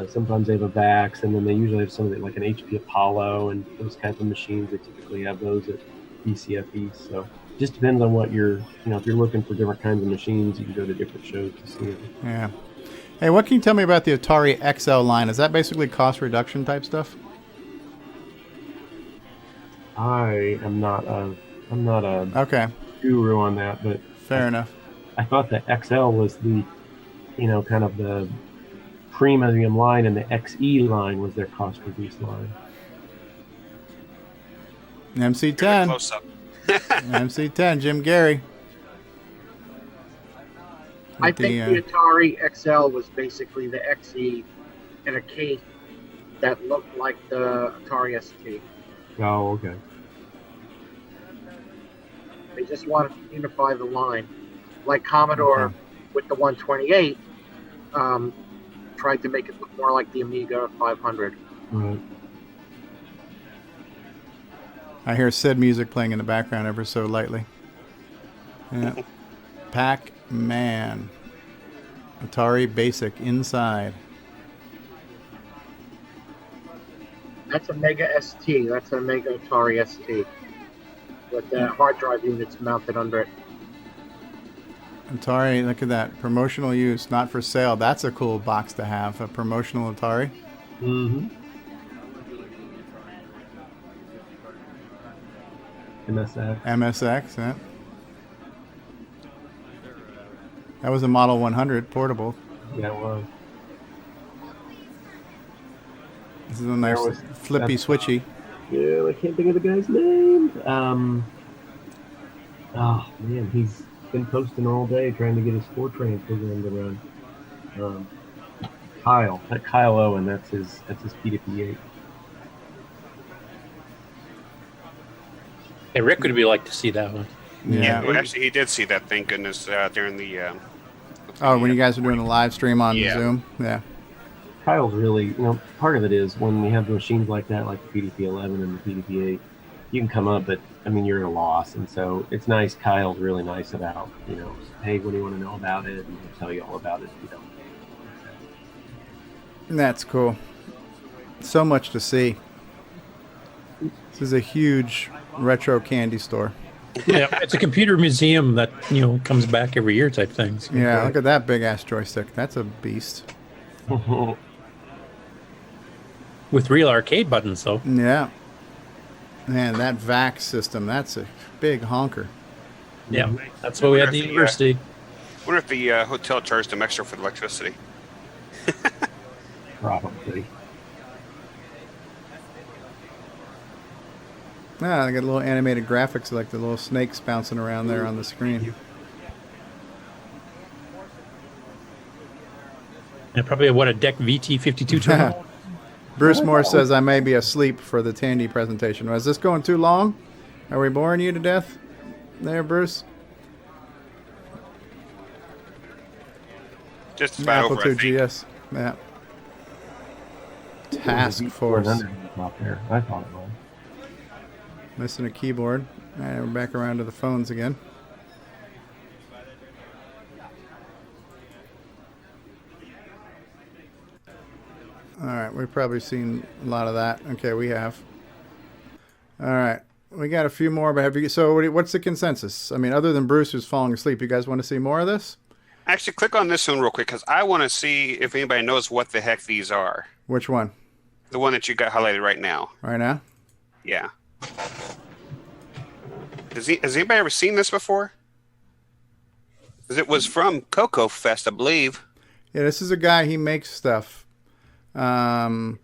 sometimes they have a VAX, and then they usually have something like an HP Apollo and those kinds of machines. They typically have those at VCF East. So it just depends on what you're, if you're looking for different kinds of machines, you can go to different shows to see it. Yeah. Hey, what can you tell me about the Atari XL line? Is that basically cost reduction type stuff? I'm not a okay guru on that, but fair enough. I thought the XL was the, kind of the premium line, and the XE line was their cost reduced line. MC10. Close up. MC10, Jim Gary. I think the Atari XL was basically the XE in a case that looked like the Atari ST. Oh, okay. They just wanted to unify the line. Like Commodore with the 128, tried to make it look more like the Amiga 500. Right. I hear Sid music playing in the background ever so lightly. Yeah. Pac-Man. Atari Basic inside. That's a Mega ST. That's a Mega Atari ST. With the hard drive units mounted under it. Atari, look at that. Promotional use, not for sale. That's a cool box to have. A promotional Atari. Mm-hmm. MSX, yeah. That was a Model 100 portable. Yeah, it was. This is a nice flippy switchy. Yeah, I can't think of the guy's name. Oh man, he's been posting all day trying to get his Fortran program to run. Kyle Owen. That's his P2P8. Hey, Rick would be like to see that one. Yeah. Well, actually, he did see that. Thank goodness during the. Oh, when you guys were doing the live stream on Zoom, yeah. Kyle's really, part of it is when we have machines like that, like the PDP-11 and the PDP-8, you can come up, but I mean, you're at a loss. And so it's nice. Kyle's really nice about, hey, what do you want to know about it? And he'll tell you all about it if you don't. That's cool. So much to see. This is a huge retro candy store. Yeah, it's a computer museum that, comes back every year type thing. So Yeah, look at that big ass joystick. That's a beast. With real arcade buttons, though. Yeah. Man, that VAX system, that's a big honker. Yeah, that's what we had at the university. I wonder if the hotel charged them extra for the electricity. Probably. Ah, they got little animated graphics like the little snakes bouncing around there on the screen. And probably a DEC VT52 terminal. Bruce Moore says I may be asleep for the Tandy presentation. Was this going too long? Are we boring you to death there, Bruce? Just about Apple over, I II think. GS. Yeah. Task Force. Not there. I thought it was. Missing a keyboard. All right, we're back around to the phones again. All right, we've probably seen a lot of that. Okay, we have. All right, we got a few more, but what's the consensus? I mean, other than Bruce who's falling asleep, you guys want to see more of this? Actually, click on this one real quick because I want to see if anybody knows what the heck these are. Which one? The one that you got highlighted right now. Right now? Yeah. Has anybody ever seen this before? Because it was from Coco Fest, I believe. Yeah, this is a guy. He makes stuff. I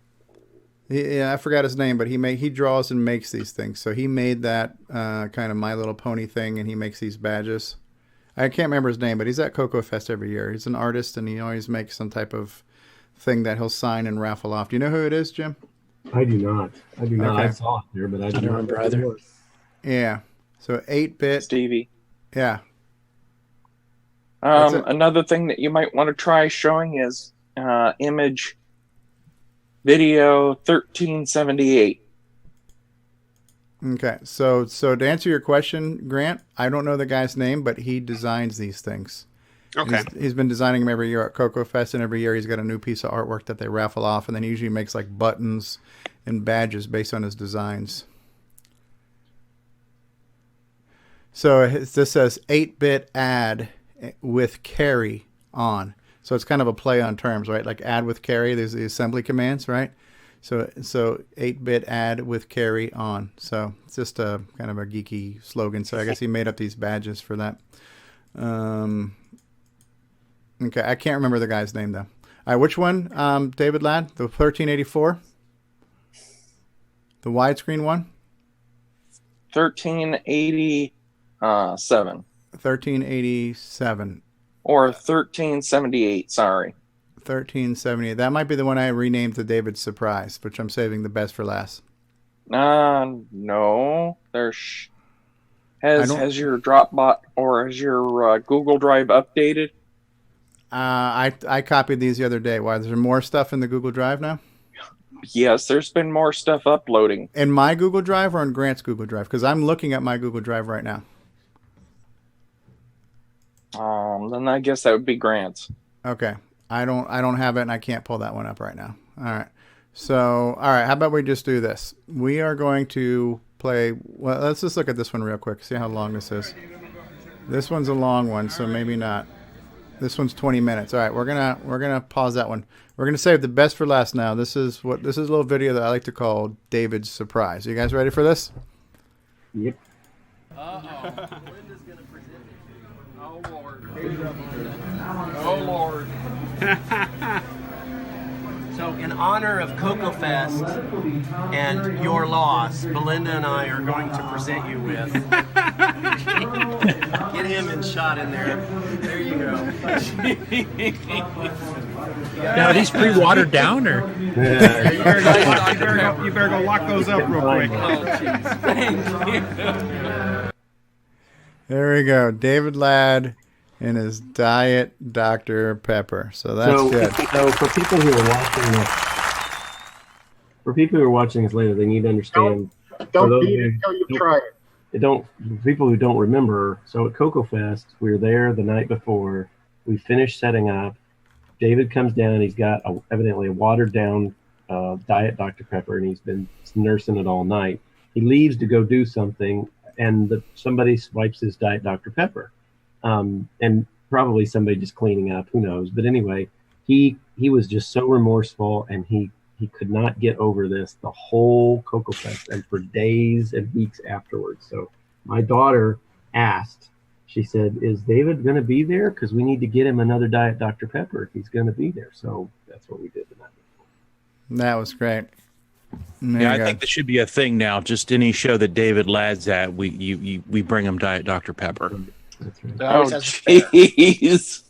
forgot his name, but he draws and makes these things. So he made that kind of My Little Pony thing, and he makes these badges. I can't remember his name, but he's at Coco Fest every year. He's an artist, and he always makes some type of thing that he'll sign and raffle off. Do you know who it is, Jim? I do not. Okay. I saw it there, but I don't remember either. Yeah. So 8-bit. Stevie. Yeah. Another thing that you might want to try showing is image video 1378. Okay. So to answer your question, Grant, I don't know the guy's name, but he designs these things. Okay. He's been designing them every year at Coco Fest, and every year he's got a new piece of artwork that they raffle off, and then he usually makes like buttons and badges based on his designs. So this says 8-bit add with carry on. So it's kind of a play on terms, right? Like add with carry, there's the assembly commands, right? So 8-bit add with carry on. So it's just a kind of a geeky slogan. So I guess he made up these badges for that. Okay, I can't remember the guy's name though. All right, which one, David Ladd? The 1384? The widescreen one? 1387. 1387. Or 1378, sorry. 1378. That might be the one I renamed to David's Surprise, which I'm saving the best for last. No. Has your Dropbot or has your Google Drive updated? I copied these the other day. Why? Is there more stuff in the Google Drive now? Yes, there's been more stuff uploading. In my Google Drive or in Grant's Google Drive? Because I'm looking at my Google Drive right now. Then I guess that would be Grant's. Okay. I don't have it, and I can't pull that one up right now. All right. So, all right. How about we just do this? We are going to play. Well, let's just look at this one real quick. See how long this is. This one's a long one, so maybe not. This one's 20 minutes. All right. We're gonna pause that one. We're gonna save the best for last. Now, this is a little video that I like to call David's Surprise. Are you guys ready for this? Yep. Linda's gonna present it. Oh Lord. Oh Lord. So in honor of CoCoFest and your loss, Belinda and I are going to present you with. Get him and shot in there. There you go. Now, are these pre-watered down, or? Yeah. You better go lock those up real quick. Oh, jeez. Thank you. There we go. David Ladd and his Diet Dr. Pepper. So that's good. So for people who are watching this later, they need to understand. Don't beat it until you try it. People who don't remember, so at CoCoFest, we were there the night before. We finished setting up. David comes down. He's got evidently a watered down Diet Dr. Pepper, and he's been nursing it all night. He leaves to go do something, and somebody swipes his Diet Dr. Pepper. And probably somebody just cleaning up, who knows. But anyway, he was just so remorseful, and he could not get over this the whole CoCoFest and for days and weeks afterwards. So my daughter asked, she said, "Is David going to be there? Because we need to get him another Diet Dr. Pepper if he's going to be there." So that's what we did tonight. That was great. Yeah, I think this should be a thing now. Just any show that David Ladd's at, we bring him Diet Dr. Pepper. That's right. Oh, jeez.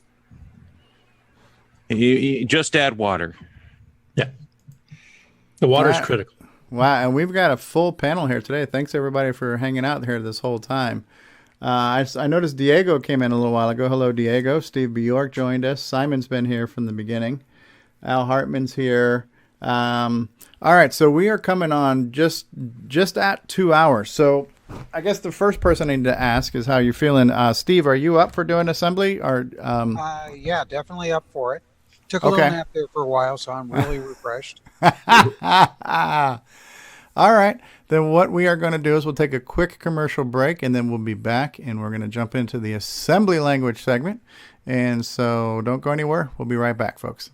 You just add water. Yeah. The water's critical. Wow, and we've got a full panel here today. Thanks, everybody, for hanging out here this whole time. I noticed Diego came in a little while ago. Hello, Diego. Steve Bjork joined us. Simon's been here from the beginning. Al Hartman's here. All right, so we are coming on just at 2 hours. So I guess the first person I need to ask is how you're feeling. Steve, are you up for doing assembly? Or yeah, definitely up for it. Took a little nap there for a while, so I'm really refreshed. All right. Then what we are going to do is we'll take a quick commercial break, and then we'll be back, and we're going to jump into the assembly language segment. And so don't go anywhere. We'll be right back, folks.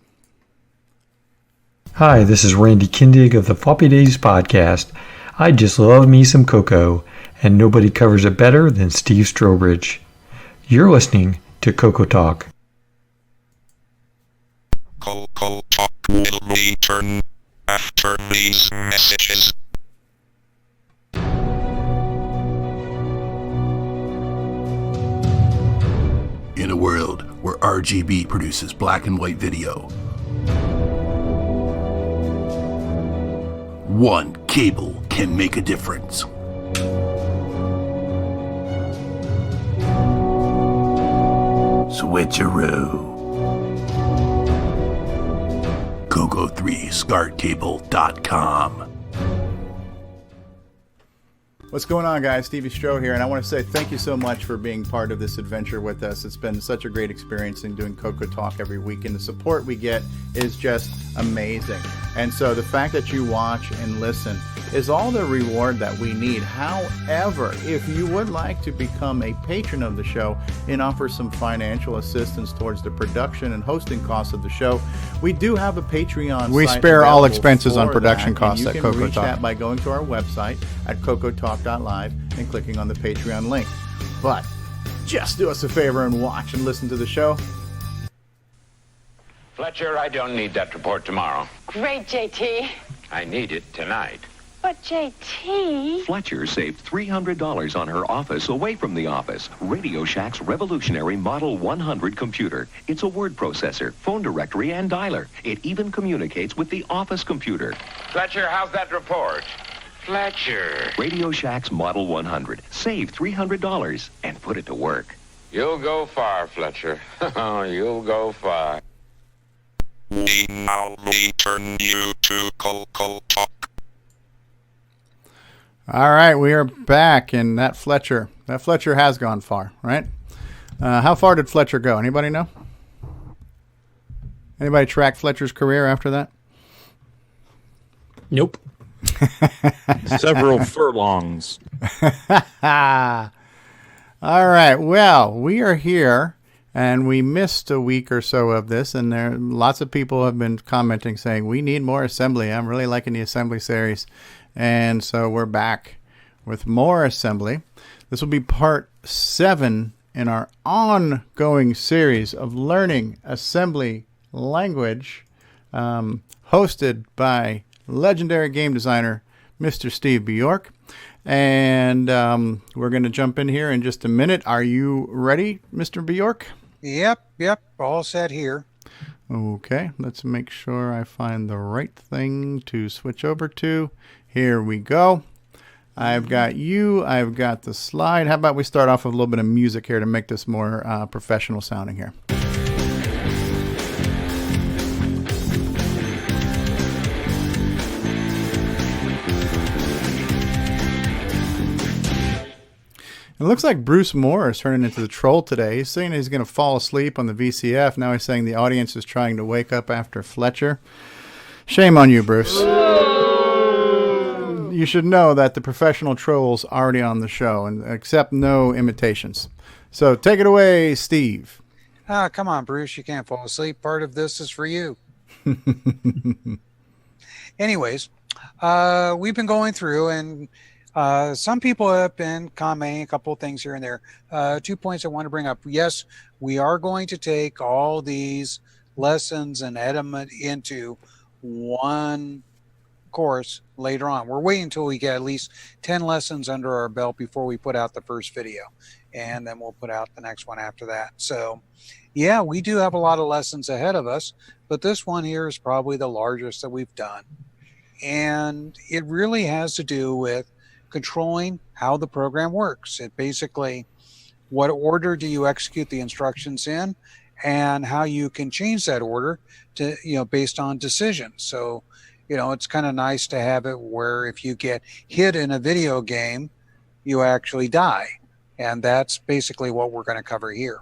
Hi, this is Randy Kindig of the Floppy Days podcast. I just love me some cocoa, and nobody covers it better than Steve Strobridge. You're listening to CoCoTALK. CoCoTALK will return after these messages. In a world where RGB produces black and white video, one cable can make a difference. Switcheroo. CoCo3ScartCable.com. What's going on, guys? Stevie Stroh here, and I want to say thank you so much for being part of this adventure with us. It's been such a great experience in doing CoCoTALK every week, and the support we get is just amazing. And so the fact that you watch and listen is all the reward that we need. However, if you would like to become a patron of the show and offer some financial assistance towards the production and hosting costs of the show, we do have a Patreon. We site spare all available expenses on for production that, costs and at you can reach CoCoTALK that by going to our website at CoCoTalk.live and clicking on the Patreon link. But just do us a favor and watch and listen to the show. Fletcher, I don't need that report tomorrow. Great, JT. I need it tonight. But JT... Fletcher saved $300 on her office away from the office. Radio Shack's revolutionary Model 100 computer. It's a word processor, phone directory, and dialer. It even communicates with the office computer. Fletcher, how's that report? Fletcher. Radio Shack's Model 100. Save $300 and put it to work. You'll go far, Fletcher. You'll go far. We now return you to CoCoTALK. All right, we are back, and that Fletcher has gone far, right? How far did Fletcher go? Anybody know? Anybody track Fletcher's career after that? Nope. Several furlongs. All right, well, we are here, and we missed a week or so of this, and there lots of people have been commenting saying, we need more assembly. I'm really liking the assembly series. And so we're back with more assembly. This will be part 7 in our ongoing series of learning assembly language. hosted by legendary game designer Mr. Steve Bjork. And we're going to jump in here in just a minute. Are you ready, Mr. Bjork? Yep. All set here. Okay, let's make sure I find the right thing to switch over to. Here we go. I've got you. I've got the slide. How about we start off with a little bit of music here to make this more professional sounding here. It looks like Bruce Moore is turning into the troll today. He's saying he's going to fall asleep on the VCF. Now he's saying the audience is trying to wake up after Fletcher. Shame on you, Bruce. You should know that the professional troll's already on the show and accept no imitations. So take it away, Steve. Come on, Bruce. You can't fall asleep. Part of this is for you. Anyways, we've been going through and some people have been commenting a couple of things here and there. 2 points I want to bring up. Yes, we are going to take all these lessons and add them into one course later on. We're waiting until we get at least 10 lessons under our belt before we put out the first video. And then we'll put out the next one after that. So, yeah, we do have a lot of lessons ahead of us. But this one here is probably the largest that we've done. And it really has to do with controlling how the program works. It basically, what order do you execute the instructions in, and how you can change that order to, based on decisions. So, it's kind of nice to have it where if you get hit in a video game, you actually die. And that's basically what we're going to cover here.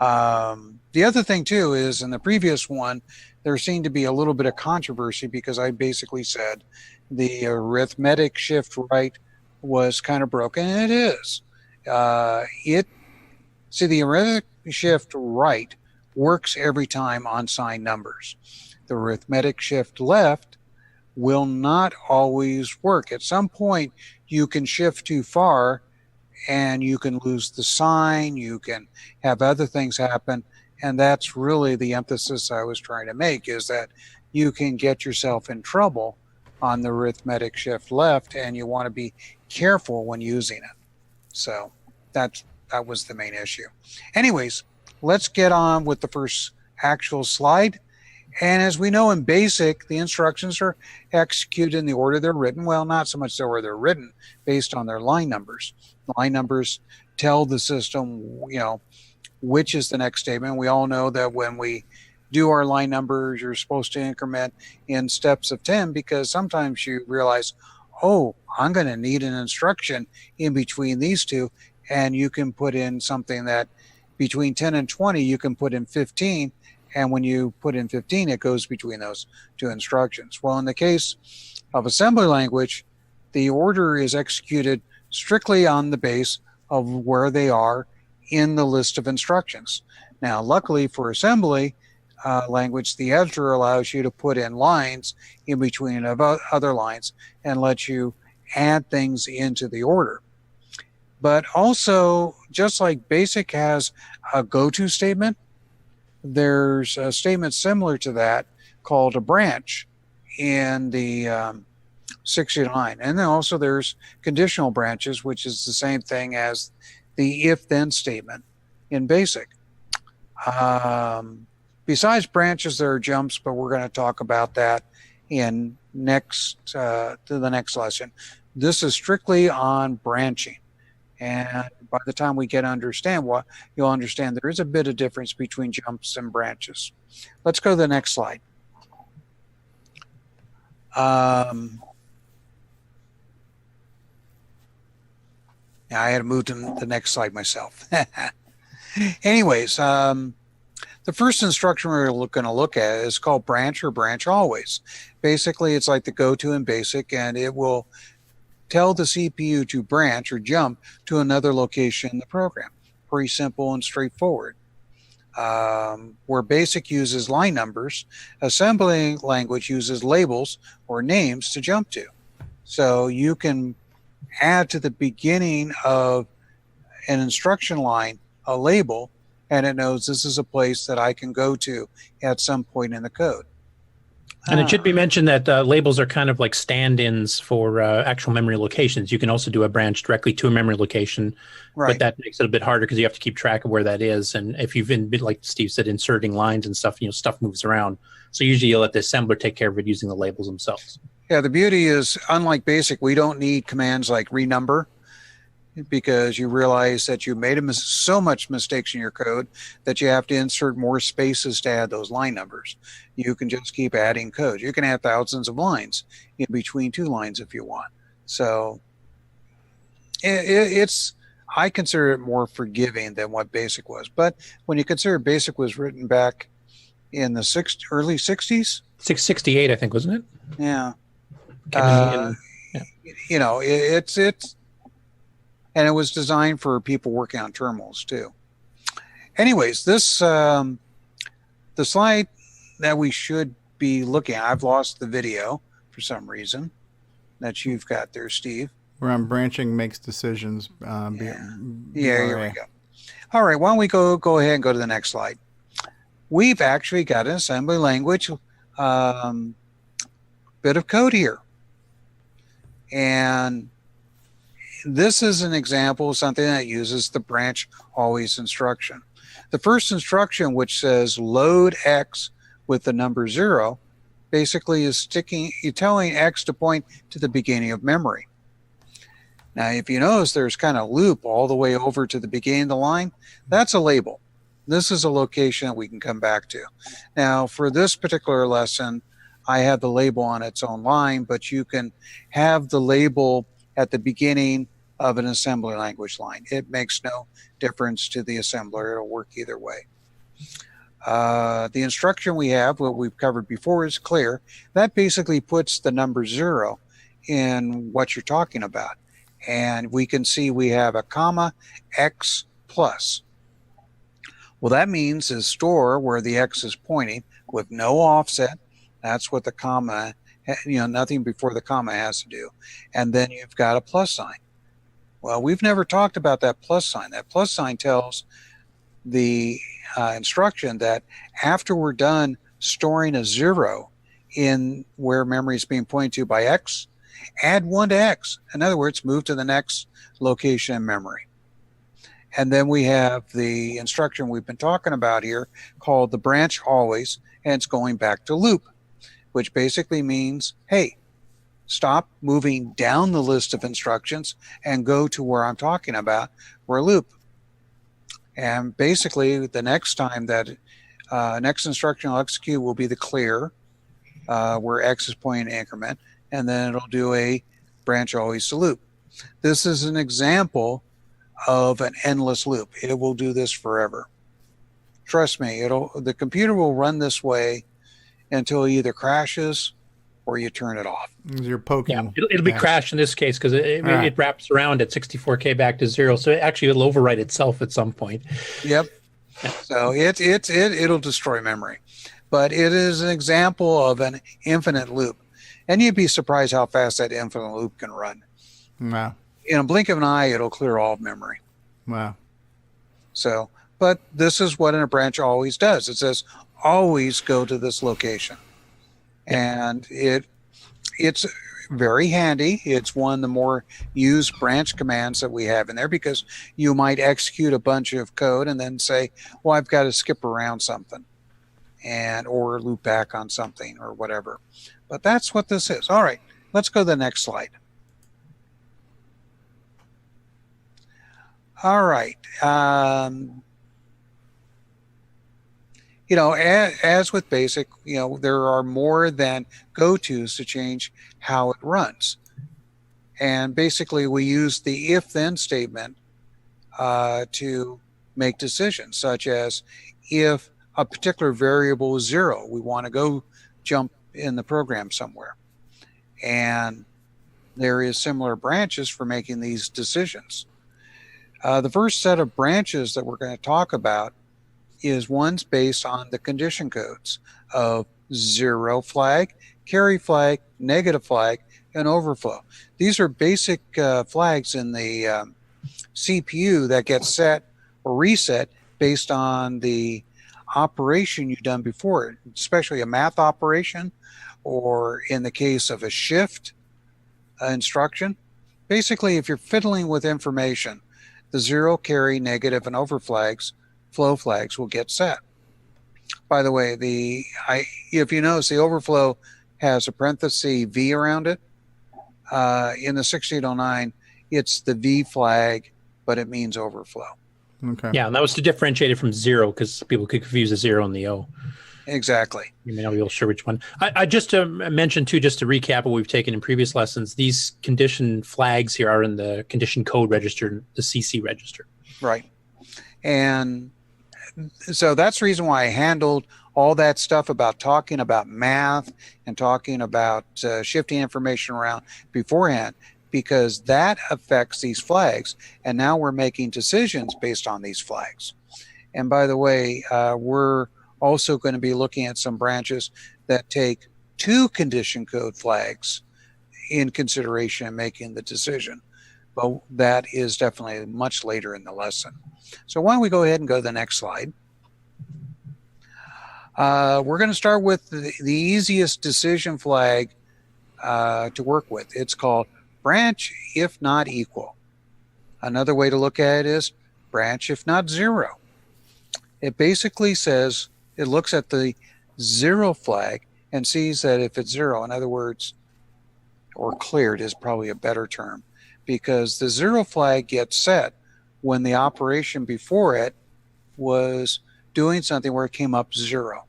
The other thing too is in the previous one, there seemed to be a little bit of controversy because I basically said the arithmetic shift right was kind of broken, and it is. The arithmetic shift right works every time on signed numbers. The arithmetic shift left will not always work. At some point, you can shift too far, and you can lose the sign. You can have other things happen, and that's really the emphasis I was trying to make, is that you can get yourself in trouble on the arithmetic shift left, and you want to be careful when using it. So that was the main issue. Anyways, let's get on with the first actual slide. And as we know in BASIC, the instructions are executed in the order they're written. Well, not so much the order they're written, based on their line numbers. Line numbers tell the system, which is the next statement. We all know that when we do our line numbers, you're supposed to increment in steps of 10, because sometimes you realize, oh, I'm going to need an instruction in between these two. And you can put in something that between 10 and 20, you can put in 15. And when you put in 15, it goes between those two instructions. Well, in the case of assembly language, the order is executed strictly on the base of where they are in the list of instructions. Now, luckily for assembly language, the editor allows you to put in lines in between of other lines and let you add things into the order. But also, just like BASIC has a go-to statement, there's a statement similar to that called a branch in the 69. And then also there's conditional branches, which is the same thing as the if-then statement in BASIC. Besides branches, there are jumps, but we're going to talk about that in to the next lesson. This is strictly on branching. And by the time we get to understand what, you'll understand there is a bit of difference between jumps and branches. Let's go to the next slide. Now I had to move to the next slide myself. Anyways, the first instruction we're going to look at is called branch or branch always. Basically, it's like the go-to in BASIC, and it will tell the CPU to branch or jump to another location in the program. Pretty simple and straightforward. Where BASIC uses line numbers, assembly language uses labels or names to jump to. So you can add to the beginning of an instruction line a label, and it knows this is a place that I can go to at some point in the code. And it should be mentioned that labels are kind of like stand-ins for actual memory locations. You can also do a branch directly to a memory location, Right. but that makes it a bit harder because you have to keep track of where that is. And if you've been, like Steve said, inserting lines and stuff, stuff moves around. So usually you'll let the assembler take care of it using the labels themselves. Yeah, the beauty is, unlike BASIC, we don't need commands like renumber, because you realize that you made so much mistakes in your code that you have to insert more spaces to add those line numbers. You can just keep adding code. You can add thousands of lines in between 2 lines if you want. So it's, I consider it more forgiving than what BASIC was. But when you consider BASIC was written back in the early 60s? 668, I think, wasn't it? Yeah. Yeah. It's and it was designed for people working on terminals too. Anyways, this the slide that we should be looking at, I've lost the video for some reason that you've got there, Steve. Where I'm branching makes decisions. Here we go. All right, why don't we go ahead and go to the next slide. We've actually got an assembly language bit of code here. And this is an example of something that uses the branch always instruction. The first instruction, which says load X with the number 0, basically is you're telling X to point to the beginning of memory. Now, if you notice, there's kind of loop all the way over to the beginning of the line. That's a label. This is a location that we can come back to. Now, for this particular lesson, I have the label on its own line, but you can have the label at the beginning of an assembly language line. It makes no difference to the assembler. It'll work either way. The instruction we have, what we've covered before, is clear. That basically puts the number 0 in what you're talking about. And we can see we have a comma X plus. Well, that means is store where the X is pointing with no offset. That's what the comma, nothing before the comma has to do. And then you've got a plus sign. Well, we've never talked about that plus sign. That plus sign tells the instruction that after we're done storing a 0 in where memory is being pointed to by X, add 1 to X. In other words, move to the next location in memory. And then we have the instruction we've been talking about here called the branch always, and it's going back to loop, which basically means, hey, stop moving down the list of instructions and go to where I'm talking about, where loop. And basically, the next time that next instruction will execute will be the clear, where X is pointing increment, and then it'll do a branch always to loop. This is an example of an endless loop. It will do this forever. Trust me, the computer will run this way until it either crashes or you turn it off. You're poking. Yeah, it'll be crashed in this case because it wraps around at 64K back to 0. So it'll overwrite itself at some point. Yep. So it'll destroy memory. But it is an example of an infinite loop. And you'd be surprised how fast that infinite loop can run. Wow. In a blink of an eye, it'll clear all of memory. Wow. So, but this is what a branch always does. It says, always go to this location. And it's very handy. It's one of the more used branch commands that we have in there, because you might execute a bunch of code and then say, well, I've got to skip around something or loop back on something or whatever. But that's what this is. All right, let's go to the next slide. All right. As with BASIC, there are more than go-tos to change how it runs. And basically, we use the if-then statement to make decisions, such as if a particular variable is 0, we want to go jump in the program somewhere. And there is similar branches for making these decisions. The first set of branches that we're going to talk about is ones based on the condition codes of 0 flag, carry flag, negative flag, and overflow. These are basic flags in the CPU that get set or reset based on the operation you've done before, especially a math operation or in the case of a shift instruction, basically if you're fiddling with information, the 0, carry, negative, and over flags, flow flags will get set. By the way, if you notice, the overflow has a parenthesis V around it. In the 6809, it's the V flag, but it means overflow. Okay. Yeah, and that was to differentiate it from 0 because people could confuse the 0 and the O. Exactly. You may not be able to sure which one. I just to mention, too, just to recap what we've taken in previous lessons, these condition flags here are in the condition code register, the CC register. Right. And so that's the reason why I handled all that stuff about talking about math and talking about shifting information around beforehand, because that affects these flags. And now we're making decisions based on these flags. And by the way, we're also going to be looking at some branches that take 2 condition code flags in consideration in making the decision. But that is definitely much later in the lesson. So why don't we go ahead and go to the next slide. We're going to start with the easiest decision flag to work with. It's called branch if not equal. Another way to look at it is branch if not 0. It basically says, it looks at the 0 flag and sees that if it's 0, in other words, or cleared is probably a better term, because the 0 flag gets set when the operation before it was doing something where it came up 0.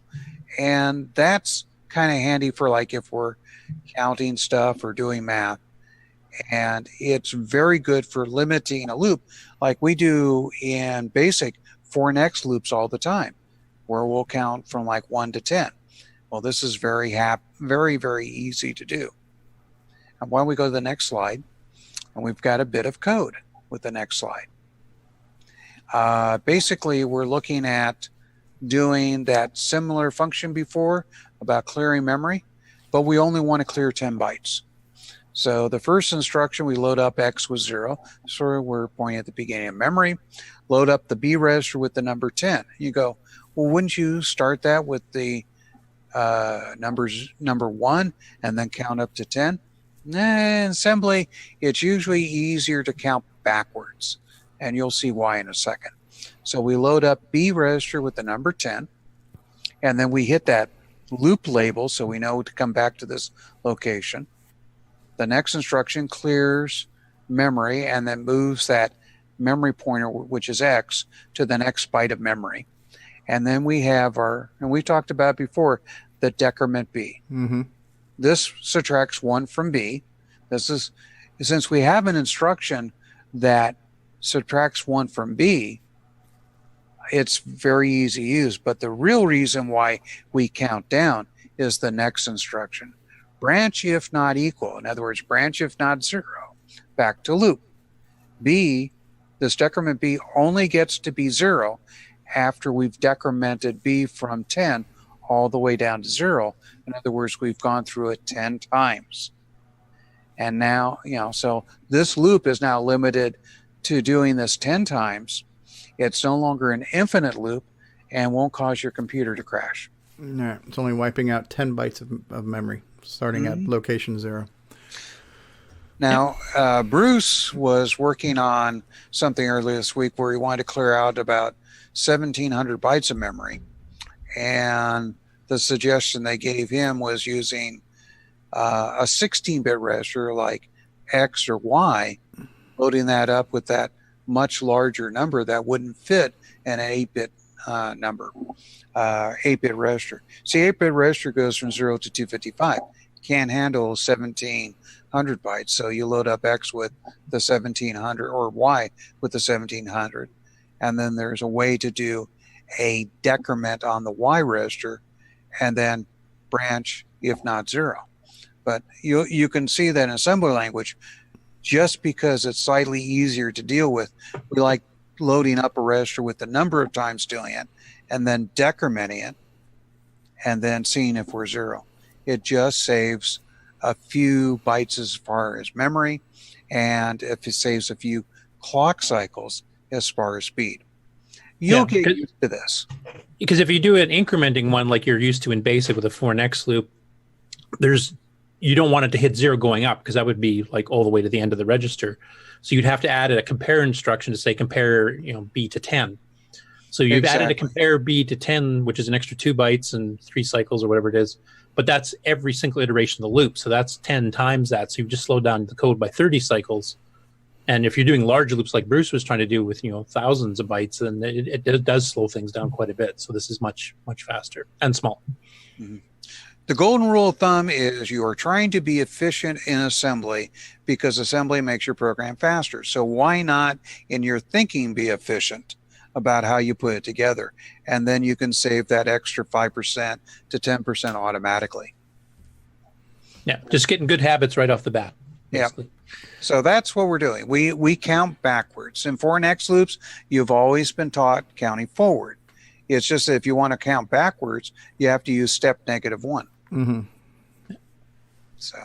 And that's kind of handy for like if we're counting stuff or doing math. And it's very good for limiting a loop like we do in basic for next loops all the time, where we'll count from like 1 to 10. Well, this is very, very easy to do. And why don't we go to the next slide? And we've got a bit of code with the next slide. Basically, we're looking at doing that similar function before about clearing memory, but we only want to clear 10 bytes. So the first instruction, we load up X with 0. So we're pointing at the beginning of memory. Load up the B register with the number 10. You go, well, wouldn't you start that with the number 1 and then count up to 10? In assembly, it's usually easier to count backwards, and you'll see why in a second. So we load up B register with the number 10, and then we hit that loop label so we know to come back to this location. The next instruction clears memory and then moves that memory pointer, which is X, to the next byte of memory. And then we have and we talked about before, the decrement B. Mm-hmm. This subtracts 1 from B. This is, since we have an instruction that subtracts 1 from B, it's very easy to use. But the real reason why we count down is the next instruction. Branch if not equal. In other words, branch if not 0. Back to loop. B, this decrement B only gets to be 0 after we've decremented B from 10 all the way down to 0. In other words, we've gone through it 10 times. And now, so this loop is now limited to doing this 10 times. It's no longer an infinite loop and won't cause your computer to crash. No, it's only wiping out 10 bytes of memory, starting at location 0. Now, Bruce was working on something earlier this week where he wanted to clear out about 1,700 bytes of memory. And the suggestion they gave him was using a 16-bit register like X or Y, loading that up with that much larger number that wouldn't fit an 8-bit number, 8-bit register. See, 8-bit register goes from 0 to 255. Can't handle 1,700 bytes, so you load up X with the 1,700 or Y with the 1,700, and then there's a way to do a decrement on the Y register and then branch if not 0. But you can see that in assembly language, just because it's slightly easier to deal with, we like loading up a register with the number of times doing it and then decrementing it and then seeing if we're 0. It just saves a few bytes as far as memory, and if it saves a few clock cycles as far as speed. You'll get used to this. Because if you do an incrementing one like you're used to in BASIC with a for next loop, you don't want it to hit 0 going up, because that would be like all the way to the end of the register. So you'd have to add a compare instruction to say compare, B to 10. So you've added a compare B to 10, which is an extra 2 bytes and 3 cycles or whatever it is. But that's every single iteration of the loop. So that's 10 times that. So you've just slowed down the code by 30 cycles. And if you're doing large loops like Bruce was trying to do with, thousands of bytes, then it does slow things down quite a bit. So this is much, much faster and small. Mm-hmm. The golden rule of thumb is you are trying to be efficient in assembly, because assembly makes your program faster. So why not in your thinking be efficient about how you put it together? And then you can save that extra 5% to 10% automatically. Yeah, just getting good habits right off the bat. Basically. Yeah. So that's what we're doing. We count backwards. In for and X loops, you've always been taught counting forward. It's just that if you want to count backwards, you have to use step -1. Mm-hmm. So,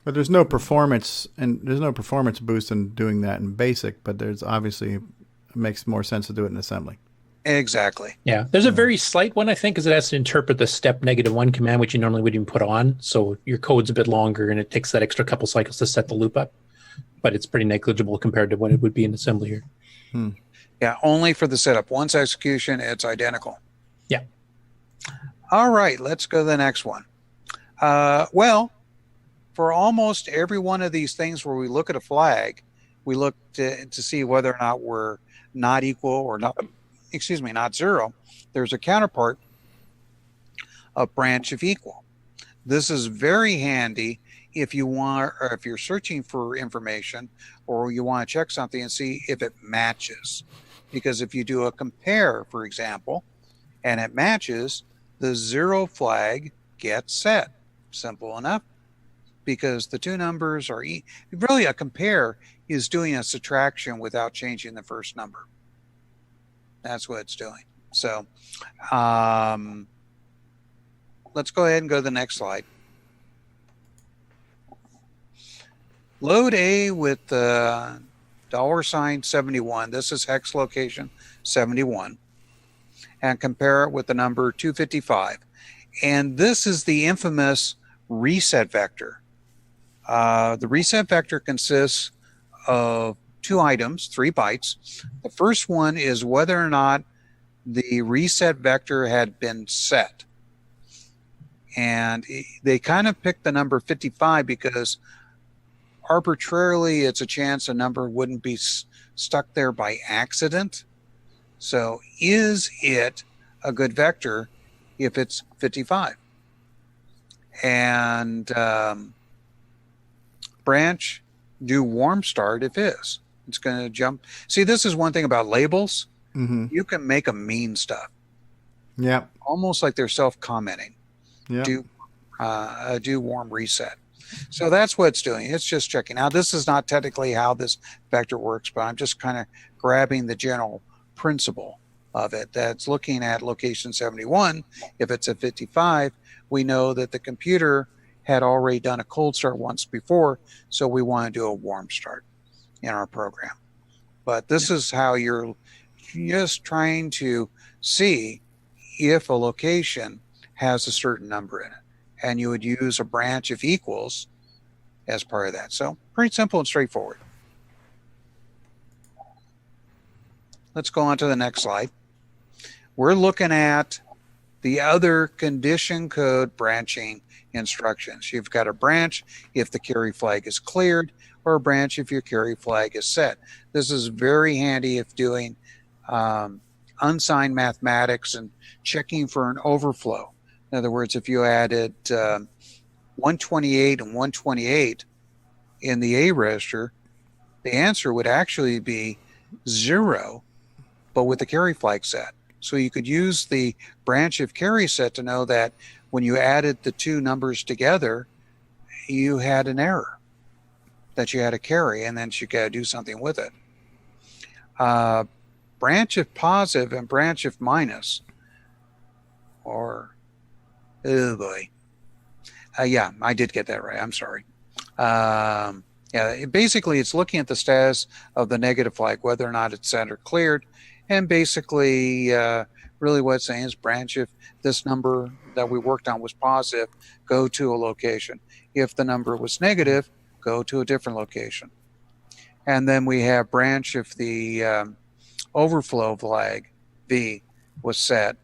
but there's no performance boost in doing that in BASIC. But there's obviously, it makes more sense to do it in assembly. Exactly. Yeah, there's a very slight one, I think, because it has to interpret the step -1 command, which you normally wouldn't even put on. So your code's a bit longer, and it takes that extra couple cycles to set the loop up. But it's pretty negligible compared to what it would be in assembly here. Yeah, only for the setup. Once execution, it's identical. Yeah. All right, let's go to the next one. Well, for almost every one of these things where we look at a flag, we look to see whether or not we're not equal or not, not 0. There's a counterpart, a branch of equal. This is very handy if you want, or if you're searching for information, or you want to check something and see if it matches. Because if you do a compare, for example, and it matches, the 0 flag gets set. Simple enough. Because the two numbers are really, a compare is doing a subtraction without changing the first number. That's what it's doing. So let's go ahead and go to the next slide. Load A with the $71. This is hex location 71. And compare it with the number 255. And this is the infamous reset vector. The reset vector consists of 2 items, 3 bytes. The first one is whether or not the reset vector had been set. And they kind of picked the number 55 because arbitrarily it's a chance a number wouldn't be stuck there by accident. So is it a good vector if it's 55? And branch, do warm start if is. It's going to jump. See, this is one thing about labels. Mm-hmm. You can make them mean stuff. Yeah. Almost like they're self-commenting. Yeah. Do warm reset. So that's what it's doing. It's just checking. Now, this is not technically how this vector works, but I'm just kind of grabbing the general principle of it. That's looking at location 71. If it's a 55, we know that the computer had already done a cold start once before, so we want to do a warm start in our program. But this is how you're just trying to see if a location has a certain number in it. And you would use a branch of equals as part of that. So pretty simple and straightforward. Let's go on to the next slide. We're looking at the other condition code branching instructions. You've got a branch if the carry flag is cleared, or a branch if your carry flag is set. This is very handy if doing unsigned mathematics and checking for an overflow. In other words, if you added 128 and 128 in the A register, the answer would actually be 0, but with the carry flag set. So you could use the branch of carry set to know that when you added the two numbers together, you had an error, that you had a carry, and then you got to do something with it. Branch of positive and branch of minus, or, oh boy. Yeah, I did get that right. I'm sorry. Basically, it's looking at the status of the negative flag, whether or not it's set or cleared, and basically really what it's saying is branch if this number that we worked on was positive, go to a location. If the number was negative, go to a different location. And then we have branch if the overflow flag V was set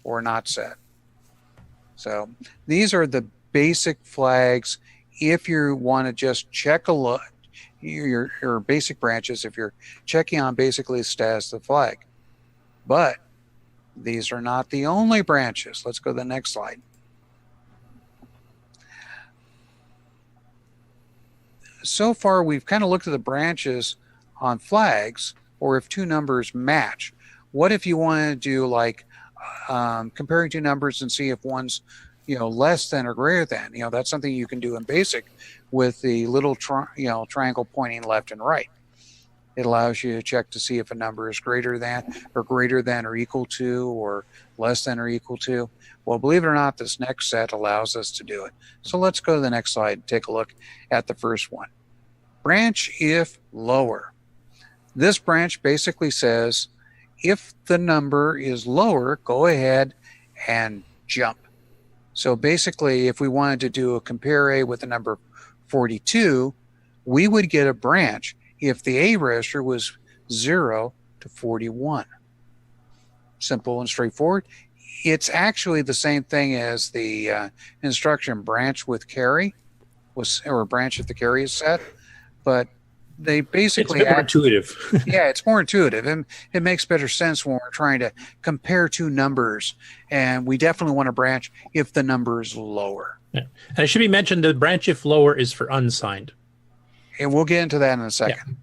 or not set. So these are the basic flags. If you want to just check a look, your basic branches, if you're checking on basically the status of the flag. But these are not the only branches. Let's go to the next slide. So far, we've kind of looked at the branches on flags, or if two numbers match. What if you want to do like comparing two numbers and see if one's less than or greater than? That's something you can do in BASIC with the little triangle pointing left and right. It allows you to check to see if a number is greater than or equal to or less than or equal to. Well, believe it or not, this next set allows us to do it. So let's go to the next slide and take a look at the first one. Branch if lower. This branch basically says if the number is lower, go ahead and jump. So basically, if we wanted to do a compare A with the number 42, we would get a branch if the A register was 0 to 41. Simple and straightforward. It's actually the same thing as the instruction branch with carry, or branch if the carry is set, but they basically... It's more intuitive. Yeah, it's more intuitive, and it makes better sense when we're trying to compare two numbers, and we definitely want to branch if the number is lower. Yeah. And it should be mentioned the branch if lower is for unsigned. And we'll get into that in a second.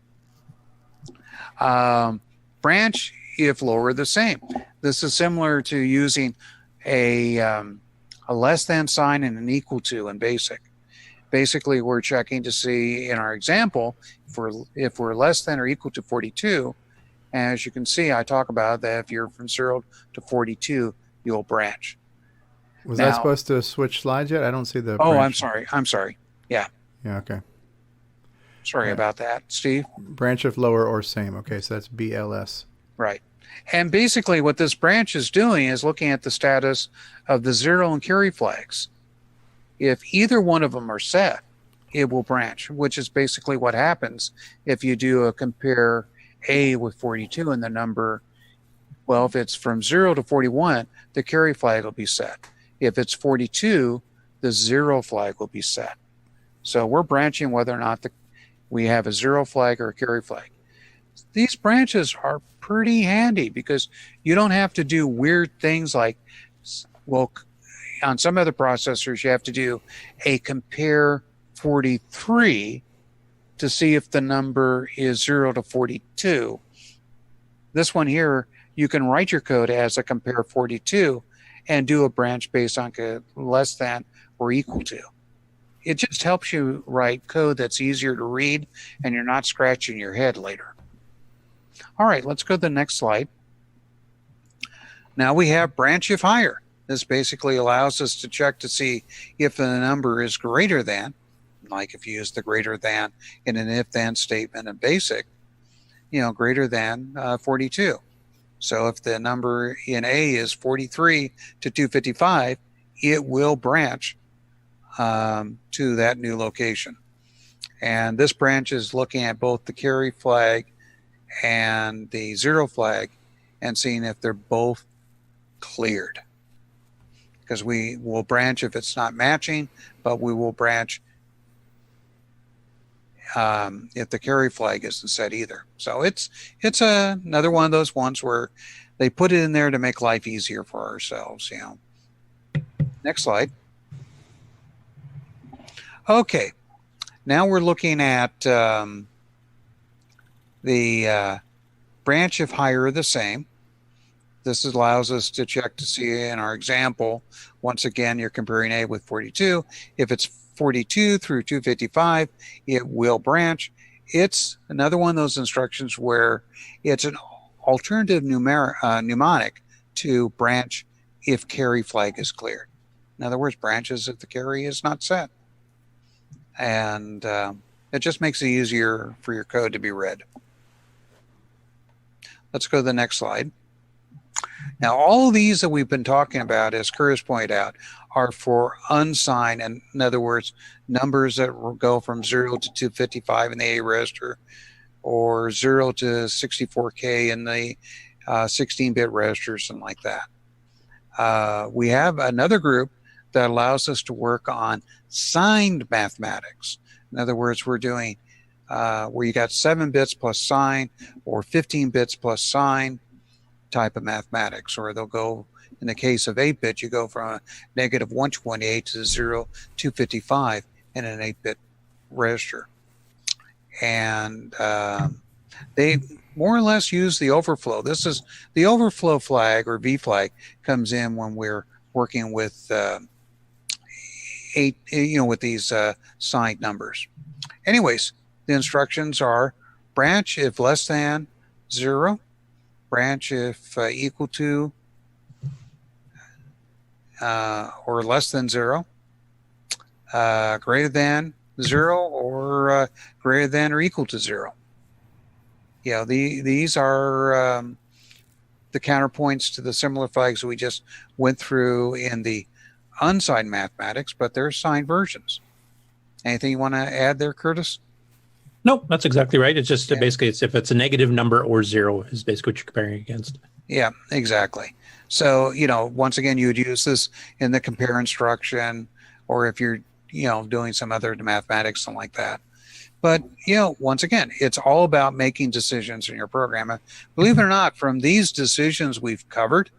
Yeah. Branch if lower, the same. This is similar to using a less than sign and an equal to in BASIC. Basically, we're checking to see in our example if we're less than or equal to 42. As you can see, I talk about that if you're from 0 to 42, you'll branch. Was that supposed to switch slides yet? I don't see the. Oh, branch. I'm sorry. Yeah. Yeah. Okay. Sorry about that, Steve. Branch if lower or same. Okay, so that's BLS. Right. And basically what this branch is doing is looking at the status of the 0 and carry flags. If either one of them are set, it will branch, which is basically what happens if you do a compare A with 42 and the number, well, if it's from 0 to 41, the carry flag will be set. If it's 42, the 0 flag will be set. So we're branching whether or not we have a 0 flag or a carry flag. These branches are pretty handy because you don't have to do weird things like, well, on some other processors, you have to do a compare 43 to see if the number is 0 to 42. This one here, you can write your code as a compare 42 and do a branch based on less than or equal to. It just helps you write code that's easier to read and you're not scratching your head later. All right, let's go to the next slide. Now we have branch if higher. This basically allows us to check to see if the number is greater than, like if you use the greater than in an if-then statement in BASIC, greater than 42. So if the number in A is 43 to 255, it will branch to that new location. And this branch is looking at both the carry flag and the 0 flag and seeing if they're both cleared. Because we will branch if it's not matching, but we will branch if the carry flag isn't set either. So it's another one of those ones where they put it in there to make life easier for ourselves. Next slide. Okay, now we're looking at the branch if higher or the same. This allows us to check to see in our example, once again, you're comparing A with 42. If it's 42 through 255, it will branch. It's another one of those instructions where it's an alternative mnemonic to branch if carry flag is cleared. In other words, branches if the carry is not set. And it just makes it easier for your code to be read. Let's go to the next slide. Now, all of these that we've been talking about, as Curtis pointed out, are for unsigned, and in other words, numbers that will go from 0 to 255 in the A register, or 0 to 64K in the 16-bit register, something like that. We have another group that allows us to work on signed mathematics. In other words, we're doing where you got 7 bits plus sign or 15 bits plus sign type of mathematics, or they'll go, in the case of 8-bit, you go from a negative 128 to 0 255 in an 8-bit register. And they more or less use the overflow. This is the overflow flag, or V flag, comes in when we're working with with these signed numbers. Anyways, the instructions are branch if less than 0, branch if equal to or less than 0, greater than 0, or greater than or equal to 0. These are the counterpoints to the similar flags we just went through in the unsigned mathematics, but they're signed versions. Anything you want to add there, Curtis? No, that's exactly right. It's just basically if it's a negative number or 0 is basically what you're comparing against. Yeah, exactly. So, once again, you would use this in the compare instruction, or if you're, doing some other mathematics, something like that. But, once again, it's all about making decisions in your program. And believe it or not, from these decisions we've covered,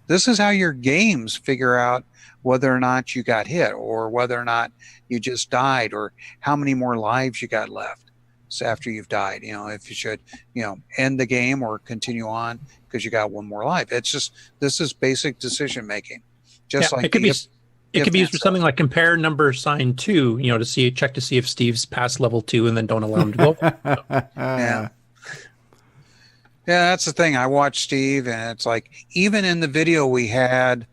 this is how your games figure out whether or not you got hit, or whether or not you just died, or how many more lives you got left after you've died. If you should, end the game or continue on because you got one more life. This is basic decision making. It could be used for something like compare number sign 2, to check to see if Steve's past level 2 and then don't allow him to go. Yeah. Yeah, that's the thing. I watched Steve, and it's like, even in the video we had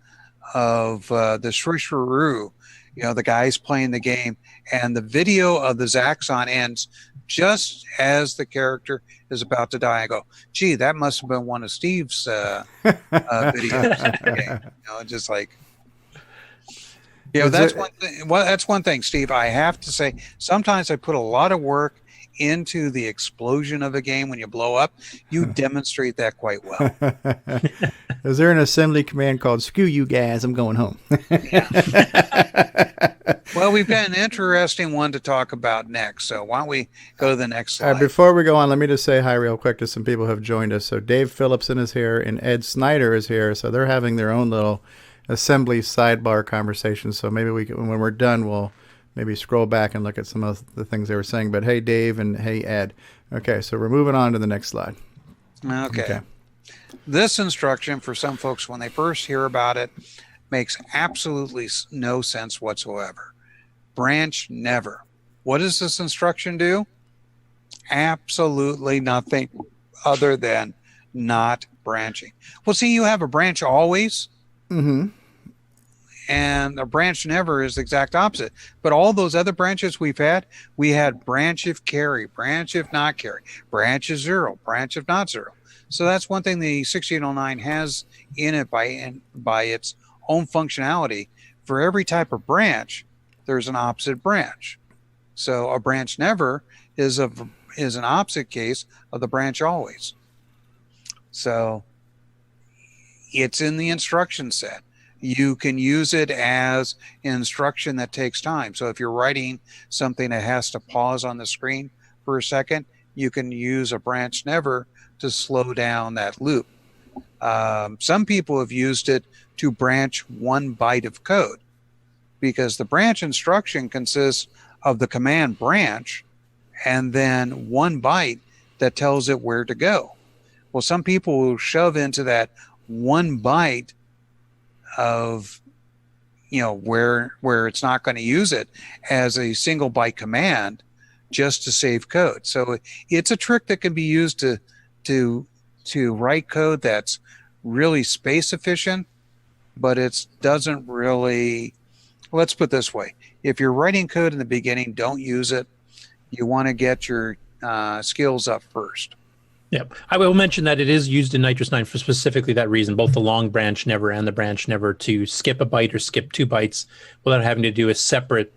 of the Shrisharu, the guys playing the game, and the video of the Zaxxon ends just as the character is about to die. I go, gee, that must have been one of Steve's videos in the game. Just like, that's one thing. Well, that's one thing, Steve. I have to say, sometimes I put a lot of work into the explosion of a game. When you blow up, you demonstrate that quite well. Is there an assembly command called "screw you guys, I'm going home"? Well, we've got an interesting one to talk about next, so why don't we go to the next slide? Before we go on, let me just say hi real quick to some people who have joined us. So Dave Phillipson is here, and Ed Snyder is here, so they're having their own little assembly sidebar conversation. So maybe when we're done, we'll maybe scroll back and look at some of the things they were saying. But hey, Dave, and hey, Ed. Okay, so we're moving on to the next slide. Okay. This instruction, for some folks, when they first hear about it, makes absolutely no sense whatsoever. Branch never. What does this instruction do? Absolutely nothing other than not branching. Well, see, you have a branch always. Mm-hmm. And a branch never is the exact opposite. But all those other branches we had branch if carry, branch if not carry, branch if 0, branch if not 0. So that's one thing the 6809 has in it by its own functionality. For every type of branch, there's an opposite branch. So a branch never is an opposite case of the branch always. So it's in the instruction set. You can use it as instruction that takes time. So if you're writing something that has to pause on the screen for a second, you can use a branch never to slow down that loop. Some people have used it to branch 1 byte of code, because the branch instruction consists of the command branch and then 1 byte that tells it where to go. Well, some people will shove into that 1 byte of where it's not going to use it as a single byte command just to save code. So it's a trick that can be used to write code that's really space efficient, but it doesn't really. Let's put it this way: if you're writing code in the beginning, don't use it. You want to get your skills up first. Yep. I will mention that it is used in Nitrous 9 for specifically that reason, both the long branch never and the branch never, to skip a byte or skip 2 bytes without having to do a separate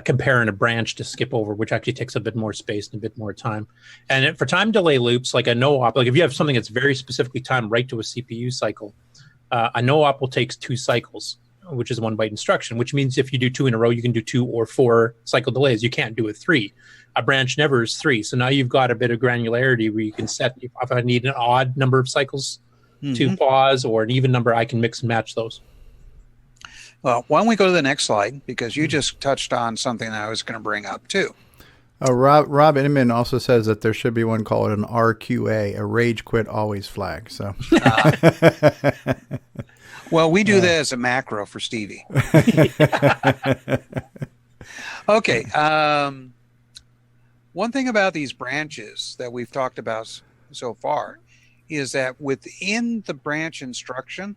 comparing a branch to skip over, which actually takes a bit more space and a bit more time. And for time delay loops, like a no-op, like if you have something that's very specifically timed right to a CPU cycle, a no-op will take 2 cycles, which is 1 byte instruction, which means if you do 2 in a row, you can do 2 or 4 cycle delays. You can't do a 3. A branch never is 3. So now you've got a bit of granularity where you can set, if I need an odd number of cycles to pause or an even number, I can mix and match those. Well, why don't we go to the next slide? Because you just touched on something that I was going to bring up too. Rob Inman also says that there should be one called an RQA, a rage quit always flag. So, well, we do that as a macro for Stevie. Okay. One thing about these branches that we've talked about so far is that within the branch instruction,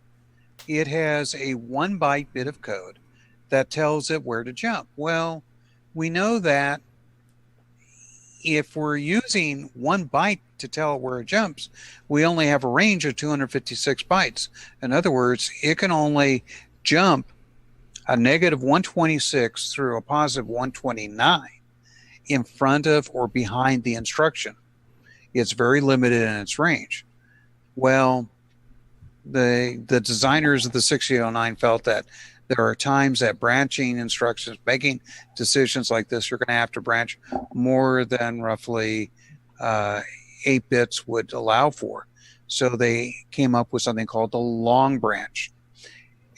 it has a 1 byte bit of code that tells it where to jump. Well, we know that if we're using 1 byte to tell it where it jumps, we only have a range of 256 bytes. In other words, it can only jump a negative 126 through a positive 129 in front of or behind the instruction. It's very limited in its range. Well, the designers of the 6809 felt that there are times that branching instructions, making decisions like this, you're going to have to branch more than roughly 8 bits would allow for. So they came up with something called the long branch.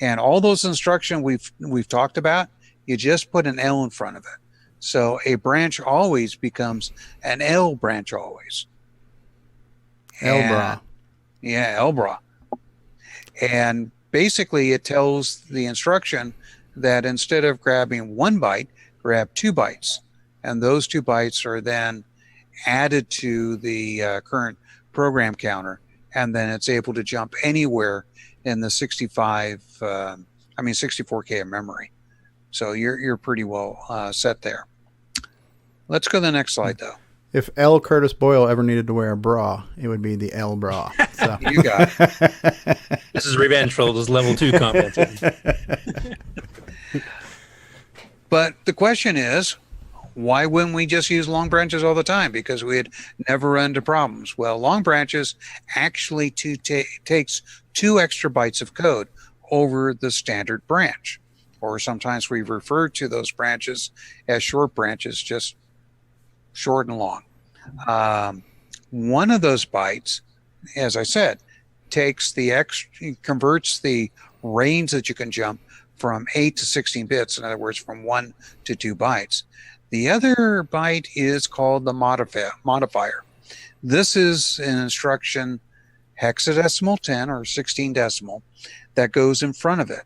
And all those instructions we've talked about, you just put an L in front of it. So a branch always becomes an L branch always. LBRA. Yeah, LBRA. And basically it tells the instruction that instead of grabbing 1 byte, grab 2 bytes. And those 2 bytes are then added to the current program counter. And then it's able to jump anywhere in the 64K of memory. So you're pretty well set there. Let's go to the next slide, though. If L. Curtis Boyle ever needed to wear a bra, it would be the L bra. So. You got it. This is revenge for those level 2 comments. But the question is, why wouldn't we just use long branches all the time? Because we'd never run into problems. Well, long branches actually takes 2 extra bytes of code over the standard branch. Or sometimes we refer to those branches as short branches, just short and long. One of those bytes, as I said, converts the range that you can jump from 8 to 16 bits. In other words, from 1 to 2 bytes. The other byte is called the modifier. This is an instruction hexadecimal 10 or 16 decimal that goes in front of it.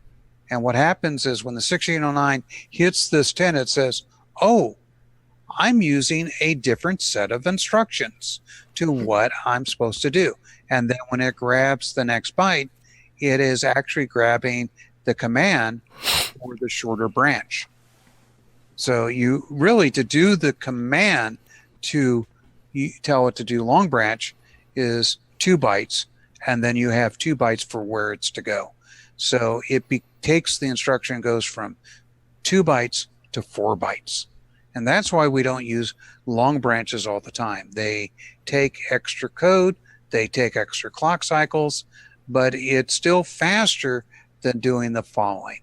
And what happens is when the 1609 hits this 10, it says, oh, I'm using a different set of instructions to what I'm supposed to do. And then when it grabs the next byte, it is actually grabbing the command for the shorter branch. So you really, to do the command to tell it to do long branch is 2 bytes, and then you have 2 bytes for where it's to go. So it takes the instruction, goes from 2 bytes to 4 bytes. And that's why we don't use long branches all the time. They take extra code, they take extra clock cycles, but it's still faster than doing the following.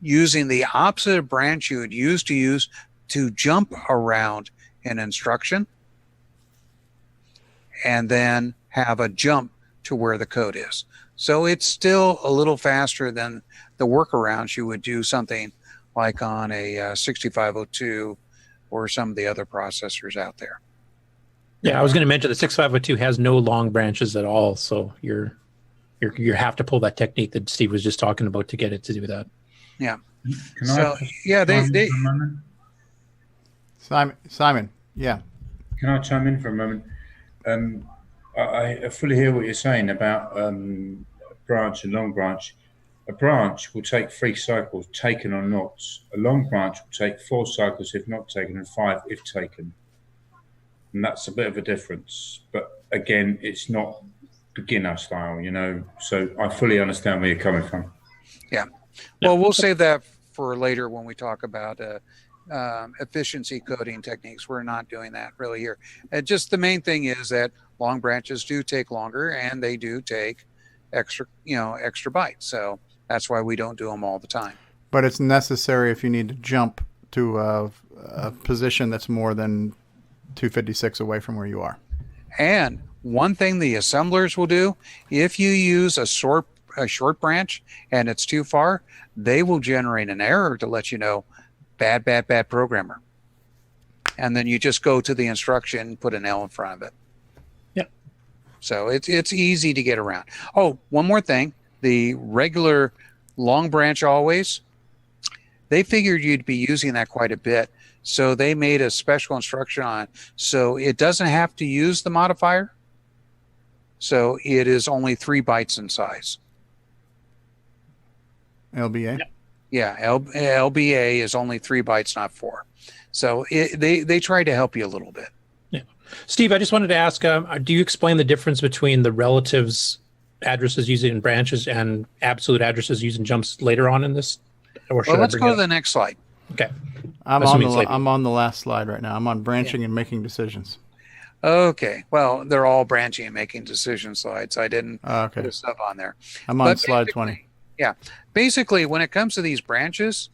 Using the opposite branch you would use to jump around an instruction, and then have a jump to where the code is. So it's still a little faster than the workarounds you would do something like on a 6502 or some of the other processors out there. Yeah, I was going to mention the 6502 has no long branches at all, so you have to pull that technique that Steve was just talking about to get it to do that. Yeah. Simon, yeah. Can I chime in for a moment? I fully hear what you're saying about branch and long branch. A branch will take 3 cycles, taken or not. A long branch will take 4 cycles if not taken, and 5 if taken. and that's a bit of a difference. But again, it's not beginner style, so I fully understand where you're coming from. Yeah. Well, we'll save that for later when we talk about efficiency coding techniques. We're not doing that really here. Just the main thing is that long branches do take longer, and they do take extra bytes. So that's why we don't do them all the time. But it's necessary if you need to jump to a position that's more than 256 away from where you are. And one thing the assemblers will do, if you use a short branch and it's too far, they will generate an error to let you know, bad programmer. And then you just go to the instruction, put an L in front of it. Yeah. So it's easy to get around. Oh, one more thing. The regular long branch always, they figured you'd be using that quite a bit. So they made a special instruction on it. So it doesn't have to use the modifier. So it is only 3 bytes in size. LBA? Yeah, LBA is only 3 bytes, not 4. So they try to help you a little bit. Yeah. Steve, I just wanted to ask, do you explain the difference between the relatives addresses used in branches and absolute addresses used in jumps later on in this? Or well, let's go to the next slide. Okay. I'm on the last slide right now. I'm on branching and making decisions. Okay. Well, they're all branching and making decision slides. I didn't put a sub on there. I'm on slide 20. Yeah. Basically, when it comes to these branches,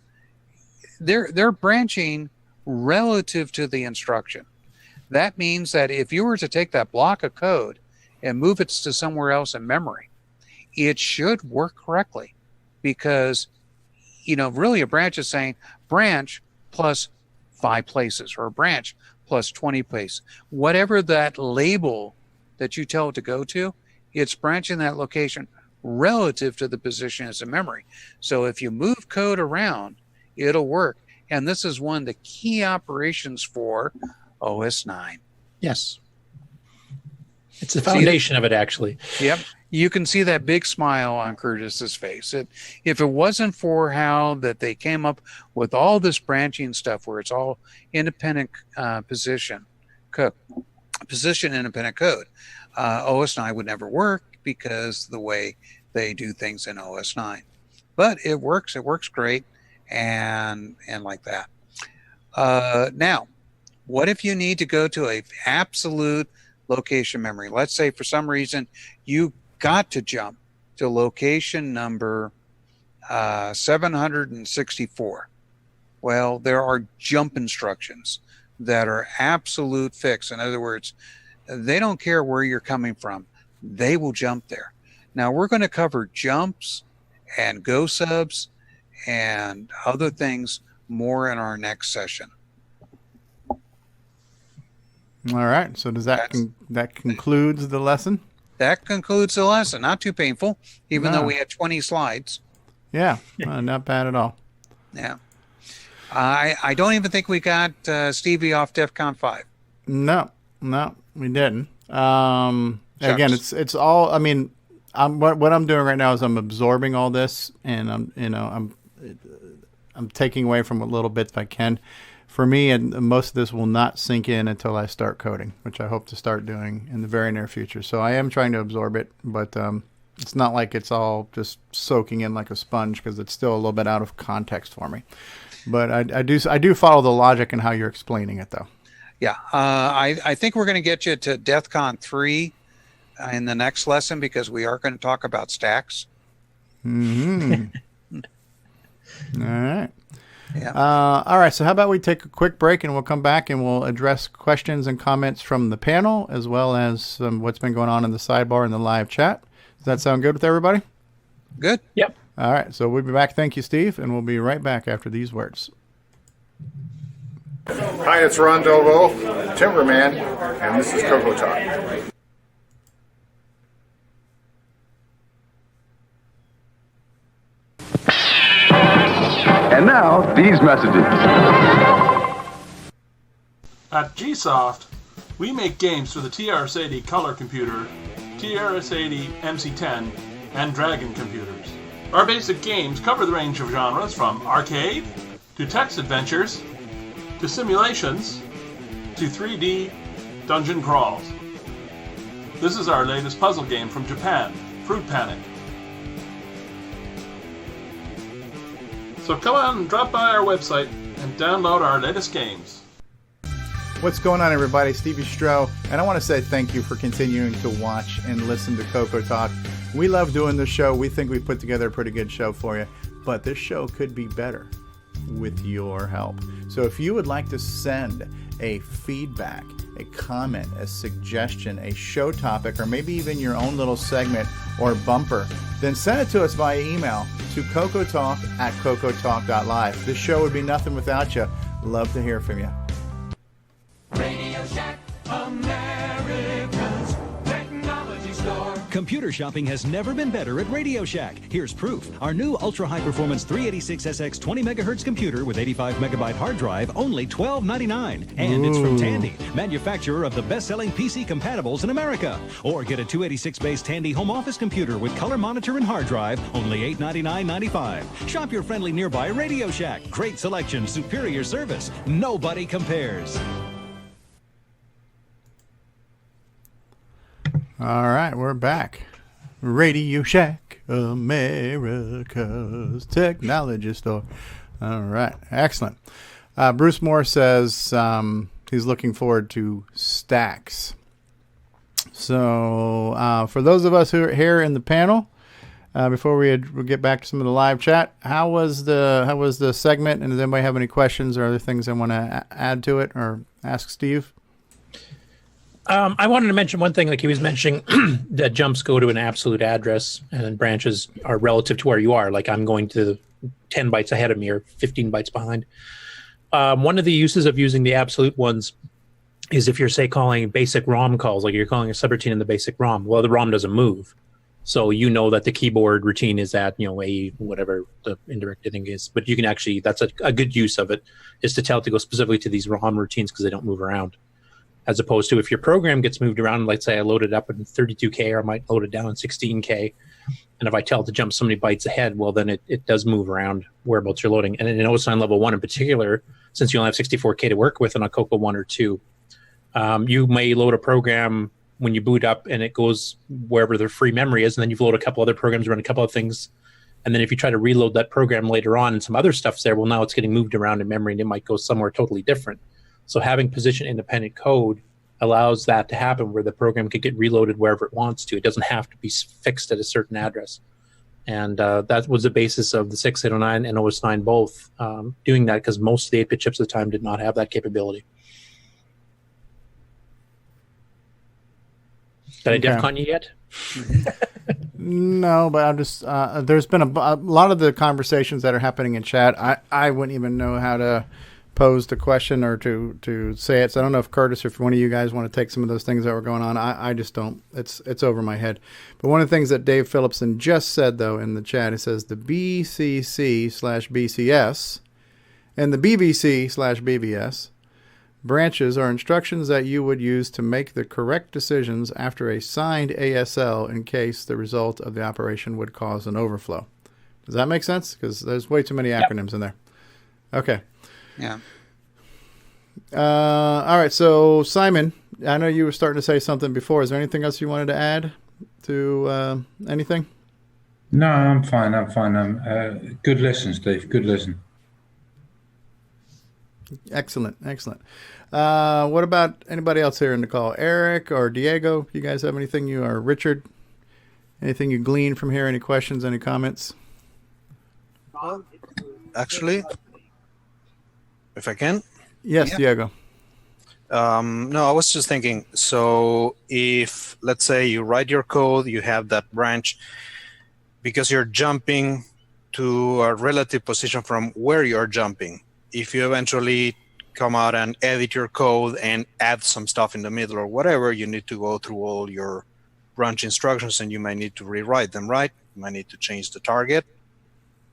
they're branching relative to the instruction. That means that if you were to take that block of code and move it to somewhere else in memory, it should work correctly, because really a branch is saying branch plus 5 places, or a branch plus 20 places. Whatever that label that you tell it to go to, it's branching that location relative to the position as a memory. So if you move code around, it'll work. And this is one of the key operations for OS 9. Yes. It's the foundation of it, actually. Yep. You can see that big smile on Curtis's face. If it wasn't for how that they came up with all this branching stuff where it's all independent position independent code, OS 9 would never work, because the way they do things in OS 9. But it works. It works great, and like that. Now, what if you need to go to a absolute location memory? Let's say for some reason you got to jump to location number 764. Well, there are jump instructions that are absolute fix. In other words, they don't care where you're coming from. They will jump there. Now, we're going to cover jumps and go subs and other things more in our next session. All right. So does that concludes the lesson? That concludes the lesson. Not too painful, even though we had 20 slides. Yeah, not bad at all. Yeah. I don't even think we got Stevie off DEFCON 5. No, we didn't. Again, it's all. I mean, what I'm doing right now is I'm absorbing all this, and I'm taking away from a little bit if I can. For me, and most of this will not sink in until I start coding, which I hope to start doing in the very near future. So I am trying to absorb it, but it's not like it's all just soaking in like a sponge, because it's still a little bit out of context for me. But I do follow the logic in how you're explaining it, though. Yeah, I think we're going to get you to DEFCON 3 in the next lesson, because we are going to talk about stacks. Mm-hmm. All right. Yeah. All right. So how about we take a quick break, and we'll come back and we'll address questions and comments from the panel, as well as what's been going on in the sidebar and the live chat. Does that sound good with everybody? Good. Yep. All right. So we'll be back. Thank you, Steve. And we'll be right back after these words. Hi, it's Ron Delvo, Timberman, and this is CoCoTALK. And now, these messages. At Gsoft, we make games for the TRS-80 Color Computer, TRS-80 MC10, and Dragon computers. Our basic games cover the range of genres from arcade, to text adventures, to simulations, to 3D, Dungeon Crawls. This is our latest puzzle game from Japan, Fruit Panic. So come on and drop by our website and download our latest games. What's going on, everybody? Stevie Stroh, and I want to say thank you for continuing to watch and listen to CoCoTALK. We love doing this show. We think we put together a pretty good show for you, but this show could be better with your help. So if you would like to send a feedback, a comment, a suggestion, a show topic, or maybe even your own little segment or bumper, then send it to us via email to cocotalk@cocotalk.live. This show would be nothing without you. Love to hear from you. Radio Shack, America's technology store. Computer shopping has never been better at Radio Shack. Here's proof. Our new ultra-high-performance 386SX 20 megahertz computer with 85 megabyte hard drive, only $12.99. And it's from Tandy, manufacturer of the best-selling PC compatibles in America. Or get a 286-based Tandy home office computer with color monitor and hard drive, only $899.95. Shop your friendly nearby Radio Shack. Great selection, superior service. Nobody compares. All right, we're back. Radio Shack, America's technology store. All right, excellent. Bruce Moore says he's looking forward to stacks. So for those of us who are here in the panel, before we get back to some of the live chat, how was the segment? And does anybody have any questions or other things I want to add to it or ask Steve? I wanted to mention one thing, like he was mentioning that jumps go to an absolute address and branches are relative to where you are. Like I'm going to 10 bytes ahead of me or 15 bytes behind. One of the uses of using the absolute ones is if you're, say, calling basic ROM calls, like you're calling a subroutine in the basic ROM. Well, the ROM doesn't move. So you know that the keyboard routine is at, a whatever the indirect thing is. But you can actually, that's a good use of it, is to tell it to go specifically to these ROM routines because they don't move around. As opposed to if your program gets moved around, let's say I load it up in 32K or I might load it down in 16K. And if I tell it to jump so many bytes ahead, well, then it does move around whereabouts you're loading. And in OS9 level 1 in particular, since you only have 64K to work with on a CoCo 1 or 2, you may load a program when you boot up and it goes wherever the free memory is. And then you've loaded a couple other programs, run a couple of things. And then if you try to reload that program later on and some other stuff's there, well, now it's getting moved around in memory and it might go somewhere totally different. So having position-independent code allows that to happen where the program could get reloaded wherever it wants to. It doesn't have to be fixed at a certain address. And that was the basis of the 6809 and OS9 both doing that because most of the 8-bit chips at the time did not have that capability. Did I DEF CON you yet? No, but I'm just, there's been a lot of the conversations that are happening in chat. I wouldn't even know how to pose the question or to say it. So I don't know if Curtis or if one of you guys want to take some of those things that were going on. I just don't. It's over my head. But one of the things that Dave Phillipson just said, though, in the chat, it says the BCC/BCS and the BBC/BBS branches are instructions that you would use to make the correct decisions after a signed ASL in case the result of the operation would cause an overflow. Does that make sense? Because there's way too many acronyms in there. Okay. Yeah. All right. So, Simon, I know you were starting to say something before. Is there anything else you wanted to add to anything? No, I'm fine. Good listen, Steve. Good listen. Excellent. What about anybody else here in the call? Eric or Diego? You guys have anything or Richard? Anything you glean from here? Any questions? Any comments? Actually, if I can? Yes, yeah. Diego. No, I was just thinking, so if, let's say you write your code, you have that branch, because you're jumping to a relative position from where you're jumping. If you eventually come out and edit your code and add some stuff in the middle or whatever, you need to go through all your branch instructions and you might need to rewrite them, right? You might need to change the target.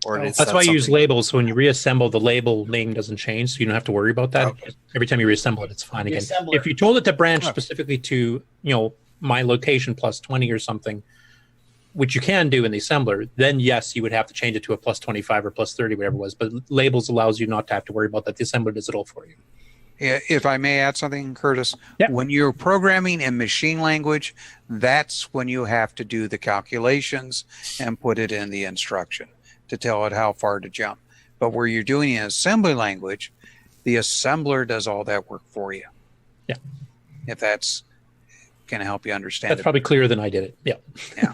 Or that's why you use labels. So when you reassemble, the label name doesn't change, so you don't have to worry about that. Okay. Every time you reassemble it, it's fine again. If you told it to branch specifically to, my location plus 20 or something, which you can do in the assembler, then yes, you would have to change it to a plus 25 or plus 30, whatever it was. But labels allows you not to have to worry about that. The assembler does it all for you. If I may add something, Curtis, when you're programming in machine language, that's when you have to do the calculations and put it in the instruction to tell it how far to jump. But where you're doing it in assembly language, the assembler does all that work for you. Yeah. If that's going to help you understand That's probably clearer than I did it. Yeah. Yeah.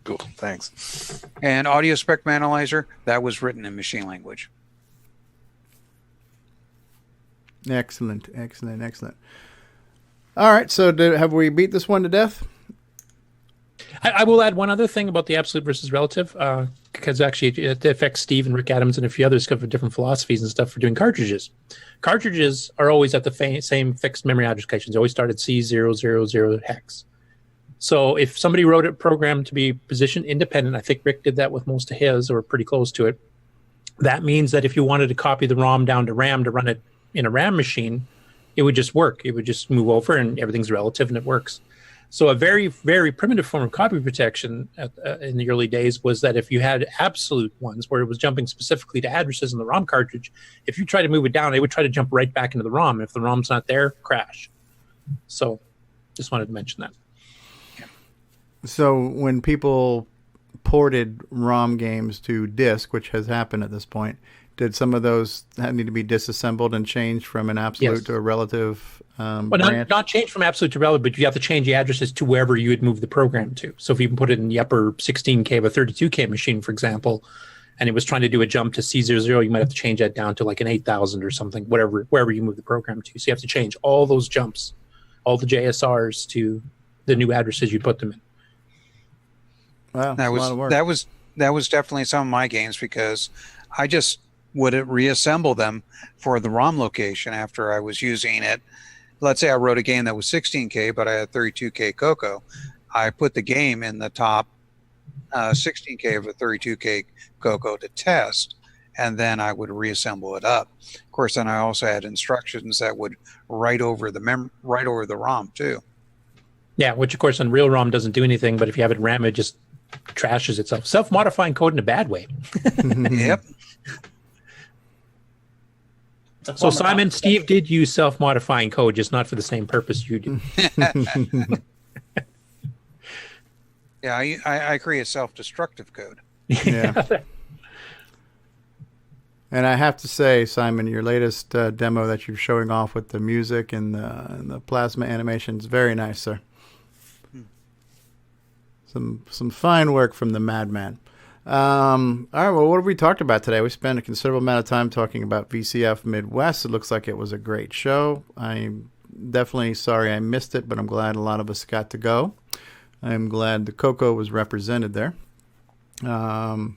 Cool. Thanks. And audio spectrum analyzer, that was written in machine language. Excellent. All right, so have we beat this one to death? I will add one other thing about the absolute versus relative, because actually it affects Steve and Rick Adams and a few others have different philosophies and stuff for doing cartridges. Cartridges are always at the same fixed memory address locations. They always start at C000 hex. So if somebody wrote a program to be position independent, I think Rick did that with most of his, or pretty close to it. That means that if you wanted to copy the ROM down to RAM to run it in a RAM machine, it would just work. It would just move over and everything's relative and it works. So a very, very primitive form of copy protection in the early days was that if you had absolute ones where it was jumping specifically to addresses in the ROM cartridge, if you try to move it down, it would try to jump right back into the ROM. If the ROM's not there, crash. So just wanted to mention that. So when people ported ROM games to disk, which has happened at this point, did some of those need to be disassembled and changed from an absolute to a relative branch? Not change from absolute to relative, but you have to change the addresses to wherever you would move the program to. So if you put it in the upper 16K of a 32K machine, for example, and it was trying to do a jump to C00, you might have to change that down to like an 8000 or something, wherever you move the program to. So you have to change all those jumps, all the JSRs to the new addresses you put them in. Wow, that was definitely some of my games, because I just would reassemble them for the ROM location after I was using it. Let's say I wrote a game that was 16K, but I had 32K CoCo. I put the game in the top 16K of a 32K CoCo to test, and then I would reassemble it up. Of course, then I also had instructions that would write over the ROM too. Yeah, which of course on real ROM doesn't do anything, but if you have it RAM, it just trashes itself. Self-modifying code in a bad way. Yep. So Simon, Steve did use self-modifying code, just not for the same purpose you do. Yeah, I create self-destructive code. Yeah. And I have to say, Simon, your latest demo that you're showing off with the music and the plasma animation is very nice, sir. Some fine work from the madman. All right, well, what have we talked about today? We spent a considerable amount of time talking about VCF Midwest. It looks like it was a great show. I'm definitely sorry I missed it, but I'm glad a lot of us got to go. I'm glad the CoCo was represented there. And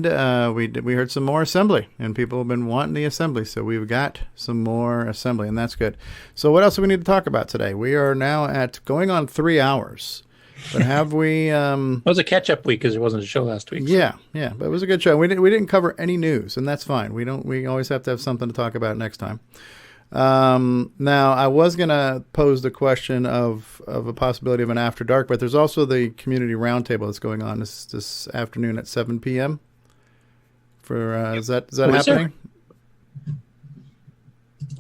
we heard some more assembly, and people have been wanting the assembly, so we've got some more assembly, and that's good. So what else do we need to talk about today? We are now at going on 3 hours. But have we? It was a catch-up week because there wasn't a show last week. Yeah, but it was a good show. We didn't cover any news, and that's fine. We always have to have something to talk about next time. Now, I was gonna pose the question of a possibility of an after dark, but there's also the community roundtable that's going on this afternoon at 7 p.m. Is that happening?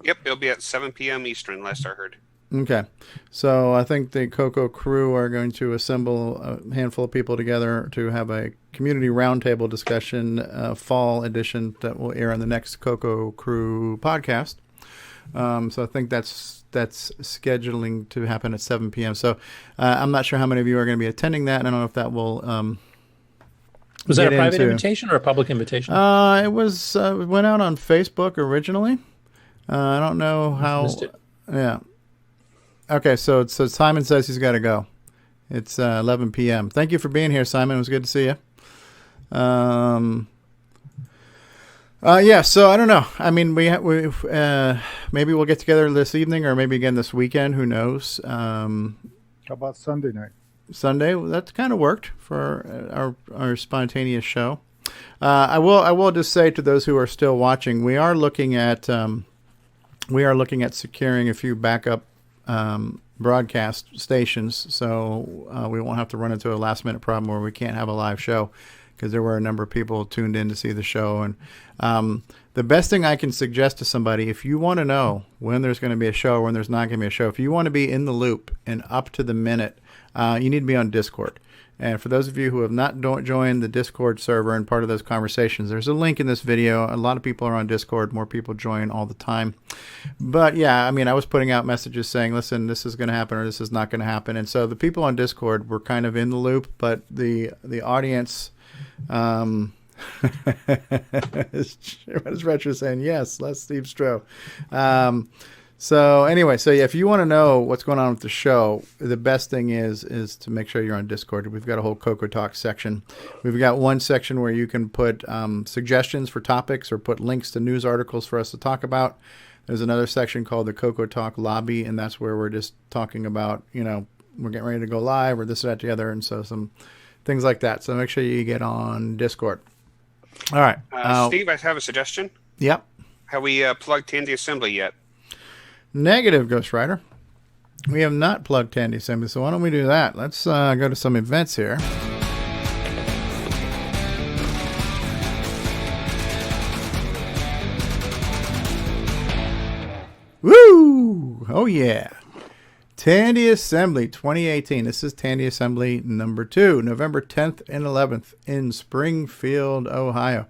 Yep, it'll be at 7 p.m. Eastern, last I heard. Okay, so I think the CoCo crew are going to assemble a handful of people together to have a community roundtable discussion, fall edition that will air on the next CoCo crew podcast. So I think that's scheduling to happen at 7 p.m. So I'm not sure how many of you are going to be attending that, and I don't know if that will. Was that a private invitation or a public invitation? It was went out on Facebook originally. I don't know how. Missed it. Yeah. Okay, so Simon says he's got to go. It's 11 p.m. Thank you for being here, Simon. It was good to see you. Yeah, so I don't know. I mean, we maybe we'll get together this evening or maybe again this weekend. Who knows? How about Sunday night? Sunday, that kind of worked for our spontaneous show. I will just say to those who are still watching, we are looking at securing a few backup broadcast stations, so we won't have to run into a last minute problem where we can't have a live show, because there were a number of people tuned in to see the show. And the best thing I can suggest to somebody, if you want to know when there's going to be a show, when there's not going to be a show, if you want to be in the loop and up to the minute, you need to be on Discord. And for those of you who have not joined the Discord server and part of those conversations, there's a link in this video. A lot of people are on Discord. More people join all the time. But yeah, I mean, I was putting out messages saying, listen, this is going to happen or this is not going to happen. And so the people on Discord were kind of in the loop, but the audience, what is Retro saying? Yes, less Steve Stroh. So anyway, yeah, if you want to know what's going on with the show, the best thing is to make sure you're on Discord. We've got a whole CoCoTALK section. We've got one section where you can put suggestions for topics or put links to news articles for us to talk about. There's another section called the CoCoTALK lobby, and that's where we're just talking about, we're getting ready to go live or this or that together, and so some things like that. So make sure you get on Discord. All right. Steve, I have a suggestion. Yep. Have we plugged Tandy Assembly yet? Negative, Ghost Rider. We have not plugged Tandy Assembly, so why don't we do that? Let's go to some events here. Woo! Oh, yeah. Tandy Assembly 2018. This is Tandy Assembly number 2, November 10th and 11th in Springfield, Ohio.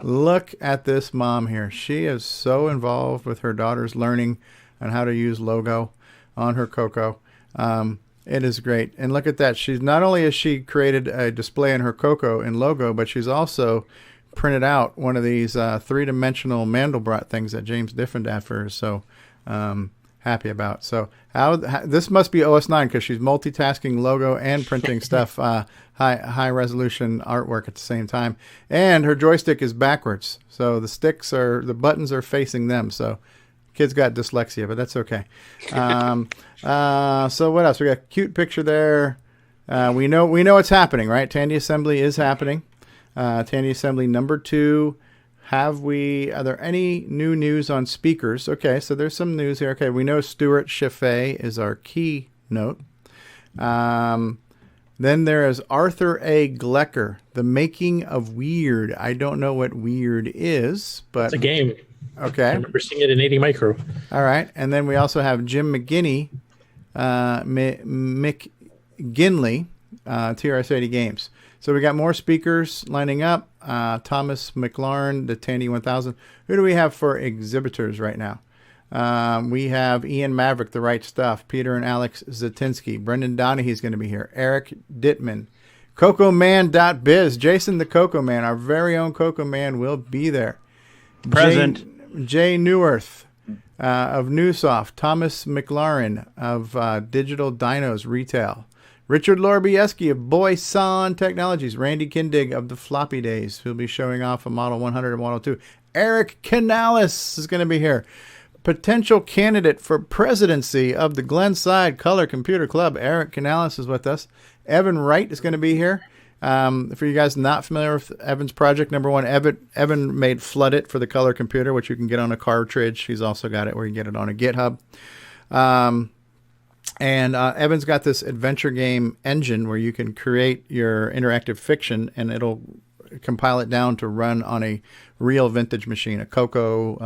Look at this mom here. She is so involved with her daughter's learning on how to use logo on her Coco. It is great. And look at that. She's not only has she created a display in her Coco in logo, but she's also printed out one of these three-dimensional Mandelbrot things that James Diffendafer is so happy about. So how this must be OS 9 because she's multitasking logo and printing stuff, high resolution artwork at the same time. And her joystick is backwards, so the buttons are facing them. So kid's got dyslexia, but that's okay. So what else? We got a cute picture there. We know it's happening, right? Tandy Assembly is happening. Tandy Assembly number 2. Are there any new news on speakers? Okay, so there's some news here. Okay, we know Stuart Chaffee is our keynote. Then there is Arthur A. Glecker, The Making of Weird. I don't know what Weird is, but it's a game. Okay. I remember seeing it in 80 Micro. All right. And then we also have Jim McGinley, TRS-80 Games. So we got more speakers lining up. Thomas McLaurin, the Tandy 1000. Who do we have for exhibitors right now? We have Ian Maverick, The Right Stuff. Peter and Alex Zatinsky. Brendan Donahue is going to be here. Eric Dittman. CocoMan.biz. Jason the Coco Man, our very own Coco Man, will be there. Present. Jay Neuwirth of Newsoft. Thomas McLaurin of Digital Dinos Retail. Richard Lorbieski of Boyson Technologies. Randy Kindig of the Floppy Days, who'll be showing off a Model 100 and Model 2. Eric Canales is going to be here. Potential candidate for presidency of the Glenside Color Computer Club. Eric Canales is with us. Evan Wright is going to be here. For you guys not familiar with Evan's project, number 1, Evan made Flood It for the Color Computer, which you can get on a cartridge. He's also got it where you can get it on a GitHub. And Evan's got this adventure game engine where you can create your interactive fiction, and it'll compile it down to run on a real vintage machine, a Coco,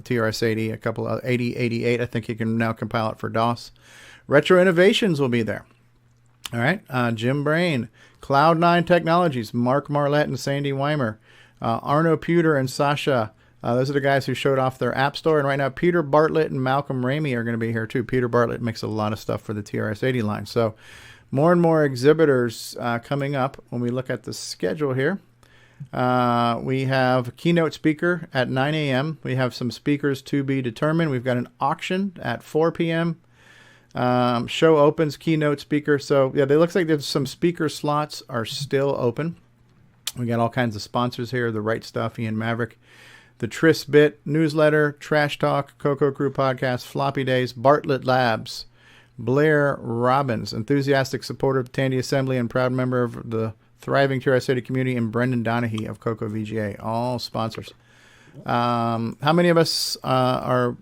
TRS-80, a couple of 8088. I think you can now compile it for DOS. Retro Innovations will be there. All right. Jim Brain, Cloud9 Technologies, Mark Marlette and Sandy Weimer, Arno Pewter and Sasha. Those are the guys who showed off their app store. And right now, Peter Bartlett and Malcolm Ramey are going to be here too. Peter Bartlett makes a lot of stuff for the TRS-80 line. So more and more exhibitors coming up. When we look at the schedule here, we have a keynote speaker at 9 a.m. We have some speakers to be determined. We've got an auction at 4 p.m. Show opens, keynote speaker. So yeah, it looks like there's some speaker slots are still open. We got all kinds of sponsors here. The Right Stuff, Ian Maverick, the Trisbit newsletter, Trash Talk, Coco Crew podcast, Floppy Days, Bartlett Labs, Blair Robbins, enthusiastic supporter of Tandy Assembly and proud member of the thriving TRS-80 community, and Brendan Donahue of Coco VGA, all sponsors. How many of us are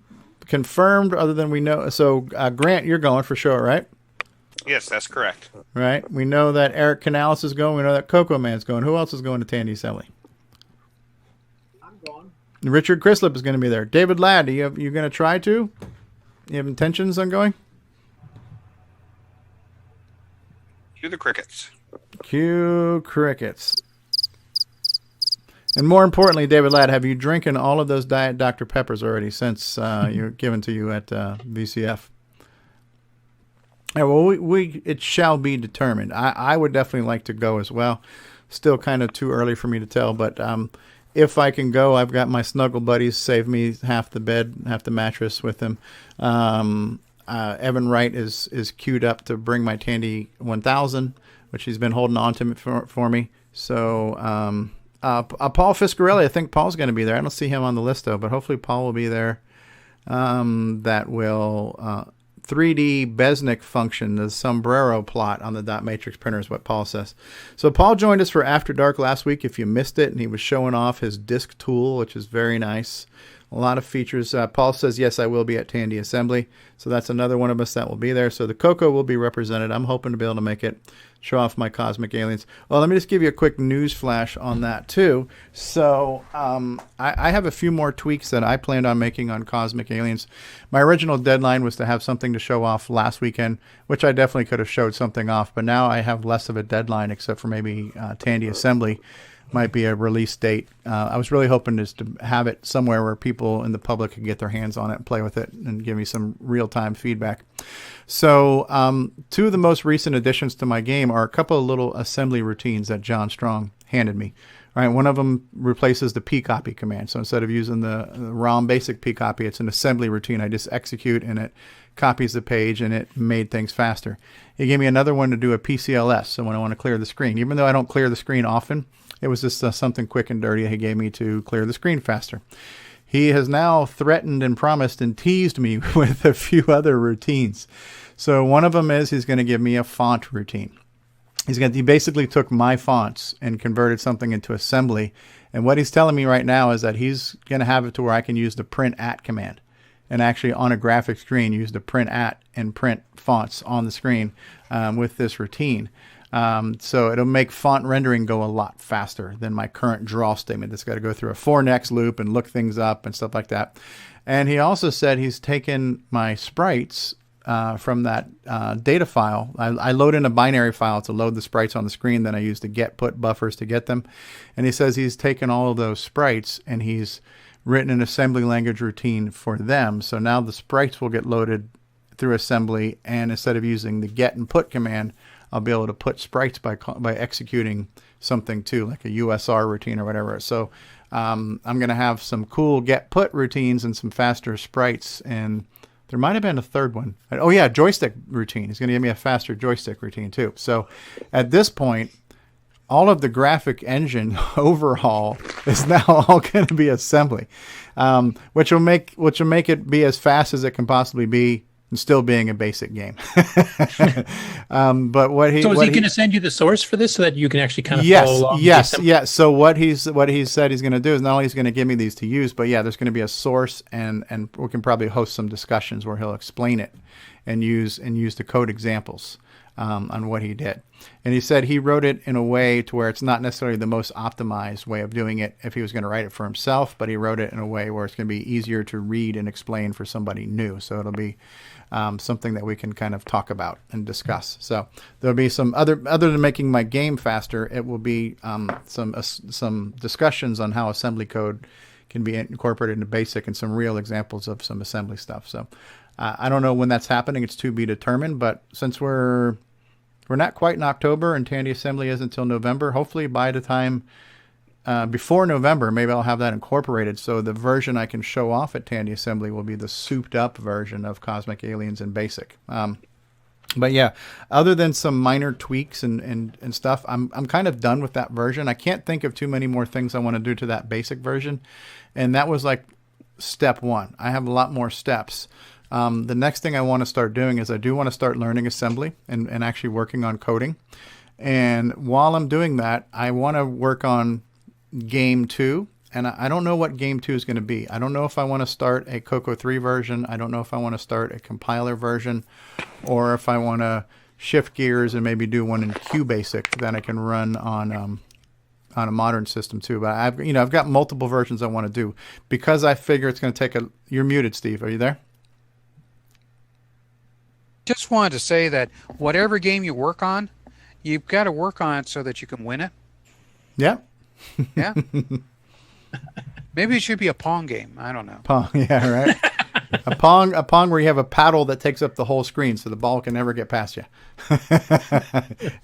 confirmed other than we know? So Grant, you're going for sure, right? Yes, that's correct. Right. We know that Eric Canales is going. We know that Coco Man's going. Who else is going to Tandy Assembly? I'm going. Richard Crislip is going to be there. David Ladd, you going to try to? You have intentions on going? Cue the crickets. Cue crickets. And more importantly, David Ladd, have you drinking all of those Diet Dr. Peppers already since you're given to you at VCF? Yeah, well, it shall be determined. I would definitely like to go as well. Still kind of too early for me to tell, but if I can go, I've got my snuggle buddies save me half the bed, half the mattress with them. Evan Wright is queued up to bring my Tandy 1000, which he's been holding on to for me. So Paul Fiscarelli, I think Paul's going to be there. I don't see him on the list though, but hopefully Paul will be there. That will 3D Besnick function, the sombrero plot on the dot matrix printer is what Paul says. So Paul joined us for After Dark last week if you missed it, and he was showing off his disk tool, which is very nice. A lot of features. Paul says, yes, I will be at Tandy Assembly. So that's another one of us that will be there. So the Coco will be represented. I'm hoping to be able to make it, show off my cosmic aliens. Well, let me just give you a quick news flash on that too. So I have a few more tweaks that I planned on making on cosmic aliens. My original deadline was to have something to show off last weekend, which I definitely could have showed something off. But now I have less of a deadline, except for maybe Tandy Assembly might be a release date. I was really hoping just to have it somewhere where people in the public can get their hands on it and play with it and give me some real-time feedback. So two of the most recent additions to my game are a couple of little assembly routines that John Strong handed me. Right, one of them replaces the pcopy command. So instead of using the ROM basic pcopy, it's an assembly routine. I just execute and it copies the page, and it made things faster. He gave me another one to do a PCLS. So when I want to clear the screen, even though I don't clear the screen often, it was just something quick and dirty he gave me to clear the screen faster. He has now threatened and promised and teased me with a few other routines. So one of them is he's going to give me a font routine. He basically took my fonts and converted something into assembly. And what he's telling me right now is that he's going to have it to where I can use the print at command and actually on a graphic screen use the print at and print fonts on the screen with this routine. So it'll make font rendering go a lot faster than my current draw statement that's got to go through a for next loop and look things up and stuff like that. And he also said he's taken my sprites from that data file. I load in a binary file to load the sprites on the screen. Then I use the get put buffers to get them. And he says he's taken all of those sprites and he's written an assembly language routine for them. So now the sprites will get loaded through assembly. And instead of using the get and put command, I'll be able to put sprites by executing something too, like a USR routine or whatever. So I'm going to have some cool get put routines and some faster sprites. And there might have been a third one. Oh yeah, joystick routine. He's going to give me a faster joystick routine too. So at this point, all of the graphic engine overhaul is now all going to be assembly, which will make it be as fast as it can possibly be and still being a basic game. But what he so is he going to send you the source for this so that you can actually kind of follow along? Yes. So what he's said he's going to do is not only he's going to give me these to use, but yeah, there's going to be a source and we can probably host some discussions where he'll explain it and use the code examples on what he did. And he said he wrote it in a way to where it's not necessarily the most optimized way of doing it if he was going to write it for himself, but he wrote it in a way where it's going to be easier to read and explain for somebody new. So it'll be something that we can kind of talk about and discuss. So there'll be some other than making my game faster, it will be some discussions on how assembly code can be incorporated into BASIC and some real examples of some assembly stuff. So I don't know when that's happening. It's to be determined, but since we're not quite in October and Tandy Assembly isn't until November, hopefully by the time before November, maybe I'll have that incorporated. So the version I can show off at Tandy Assembly will be the souped up version of Cosmic Aliens in BASIC. But yeah, other than some minor tweaks and stuff, I'm kind of done with that version. I can't think of too many more things I want to do to that basic version. And that was like step one. I have a lot more steps. The next thing I want to start doing is I do want to start learning assembly and actually working on coding. And while I'm doing that, I want to work on game 2. And I don't know what game 2 is going to be. I don't know if I want to start a Coco 3 version. I don't know if I want to start a compiler version or if I want to shift gears and maybe do one in QBasic that I can run on a modern system too. But I've got multiple versions I want to do because I figure it's going to take You're muted, Steve. Are you there? Just wanted to say that whatever game you work on, you've got to work on it so that you can win it. Yeah. Yeah. Maybe it should be a Pong game. I don't know. Pong, yeah, right. a Pong where you have a paddle that takes up the whole screen, so the ball can never get past you.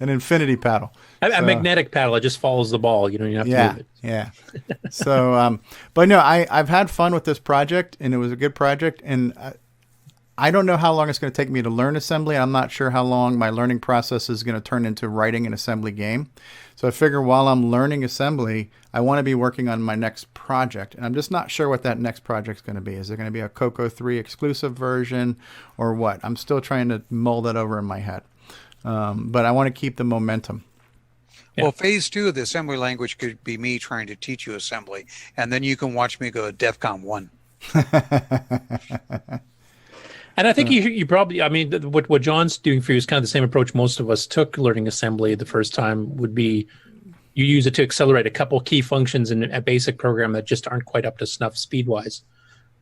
An infinity paddle. A magnetic paddle. It just follows the ball. You don't even have to move it. Yeah. So, but no, I've had fun with this project, and it was a good project, and I don't know how long it's going to take me to learn assembly. I'm not sure how long my learning process is going to turn into writing an assembly game. So I figure while I'm learning assembly, I want to be working on my next project. And I'm just not sure what that next project is going to be. Is it going to be a Coco 3 exclusive version or what? I'm still trying to mull that over in my head. But I want to keep the momentum. Yeah. Well, phase 2 of the assembly language could be me trying to teach you assembly. And then you can watch me go to DEFCON 1. And I think you probably, I mean, what John's doing for you is kind of the same approach most of us took learning assembly the first time. Would be you use it to accelerate a couple key functions in a basic program that just aren't quite up to snuff speed-wise,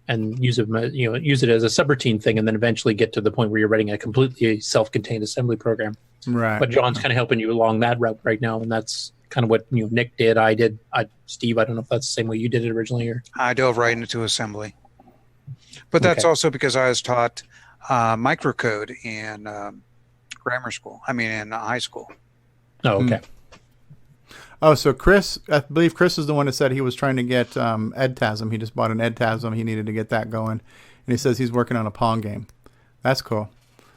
and use it as a subroutine thing, and then eventually get to the point where you're writing a completely self-contained assembly program. Right. But John's kind of helping you along that route right now, and that's kind of what Nick did. I did. Steve, I don't know if that's the same way you did it originally, or I dove right into assembly. But that's also because I was taught microcode in in high school. Oh, okay. Oh, so Chris, I believe Chris is the one that said he was trying to get EdTasm. He just bought an EdTasm. He needed to get that going. And he says he's working on a Pong game. That's cool.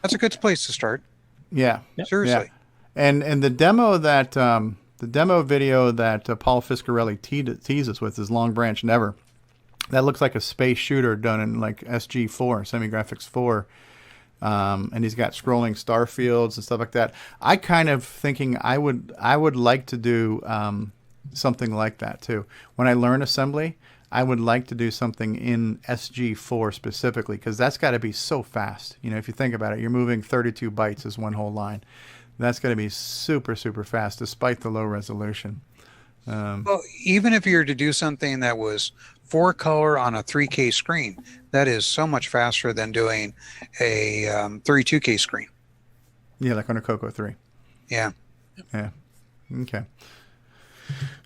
That's a good place to start. Yeah. Seriously. Yeah. And the demo that the demo video that Paul Fiscarelli teases with is Long Branch Never. That looks like a space shooter done in like SG4, Semi-Graphics 4. And he's got scrolling star fields and stuff like that. I kind of thinking I would like to do something like that too. When I learn assembly, I would like to do something in SG4 specifically, because that's got to be so fast. If you think about it, you're moving 32 bytes as one whole line. That's got to be super, super fast despite the low resolution. Well, even if you were to do something that was 4-color on a 3K screen, that is so much faster than doing a 32K screen. Yeah, like on a Coco 3. Yeah. Yeah. Okay.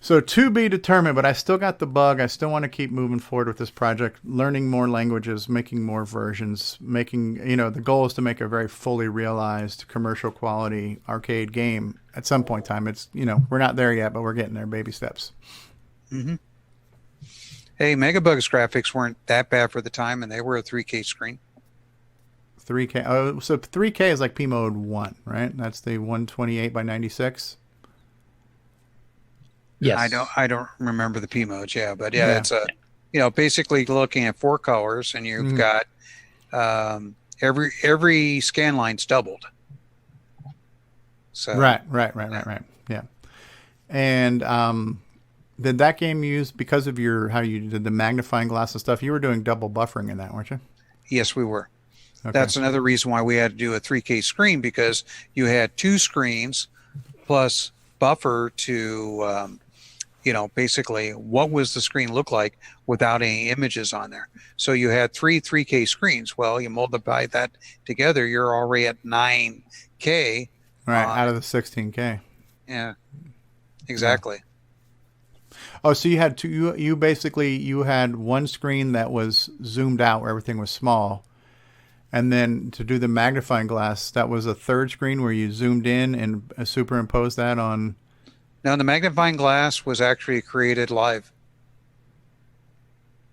So to be determined, but I still got the bug. I still want to keep moving forward with this project, learning more languages, making more versions, the goal is to make a very fully realized commercial quality arcade game at some point in time. It's, we're not there yet, but we're getting there, baby steps. Mm-hmm. Hey, Megabug's graphics weren't that bad for the time, and they were a 3K screen. 3K. Oh, so 3K is like P Mode 1, right? That's the 128 by 96. Yes. I don't remember the P modes. Yeah, but yeah, it's basically looking at 4 colors, and you've got every scan line's doubled. So right. Yeah. And did that game use, because of how you did the magnifying glass and stuff, you were doing double buffering in that, weren't you? Yes, we were. Okay. That's another reason why we had to do a 3K screen, because you had 2 screens plus buffer to, basically what was the screen look like without any images on there. So you had 3K screens. Well, you multiply that together, you're already at 9K. Right, out of the 16K. Yeah, exactly. Yeah. Oh, so you had you had one screen that was zoomed out where everything was small. And then to do the magnifying glass, that was a third screen where you zoomed in and superimposed that on. Now, the magnifying glass was actually created live.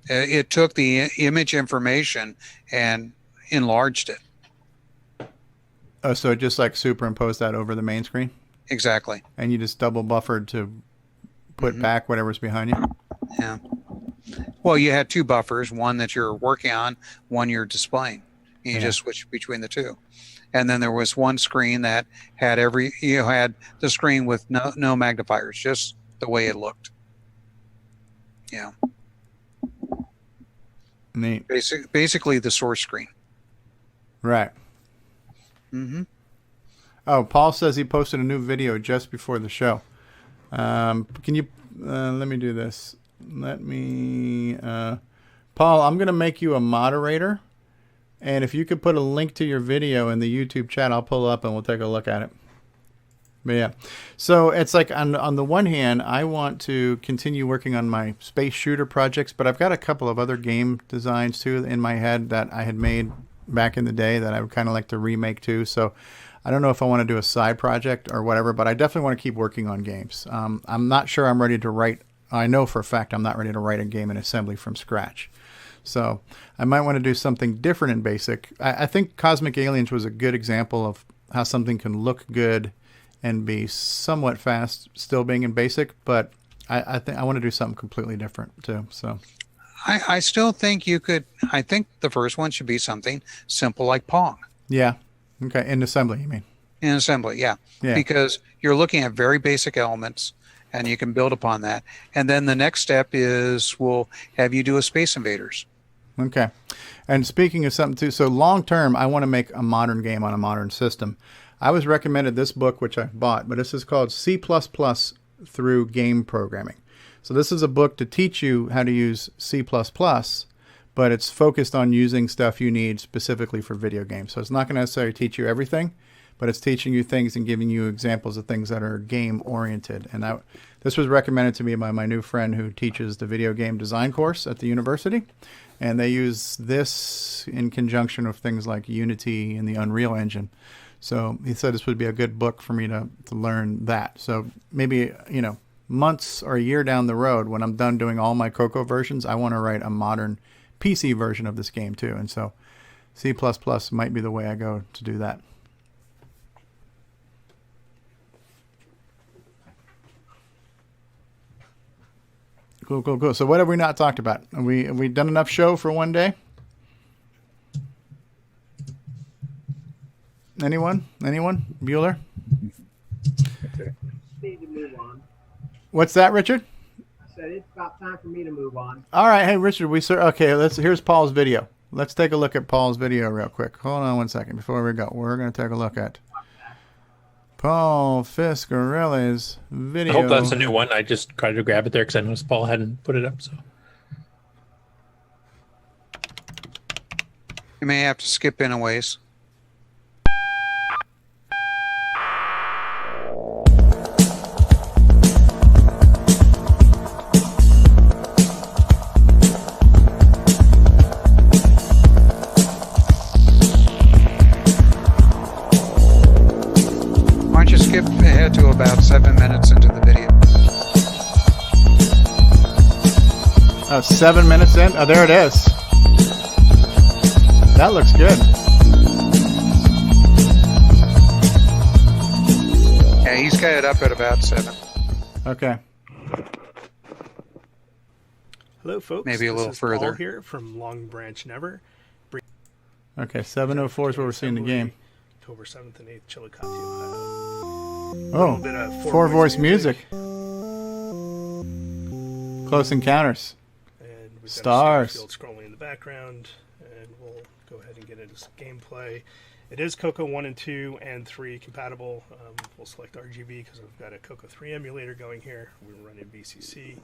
It took the image information and enlarged it. Oh, so it just like superimposed that over the main screen? Exactly. And you just double buffered to put back whatever's behind you? Yeah. Well, you had 2 buffers, one that you're working on, one you're displaying. You just switch between the 2. And then there was one screen that had had the screen with no magnifiers, just the way it looked. Yeah. Neat. Basically the source screen. Right. Mm-hmm. Oh, Paul says he posted a new video just before the show. Can you let me do this? Let me Paul, I'm going to make you a moderator, and if you could put a link to your video in the YouTube chat, I'll pull up and we'll take a look at it. But yeah, so it's like on the one hand, I want to continue working on my space shooter projects, but I've got a couple of other game designs too in my head that I had made back in the day that I would kind of like to remake too. So I don't know if I want to do a side project or whatever, but I definitely want to keep working on games. I'm not sure I'm ready to write. I know for a fact I'm not ready to write a game in assembly from scratch. So I might want to do something different in BASIC. I think Cosmic Aliens was a good example of how something can look good and be somewhat fast, still being in BASIC. But I think I want to do something completely different too. So I still think you could. I think the first one should be something simple like Pong. yeah, okay. In assembly, you mean? In assembly, yeah. Because you're looking at very basic elements, and you can build upon that. And then the next step is we'll have you do a Space Invaders. Okay. And speaking of something too, so long term, I want to make a modern game on a modern system. I was recommended this book, which I bought, but this is called C++ through Game Programming. So this is a book to teach you how to use C++, but it's focused on using stuff you need specifically for video games. So it's not going to necessarily teach you everything, but it's teaching you things and giving you examples of things that are game oriented. And this was recommended to me by my new friend who teaches the video game design course at the university. And they use this in conjunction with things like Unity and the Unreal Engine. So he said this would be a good book for me to learn that. So maybe, months or a year down the road, when I'm done doing all my Coco versions, I want to write a modern PC version of this game too. And so C++ might be the way I go to do that. Cool. So what have we not talked about? Have we done enough show for one day? Anyone? Bueller? Need to move on. What's that, Richard? I said it's about time for me to move on. All right, hey Richard, here's Paul's video. Let's take a look at Paul's video real quick. Hold on one second before we go. We're going to take a look at Paul Fiscarelli's video. I hope that's a new one. I just tried to grab it there because I noticed Paul hadn't put it up. So You may have to skip in a ways. Why don't you skip ahead to about 7 minutes into the video? Oh, 7 minutes in? Oh, there it is. That looks good. Yeah, he's got it up at about 7. Okay. Hello, folks. Maybe a This little is further. Paul here from Long Branch Never. Okay, 7:04 is what we're seeing the game. October 7th and 8th, Chillicothe, Ohio. Oh, Bit of four-voice music. Close Encounters. And we've Stars. got a scrolling in the background, and we'll go ahead and get into some gameplay. It is Coco 1 and 2 and 3 compatible. We'll select RGB because we've got a Coco 3 emulator going here. We're running VCC,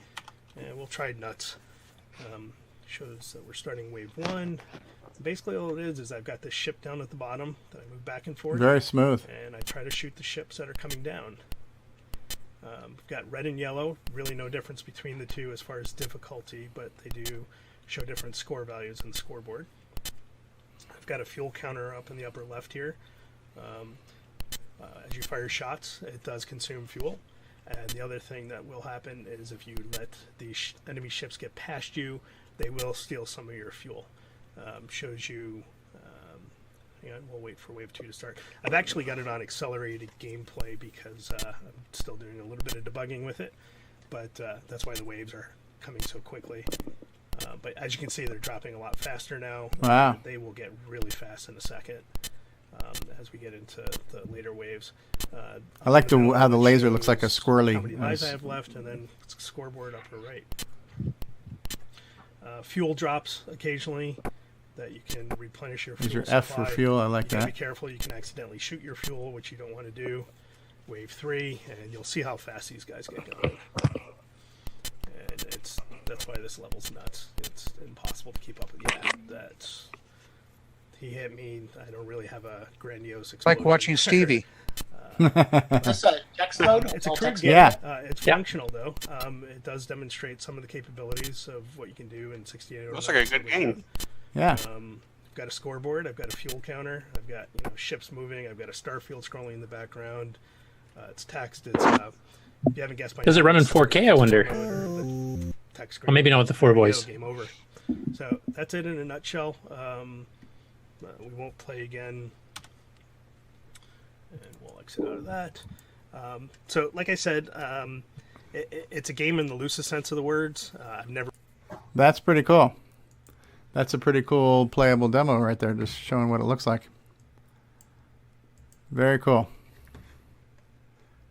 and we'll try nuts. Shows that we're starting wave 1. Basically all it is I've got this ship down at the bottom that I move back and forth. Very smooth. And I try to shoot the ships that are coming down. We've got red and yellow. Really no difference between the two as far as difficulty, but they do show different score values on the scoreboard. I've got a fuel counter up in the upper left here. As you fire shots, it does consume fuel. And the other thing that will happen is if you let the enemy ships get past you, they will steal some of your fuel. Shows you, hang on, we'll wait for wave 2 to start. I've actually got it on accelerated gameplay because I'm still doing a little bit of debugging with it, but that's why the waves are coming so quickly. But as you can see, they're dropping a lot faster now. Wow. They will get really fast in a second as we get into the later waves. I like how the laser looks like a squirrely. How many lives I have left, and then scoreboard upper right. Fuel drops occasionally. that you can replenish your Use fuel your F for supply. fuel. I like you gotta that. Be careful. You can accidentally shoot your fuel, which you don't want to do. Wave 3, and you'll see how fast these guys get going. And that's why this level's nuts. It's impossible to keep up with that. He hit me. I don't really have a grandiose explosion. Like watching Stevie. This text mode? It's a crude text game. Yeah. It's functional though. It does demonstrate some of the capabilities of what you can do in 68. Looks like a good game. Yeah. I've got a scoreboard. I've got a fuel counter. I've got ships moving. I've got a star field scrolling in the background. It's text. It's if you haven't guessed by Does now, it run in it's 4K? I wonder. Text screen. Well, maybe not with the 4 voice. Game over. So that's it in a nutshell. We won't play again. And we'll exit out of that. So, like I said, it's a game in the loosest sense of the words. I've never. That's pretty cool. That's a pretty cool playable demo right there, just showing what it looks like. Very cool.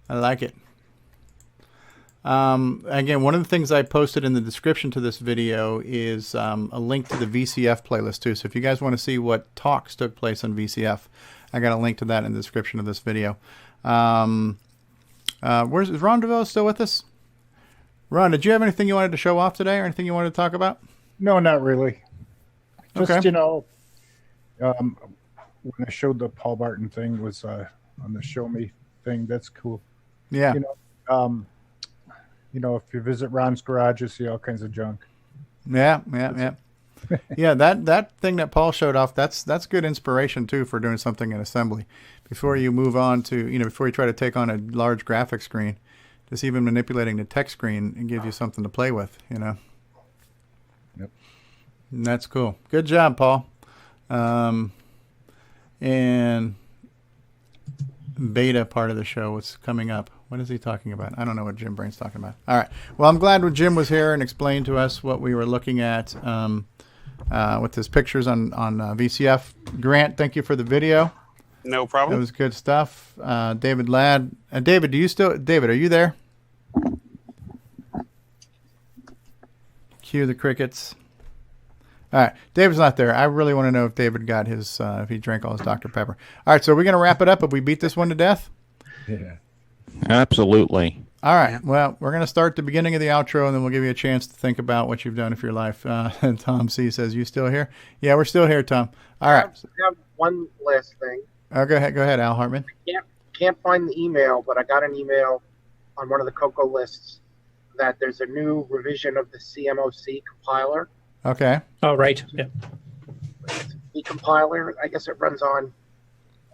I like it. Again, one of the things I posted in the description to this video is a link to the VCF playlist too. So if you guys want to see what talks took place on VCF, I got a link to that in the description of this video. Is Ron DeVille still with us? Ron, did you have anything you wanted to show off today or anything you wanted to talk about? No, not really. Just, Okay. when I showed the Paul Barton thing was on the Show Me thing. That's cool. Yeah. If you visit Ron's garage, you see all kinds of junk. Yeah. Yeah, that thing that Paul showed off, that's good inspiration too for doing something in assembly. Before you move on to, before you try to take on a large graphic screen, just even manipulating the text screen, it gives you something to play with, Yep. And that's cool. Good job, Paul. And beta part of the show, what's coming up? What is he talking about? I don't know what Jim Brain's talking about. All right. Well, I'm glad when Jim was here and explained to us what we were looking at with his pictures on VCF. Grant, thank you for the video. No problem. That was good stuff. David Ladd. David, David, are you there? Cue the crickets. All right. David's not there. I really want to know if David got his, if he drank all his Dr. Pepper. All right. So we're going to wrap it up if we beat this one to death? Yeah. Absolutely. All right. Well, we're going to start the beginning of the outro, and then we'll give you a chance to think about what you've done with your life. Tom C. says, you still here? Yeah, we're still here, Tom. All right. I have one last thing. Oh, go ahead, Al Hartman. Can't find the email, but I got an email on one of the CoCo lists that there's a new revision of the CMOC compiler. Okay. Oh, right. Yeah. The compiler, I guess it runs on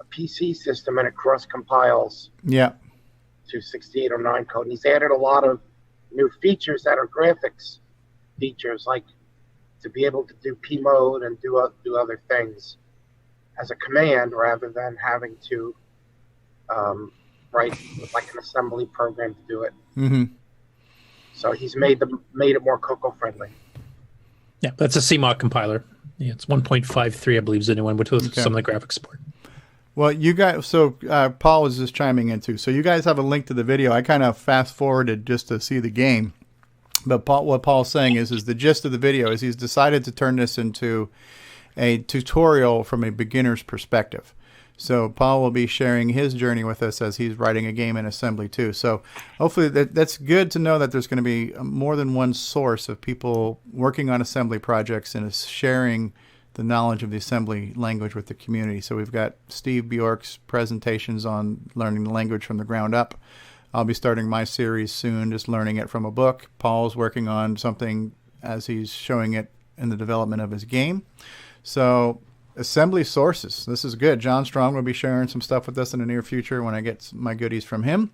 a PC system and it cross compiles Yeah. to 6809 code. He's added a lot of new features that are graphics features, like to be able to do P mode and do other things as a command rather than having to write like an assembly program to do it. Mm-hmm. So he's made it more CoCo friendly. Yeah, that's a CMOC compiler. Yeah, it's 1.53, I believe, is the new one, with some of the graphics support. Well, you guys, so Paul was just chiming in too. So you guys have a link to the video. I kind of fast forwarded just to see the game. But what Paul's saying is the gist of the video is he's decided to turn this into a tutorial from a beginner's perspective. So Paul will be sharing his journey with us as he's writing a game in assembly too. So hopefully that's good to know that there's going to be more than one source of people working on assembly projects and is sharing the knowledge of the assembly language with the community. So we've got Steve Bjork's presentations on learning the language from the ground up. I'll be starting my series soon, just learning it from a book. Paul's working on something as he's showing it in the development of his game. So assembly sources. This is good. John Strong will be sharing some stuff with us in the near future when I get my goodies from him.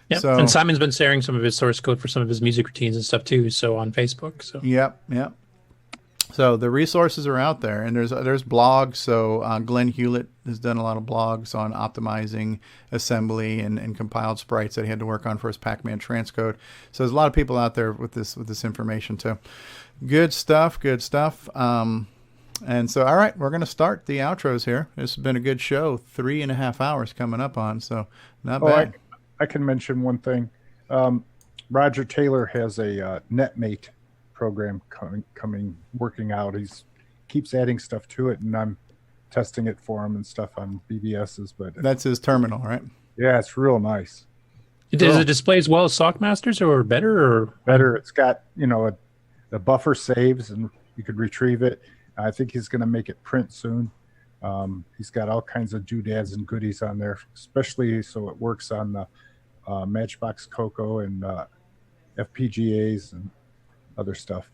Yeah, so, and Simon's been sharing some of his source code for some of his music routines and stuff too. So on Facebook. So Yep. So the resources are out there, and there's blogs. So Glenn Hewlett has done a lot of blogs on optimizing assembly and compiled sprites that he had to work on for his Pac-Man transcode. So there's a lot of people out there with this information too. Good stuff. And so, all right, we're going to start the outros here. This has been a good show. 3.5 hours coming up on, so not bad. I can mention one thing. Roger Taylor has a NetMate program working out. keeps adding stuff to it, and I'm testing it for him and stuff on BBSs. But That's his terminal, right? yeah, it's real nice. Does it display as well as Sockmasters or better? Or Better. It's got, the buffer saves and you could retrieve it. I think he's going to make it print soon. He's got all kinds of doodads and goodies on there, especially so it works on the Matchbox Coco and FPGAs and other stuff.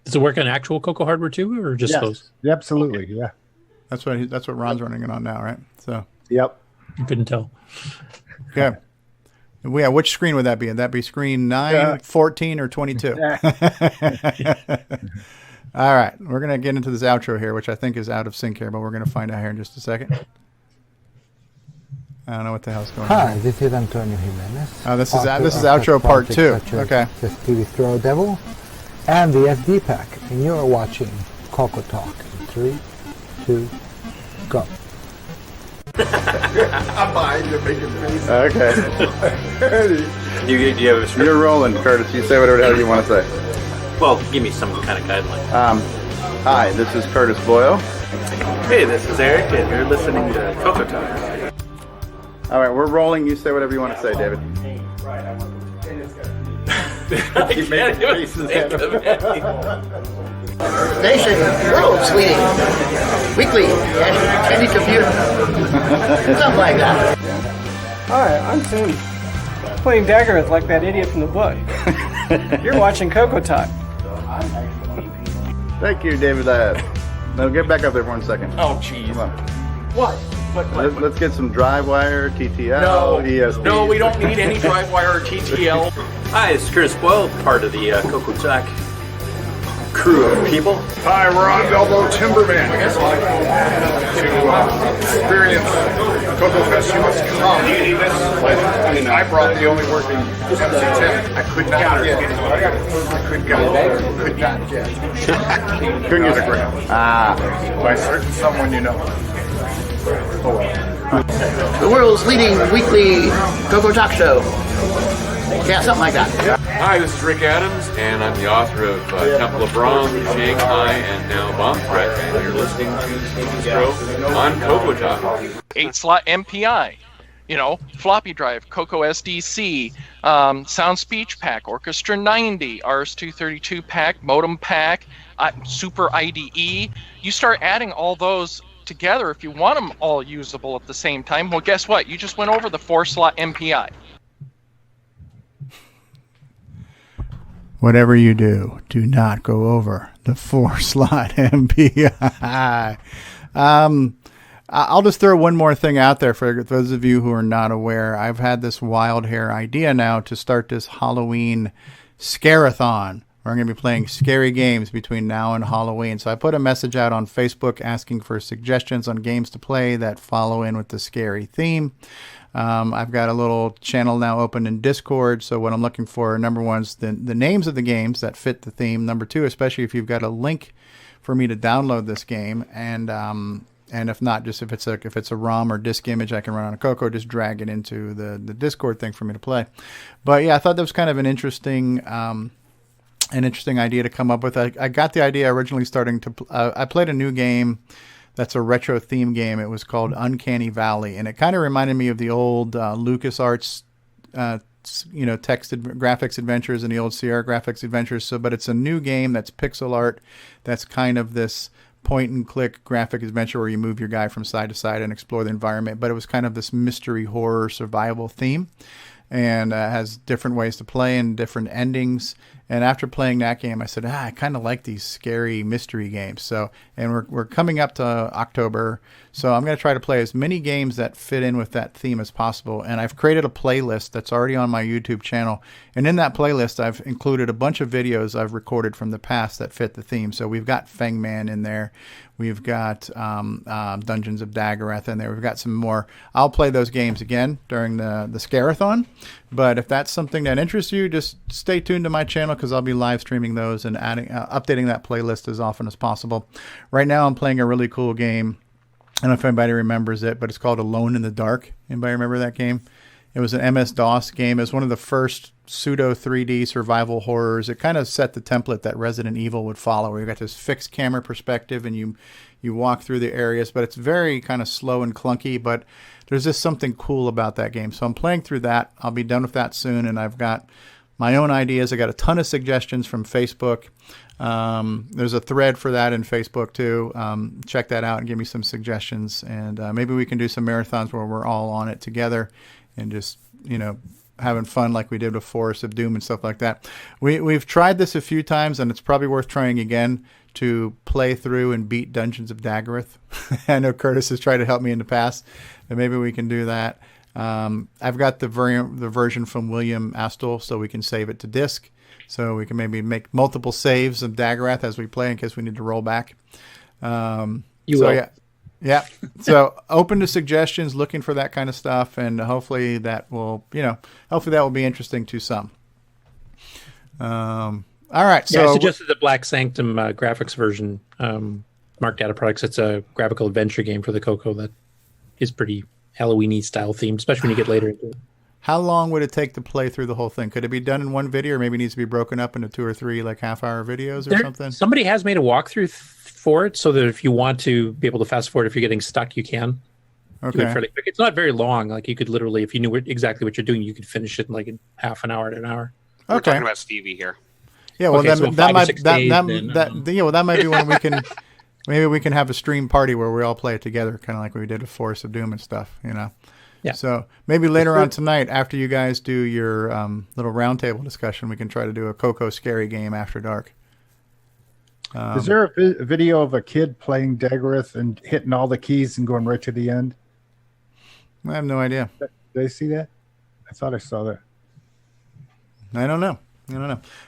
Does it work on actual Coco hardware too, or just those? Yeah, absolutely. Yeah. That's what Ron's running it on now, right? So. Yep. You couldn't tell. Okay. Yeah, which screen would that be? Would that be screen 9, 14, or 22? All right. We're going to get into this outro here, which I think is out of sync here, but we're going to find out here in just a second. I don't know what the hell's going on. Hi, this is Antonio Jimenez. Oh, this is outro part 2. Okay. TV Throw Devil and the SD Pack, and you're watching CoCoTALK. 3, 2, go. I'm behind you making faces. Okay. Do you have a script? You're rolling, Curtis. You say whatever the hell you want to say. Well, give me some kind of guideline. Hi, this is Curtis Boyle. Hey, this is Eric, and you're listening to CoCoTALK. All right, we're rolling. You say whatever you want to say, David. Keep making faces at him. Nation, world, sweetie. Weekly, attendee computer. Something like that. Hi, I'm Tim. Playing Daggereth like that idiot from the book. You're watching CoCoTALK. Thank you, David. No, get back up there for 1 second. Oh, jeez. Come on. What? Let's get some DriveWire, TTL, No, ESP. no, we don't need any DriveWire or TTL. Hi, it's Curtis Boyle, part of the CoCoTALK crew of people. Hi, we're on Elbow Timberman. To experience Coco Fest, you must come. Do you need this? I brought the only working MC10. I could not get it. Could not get it. Couldn't get a grab. By certain someone you know. Oh well. The world's leading weekly CoCoTALK show. Yeah, something like that. Hi, this is Rick Adams, and I'm the author of Temple of Bronze, Shanghai, and now Bomb Threat, and you're listening to Steve Bjork on CoCoTALK. 8-slot MPI, floppy drive, Coco SDC, Sound Speech Pack, Orchestra 90, RS-232 Pack, Modem Pack, Super IDE. You start adding all those together if you want them all usable at the same time. Well, guess what? You just went over the 4-slot MPI. Whatever you do, do not go over the 4-slot MPI. I'll just throw one more thing out there for those of you who are not aware. I've had this wild hair idea now to start this Halloween scare-a-thon. We're going to be playing scary games between now and Halloween. So I put a message out on Facebook asking for suggestions on games to play that follow in with the scary theme. I've got a little channel now open in Discord. So what I'm looking for, number one, is the names of the games that fit the theme. Number two, especially if you've got a link for me to download this game, and if not, just if it's a ROM or disk image I can run on a Coco, just drag it into the Discord thing for me to play. But yeah, I thought that was kind of an interesting idea to come up with. I got the idea originally starting to. I played a new game that's a retro theme game. It was called Uncanny Valley, and it kind of reminded me of the old LucasArts, texted graphics adventures and the old Sierra graphics adventures. But it's a new game that's pixel art. That's kind of this point and click graphic adventure where you move your guy from side to side and explore the environment. But it was kind of this mystery horror survival theme, and has different ways to play and different endings. And after playing that game, I said, I kind of like these scary mystery games. So, and we're coming up to October, so I'm going to try to play as many games that fit in with that theme as possible. And I've created a playlist that's already on my YouTube channel. And in that playlist, I've included a bunch of videos I've recorded from the past that fit the theme. So we've got Fangman in there. We've got Dungeons of Daggereth in there. We've got some more. I'll play those games again during the Scare-a-thon. But if that's something that interests you, just stay tuned to my channel, because I'll be live streaming those and updating that playlist as often as possible. Right now, I'm playing a really cool game. I don't know if anybody remembers it, but it's called Alone in the Dark. Anybody remember that game? It was an MS-DOS game. It was one of the first pseudo 3D survival horrors. It kind of set the template that Resident Evil would follow, where you got this fixed camera perspective and you walk through the areas, but it's very kind of slow and clunky, but there's just something cool about that game. So I'm playing through that. I'll be done with that soon, and I've got my own ideas. I got a ton of suggestions from Facebook. There's a thread for that in Facebook too. Check that out and give me some suggestions, and maybe we can do some marathons where we're all on it together and just, having fun like we did with Forest of Doom and stuff like that. We've tried this a few times, and it's probably worth trying again to play through and beat Dungeons of Daggereth. I know Curtis has tried to help me in the past, and maybe we can do that. I've got the version from William Astle, so we can save it to disk. So we can maybe make multiple saves of Daggereth as we play in case we need to roll back. You will. Yeah. So open to suggestions, looking for that kind of stuff, and hopefully that will be interesting to some. All right. So I suggested the Black Sanctum graphics version, Mark Data Products. It's a graphical adventure game for the Coco that is pretty Halloween-y style themed, especially when you get later into it. How long would it take to play through the whole thing? Could it be done in one video, or maybe it needs to be broken up into 2 or 3 half-hour videos or something? Somebody has made a walkthrough for it, so that if you want to be able to fast forward, if you're getting stuck, you can. Okay. Do it fairly quick. It's not very long. You could literally, if you knew exactly what you're doing, you could finish it in half an hour to an hour. We're talking about Stevie here. Yeah, well, Okay, that might be when we can. Maybe we can have a stream party where we all play it together, kind of like we did with Forest of Doom and stuff. Yeah. So maybe later on tonight, after you guys do your little roundtable discussion, we can try to do a Coco Scary game after dark. Is there a video of a kid playing Daggereth and hitting all the keys and going right to the end? I have no idea. Did I see that? I thought I saw that. I don't know.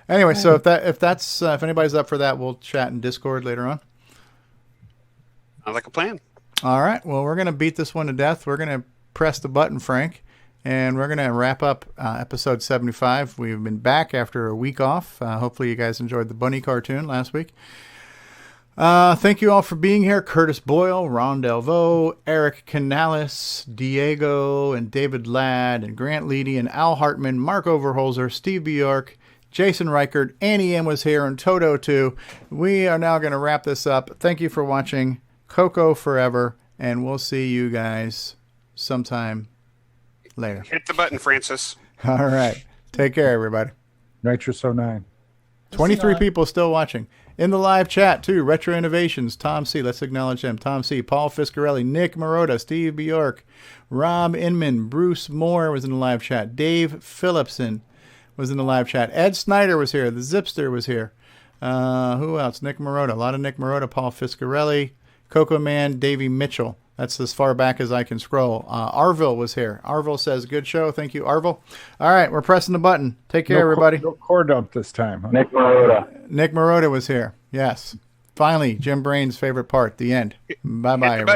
Anyway, so if anybody's up for that, we'll chat in Discord later on. Sounds like a plan. All right. Well, we're going to beat this one to death. We're going to press the button, Frank, and we're going to wrap up episode 75. We've been back after a week off. Hopefully you guys enjoyed the bunny cartoon last week. Thank you all for being here. Curtis Boyle, Ron Delvaux, Eric Canales, Diego, and David Ladd, and Grant Leedy, and Al Hartman, Mark Overholzer, Steve Bjork, Jason Reichert, Annie M was here, and Toto too. We are now going to wrap this up. Thank you for watching Coco Forever, and we'll see you guys sometime later. Hit the button, Francis. All right. Take care, everybody. Nitrous 09. 23 people still watching. In the live chat, too, Retro Innovations, Tom C. Let's acknowledge him. Tom C., Paul Fiscarelli, Nick Marotta, Steve Bjork, Rob Inman, Bruce Moore was in the live chat. Dave Phillipson was in the live chat. Ed Snyder was here. The Zipster was here. Who else? Nick Marotta. A lot of Nick Marotta. Paul Fiscarelli, Coco Man, Davey Mitchell. That's as far back as I can scroll. Arville was here. Arville says, good show. Thank you, Arville. All right, we're pressing the button. Take care, everybody. No core dump this time. Huh? Nick Marotta. Nick Marotta was here. Yes. Finally, Jim Brain's favorite part, the end. Bye-bye, everybody.